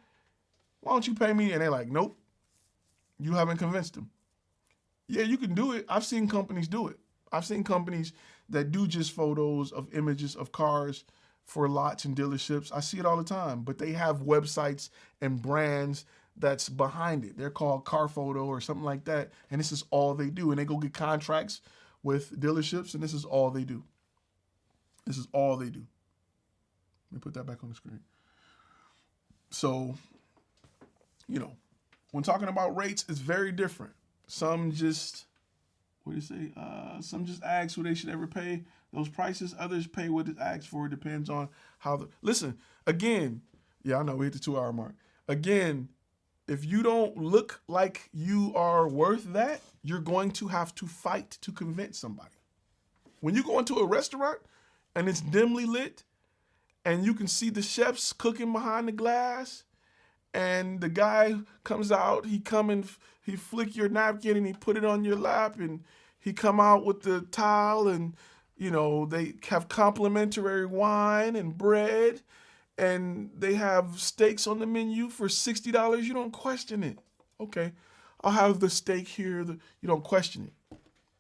why don't you pay me? And they're like, nope, you haven't convinced them. Yeah, you can do it. I've seen companies do it. I've seen companies that do just photos of images of cars for lots and dealerships. I see it all the time, but they have websites and brands that's behind it. They're called Car Photo or something like that. And this is all they do. And they go get contracts with dealerships, and this is all they do. This is all they do. Let me put that back on the screen. So, when talking about rates, it's very different. Some just, some just ask who they should ever pay those prices. Others pay what it asks for. It depends on how listen, again, yeah, I know we hit the 2-hour mark. Again, If you don't look like you are worth that, you're going to have to fight to convince somebody. When you go into a restaurant and it's dimly lit and you can see the chefs cooking behind the glass and the guy comes out, he flick your napkin and he put it on your lap and he come out with the towel and, you know, they have complimentary wine and bread and they have steaks on the menu for $60. You don't question it. Okay, I'll have the steak here. You don't question it.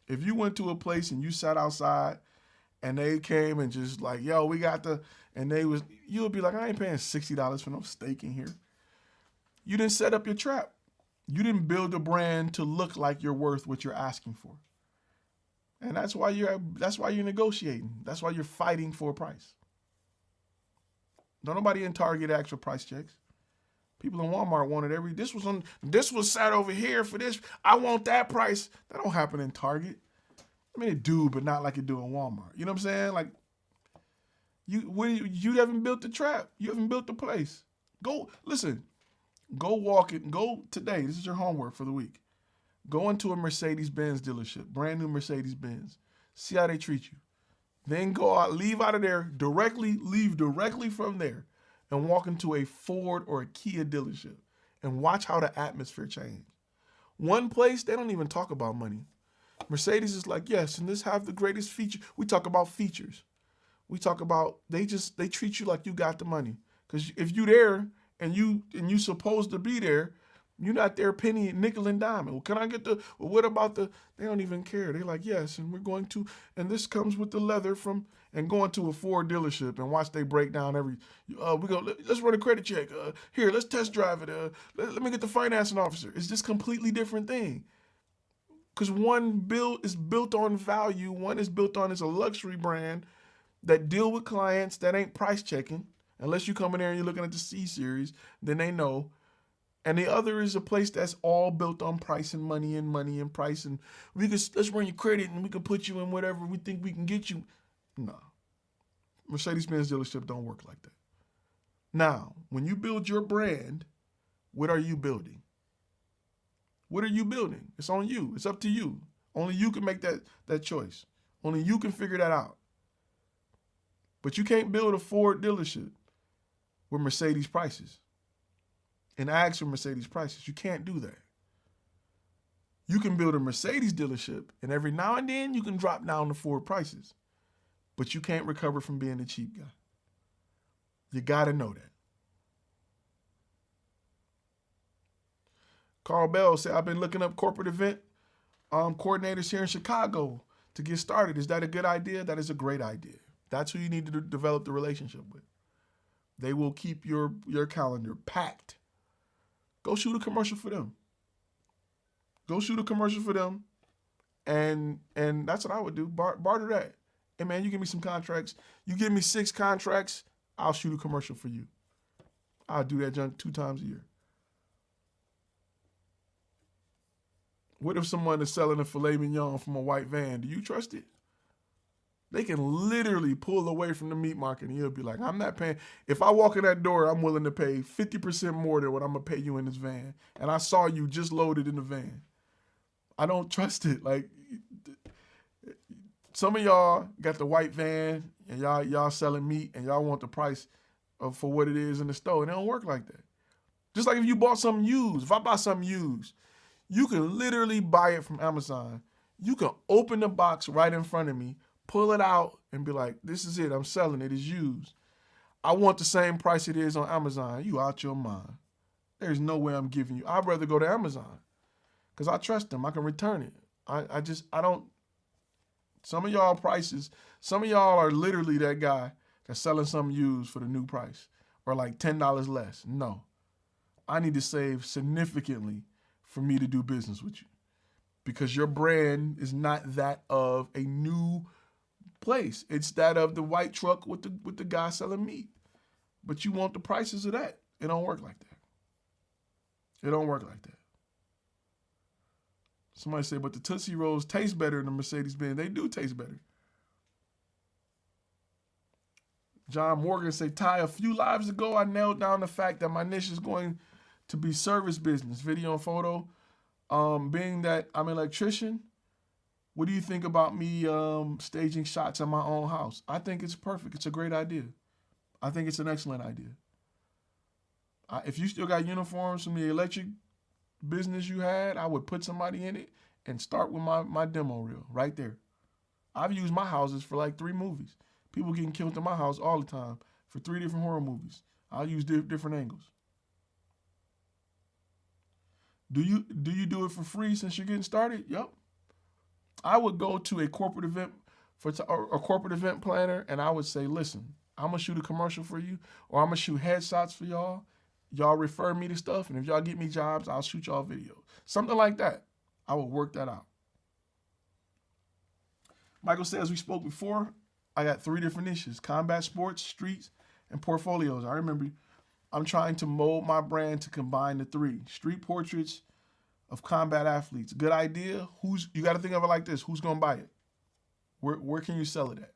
If you went to a place and you sat outside and they came and just like, yo, we got you would be like, I ain't paying $60 for no steak in here. You didn't set up your trap. You didn't build a brand to look like you're worth what you're asking for. And that's why you're negotiating. That's why you're fighting for a price. Don't nobody in Target ask for price checks. People in Walmart wanted this was sat over here for this. I want that price. That don't happen in Target. I mean, it do, but not like it do in Walmart. You know what I'm saying? Like, you haven't built the trap. You haven't built the place. Go walk it. Go today. This is your homework for the week. Go into a Mercedes-Benz dealership, brand new Mercedes-Benz. See how they treat you. Then go out, leave out of there leave directly from there and walk into a Ford or a Kia dealership and watch how the atmosphere change. One place, they don't even talk about money. Mercedes is like, yes, and this have the greatest feature. We talk about features. We talk about, they treat you like you got the money. Because if you there and you supposed to be there, you're not there penny, nickel, and diamond. Well, can I get what about they don't even care. They're like, yes, and we're going to, and this comes with the leather and going to a Ford dealership and watch they break down let's run a credit check. Here, let's test drive it. Let me get the financing officer. It's just completely different thing. Because one is built on value. One is built on, it's a luxury brand that deal with clients that ain't price checking. Unless you come in there and you're looking at the C series, then they know. And the other is a place that's all built on price and money and price. And let's run your credit and we can put you in whatever we think we can get you. No. Mercedes-Benz dealership don't work like that. Now, when you build your brand, what are you building? What are you building? It's on you. It's up to you. Only you can make that choice. Only you can figure that out. But you can't build a Ford dealership with Mercedes prices and ask for Mercedes prices. You can't do that. You can build a Mercedes dealership, and every now and then you can drop down the Ford prices, but you can't recover from being a cheap guy. You got to know that. Carl Bell said, I've been looking up corporate event coordinators here in Chicago to get started. Is that a good idea? That is a great idea. That's who you need to develop the relationship with. They will keep your calendar packed. Go shoot a commercial for them. Go shoot a commercial for them. And that's what I would do. Barter that. Hey, man, you give me some contracts. You give me 6 contracts, I'll shoot a commercial for you. I'll do that junk 2 times a year. What if someone is selling a filet mignon from a white van? Do you trust it? They can literally pull away from the meat market and you'll be like, I'm not paying. If I walk in that door, I'm willing to pay 50% more than what I'm going to pay you in this van. And I saw you just loaded in the van. I don't trust it. Like, some of y'all got the white van and y'all selling meat and y'all want the price for what it is in the store. And it don't work like that. Just like if you bought something used. If I buy something used, you can literally buy it from Amazon. You can open the box right in front of me, pull it out, and be like, this is it. I'm selling it. It's used. I want the same price it is on Amazon. You out your mind. There's no way I'm giving you. I'd rather go to Amazon because I trust them. I can return it. I don't. Some of y'all prices, some of y'all are literally that guy that's selling something used for the new price or like $10 less. No. I need to save significantly for me to do business with you because your brand is not that of a new place. It's that of the white truck with the guy selling meat. But you want the prices of that. It don't work like that. It don't work like that. Somebody said, but the Tootsie Rolls taste better than the Mercedes-Benz. They do taste better. John Morgan said, Ty, a few lives ago, I nailed down the fact that my niche is going to be service business, video and photo. Being that I'm an electrician, what do you think about me staging shots in my own house? I think it's perfect. It's a great idea. I think it's an excellent idea. If you still got uniforms from the electric business you had, I would put somebody in it and start with my demo reel right there. I've used my houses for like 3 movies. People getting killed in my house all the time for 3 different horror movies. I'll use different angles. Do you do it for free since you're getting started? Yep. I would go to a corporate event for a corporate event planner, and I would say, listen, I'm gonna shoot a commercial for you, or I'm gonna shoot headshots for y'all. Y'all refer me to stuff, and if y'all get me jobs, I'll shoot y'all videos. Something like that. I would work that out. Michael says, we spoke before. I got 3 different niches: combat sports, streets, and portfolios. I remember I'm trying to mold my brand to combine the 3. Street portraits of combat athletes. Good idea. You got to think of it like this. Who's going to buy it? Where can you sell it at?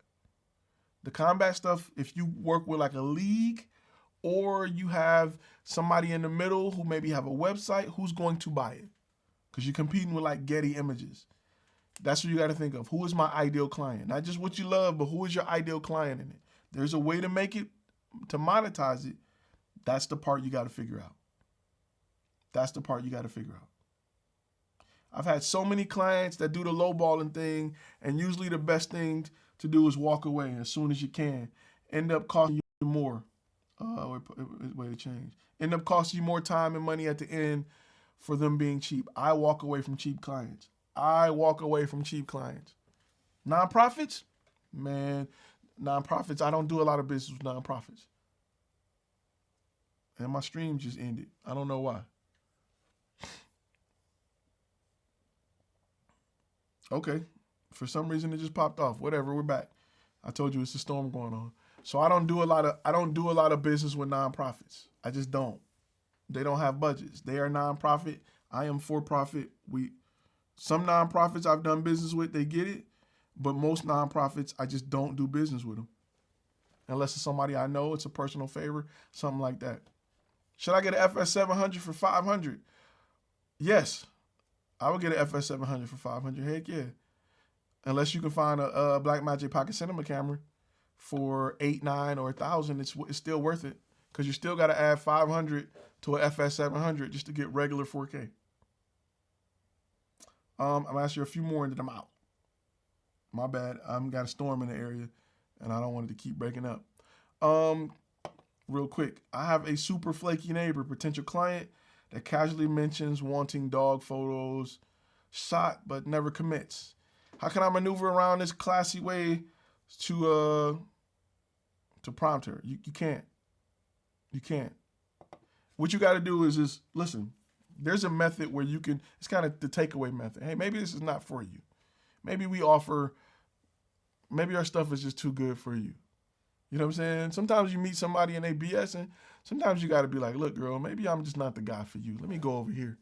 The combat stuff, if you work with like a league or you have somebody in the middle who maybe have a website, who's going to buy it? Because you're competing with like Getty Images. That's what you got to think of. Who is my ideal client? Not just what you love, but who is your ideal client in it? There's a way to make it, to monetize it. That's the part you got to figure out. That's the part you got to figure out. I've had so many clients that do the lowballing thing, and usually the best thing to do is walk away as soon as you can. End up costing you more. Way to change. End up costing you more time and money at the end for them being cheap. I walk away from cheap clients. Nonprofits? Man, nonprofits, I don't do a lot of business with nonprofits. And my stream just ended. I don't know why. Okay. For some reason it just popped off. Whatever, we're back. I told you it's a storm going on. So I don't do a lot of business with nonprofits. I just don't. They don't have budgets. They are nonprofit. I am for profit. Some nonprofits I've done business with, they get it. But most nonprofits, I just don't do business with them. Unless it's somebody I know, it's a personal favor, something like that. Should I get an FS700 for $500? Yes. I would get an FS700 for $500. Heck yeah. Unless you can find a Blackmagic Pocket Cinema camera for $800, $900, or $1,000, it's still worth it. Because you still got to add $500 to an FS700 just to get regular 4K. I'm going to ask you a few more and then I'm out. My bad. I've got a storm in the area and I don't want it to keep breaking up. Real quick, I have a super flaky neighbor, potential client, that casually mentions wanting dog photos shot but never commits. How can I maneuver around this classy way to prompt her? You can't. You can't. What you got to do is just listen. There's a method where you can, it's kind of the takeaway method. Hey, maybe this is not for you. Maybe maybe our stuff is just too good for you. You know what I'm saying? Sometimes you meet somebody and they BS, and sometimes you got to be like, look, girl, maybe I'm just not the guy for you. Let me go over here.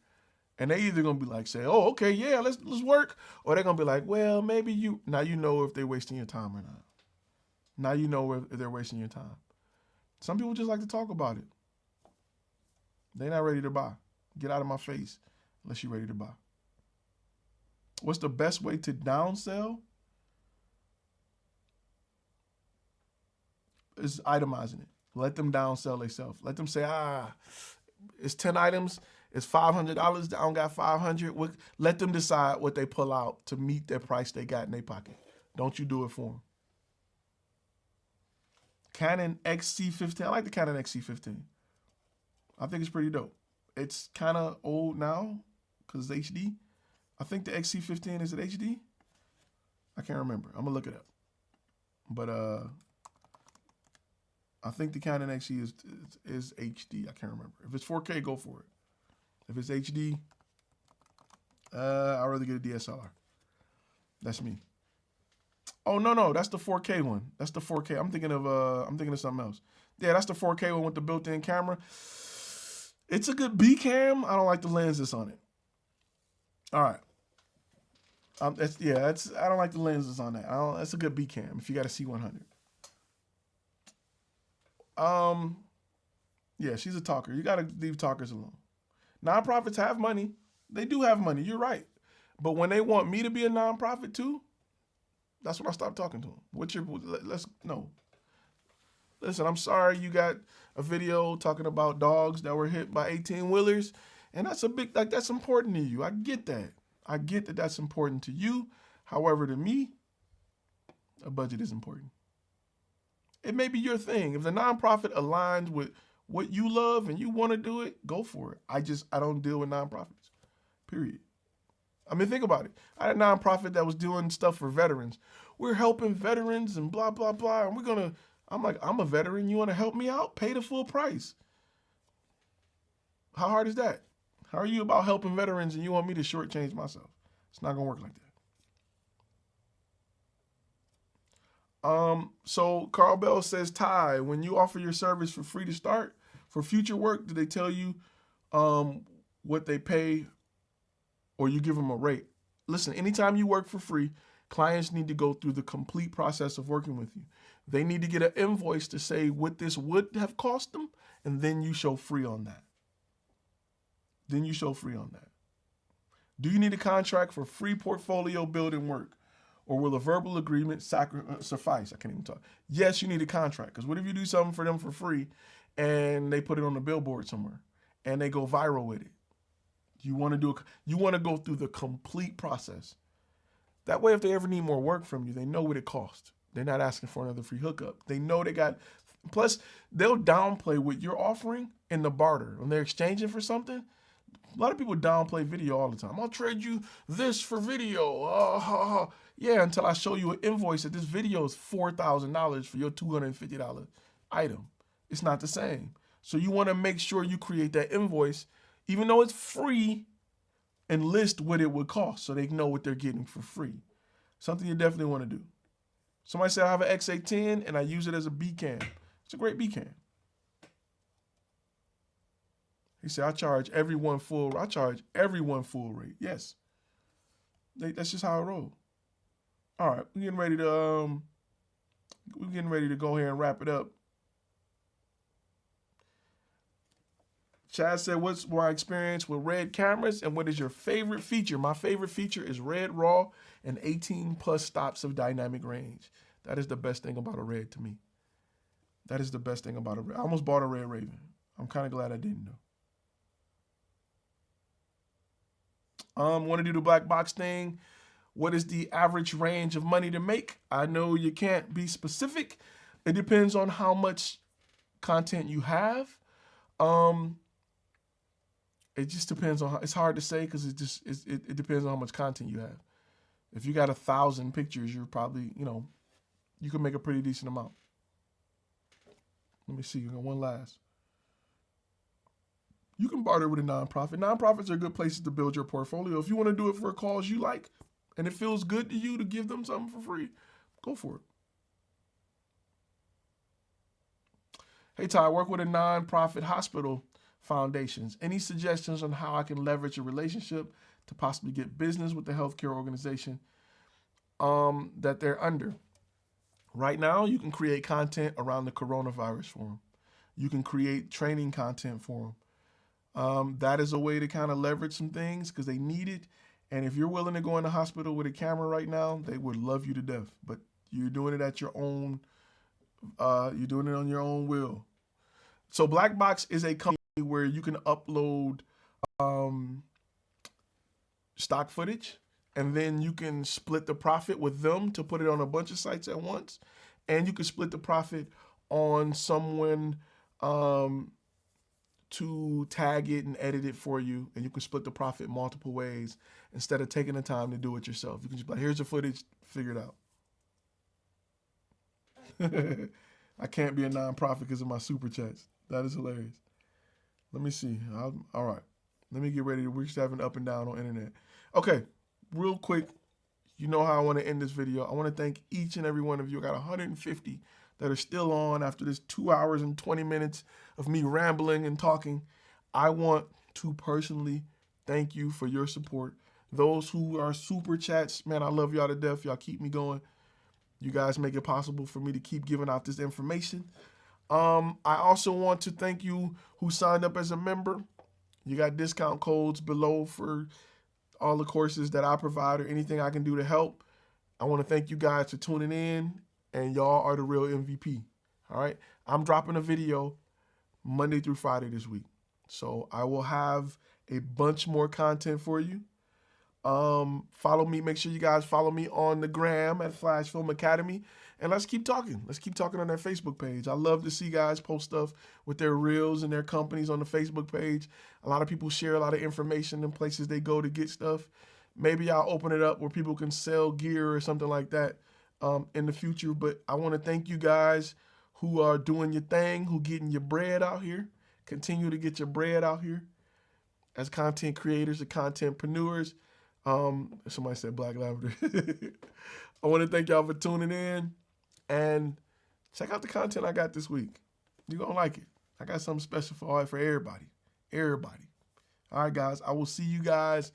And they either going to be like, say, oh, okay, yeah, let's work. Or they're going to be like, well, maybe now you know if they're wasting your time or not. Now you know if they're wasting your time. Some people just like to talk about it. They're not ready to buy. Get out of my face unless you're ready to buy. What's the best way to downsell? Is itemizing it. Let them downsell themselves. Let them say, it's 10 items, it's $500, I don't got 500. Let them decide what they pull out to meet their price they got in their pocket. Don't you do it for them. Canon XC15, I like the Canon XC15. I think it's pretty dope. It's kind of old now because it's HD. I think the XC15, is it HD? I can't remember. I'm going to look it up. But I think the Canon XE is HD. I can't remember. If it's 4K, go for it. If it's HD, I'd rather get a DSLR. That's me. Oh no, that's the 4K one. That's the 4K. I'm thinking of something else. Yeah, that's the 4K one with the built-in camera. It's a good B cam. I don't like the lenses on it. All right. I don't like the lenses on that. That's a good B cam if you got a C100. Yeah, she's a talker. You gotta leave talkers alone. Nonprofits have money. They do have money. You're right. But when they want me to be a nonprofit too, that's when I stop talking to them. No. Listen, I'm sorry you got a video talking about dogs that were hit by 18-wheelers, and that's important to you. I get that. I get that that's important to you. However, to me, a budget is important. It may be your thing. If the nonprofit aligns with what you love and you want to do it, go for it. I don't deal with nonprofits, period. I mean, think about it. I had a nonprofit that was doing stuff for veterans. We're helping veterans and blah, blah, blah. And I'm like, I'm a veteran. You want to help me out? Pay the full price. How hard is that? How are you about helping veterans and you want me to shortchange myself? It's not going to work like that. So Carl Bell says, Ty, when you offer your service for free to start, for future work, do they tell you what they pay or you give them a rate? Listen, anytime you work for free, clients need to go through the complete process of working with you. They need to get an invoice to say what this would have cost them, and then you show free on that. Do you need a contract for free portfolio building work? Or will a verbal agreement suffice? I can't even talk. Yes, you need a contract. Because what if you do something for them for free and they put it on the billboard somewhere and they go viral with it? You want to go through the complete process. That way, if they ever need more work from you, they know what it costs. They're not asking for another free hookup. They know they got, plus they'll downplay what you're offering in the barter. When they're exchanging for something, a lot of people downplay video all the time. I'll trade you this for video. Yeah, until I show you an invoice that this video is $4,000 for your $250 item. It's not the same. So you want to make sure you create that invoice, even though it's free, and list what it would cost so they know what they're getting for free. Something you definitely want to do. Somebody said I have an XA10 and I use it as a B cam. It's a great B cam. He said, I charge everyone full rate. Yes. That's just how I roll. All right, we're getting ready to go here and wrap it up. Chad said, what's my experience with RED cameras and what is your favorite feature? My favorite feature is RED RAW and 18 plus stops of dynamic range. That is the best thing about a RED to me. That is the best thing about a RED. I almost bought a Red Raven. I'm kind of glad I didn't though. Want to do the black box thing. What is the average range of money to make? I know you can't be specific. It depends on how much content you have. It just depends on it's hard to say because it depends on how much content you have. If you got 1,000 pictures, you're probably, you can make a pretty decent amount. Let me see. You got one last. You can barter with a nonprofit. Nonprofits are good places to build your portfolio. If you want to do it for a cause you like and it feels good to you to give them something for free, go for it. Hey, Ty, I work with a nonprofit hospital foundations. Any suggestions on how I can leverage a relationship to possibly get business with the healthcare organization that they're under? Right now, you can create content around the coronavirus for them. You can create training content for them. That is a way to kind of leverage some things because they need it. And if you're willing to go in the hospital with a camera right now, they would love you to death. But you're doing it at your own, you're doing it on your own will. So Blackbox is a company where you can upload stock footage and then you can split the profit with them to put it on a bunch of sites at once. And you can split the profit on someone to tag it and edit it for you. And you can split the profit multiple ways instead of taking the time to do it yourself. You can just be like, here's the footage, figure it out. I can't be a nonprofit because of my super chats. That is hilarious. Let me see. All right. Let me get ready. We're just having up and down on internet. Okay, real quick. You know how I want to end this video. I want to thank each and every one of you. I got 150 that are still on after this 2 hours and 20 minutes of me rambling and talking. I want to personally thank you for your support. Those who are super chats, man, I love y'all to death. Y'all keep me going. You guys make it possible for me to keep giving out this information. I also want to thank you who signed up as a member. You got discount codes below for all the courses that I provide or anything I can do to help. I want to thank you guys for tuning in, and y'all are the real MVP. All right. I'm dropping a video Monday through Friday this week. So I will have a bunch more content for you. Follow me. Make sure you guys follow me on the gram at Flash Film Academy. And let's keep talking. Let's keep talking on that Facebook page. I love to see guys post stuff with their reels and their companies on the Facebook page. A lot of people share a lot of information in places they go to get stuff. Maybe I'll open it up where people can sell gear or something like that in the future. But I want to thank you guys who are doing your thing, who getting your bread out here. Continue to get your bread out here as content creators and contentpreneurs. Somebody said Black Lavender. I want to thank y'all for tuning in, and check out the content I got this week. You're going to like it. I got something special for everybody. Everybody. All right, guys. I will see you guys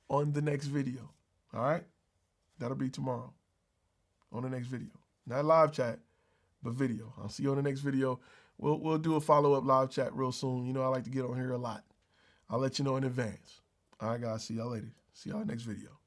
on the next video. All right? That'll be tomorrow on the next video. Not live chat, but video. I'll see you on the next video. We'll do a follow-up live chat real soon. You know, I like to get on here a lot. I'll let you know in advance. All right, guys. See y'all later. See y'all next video.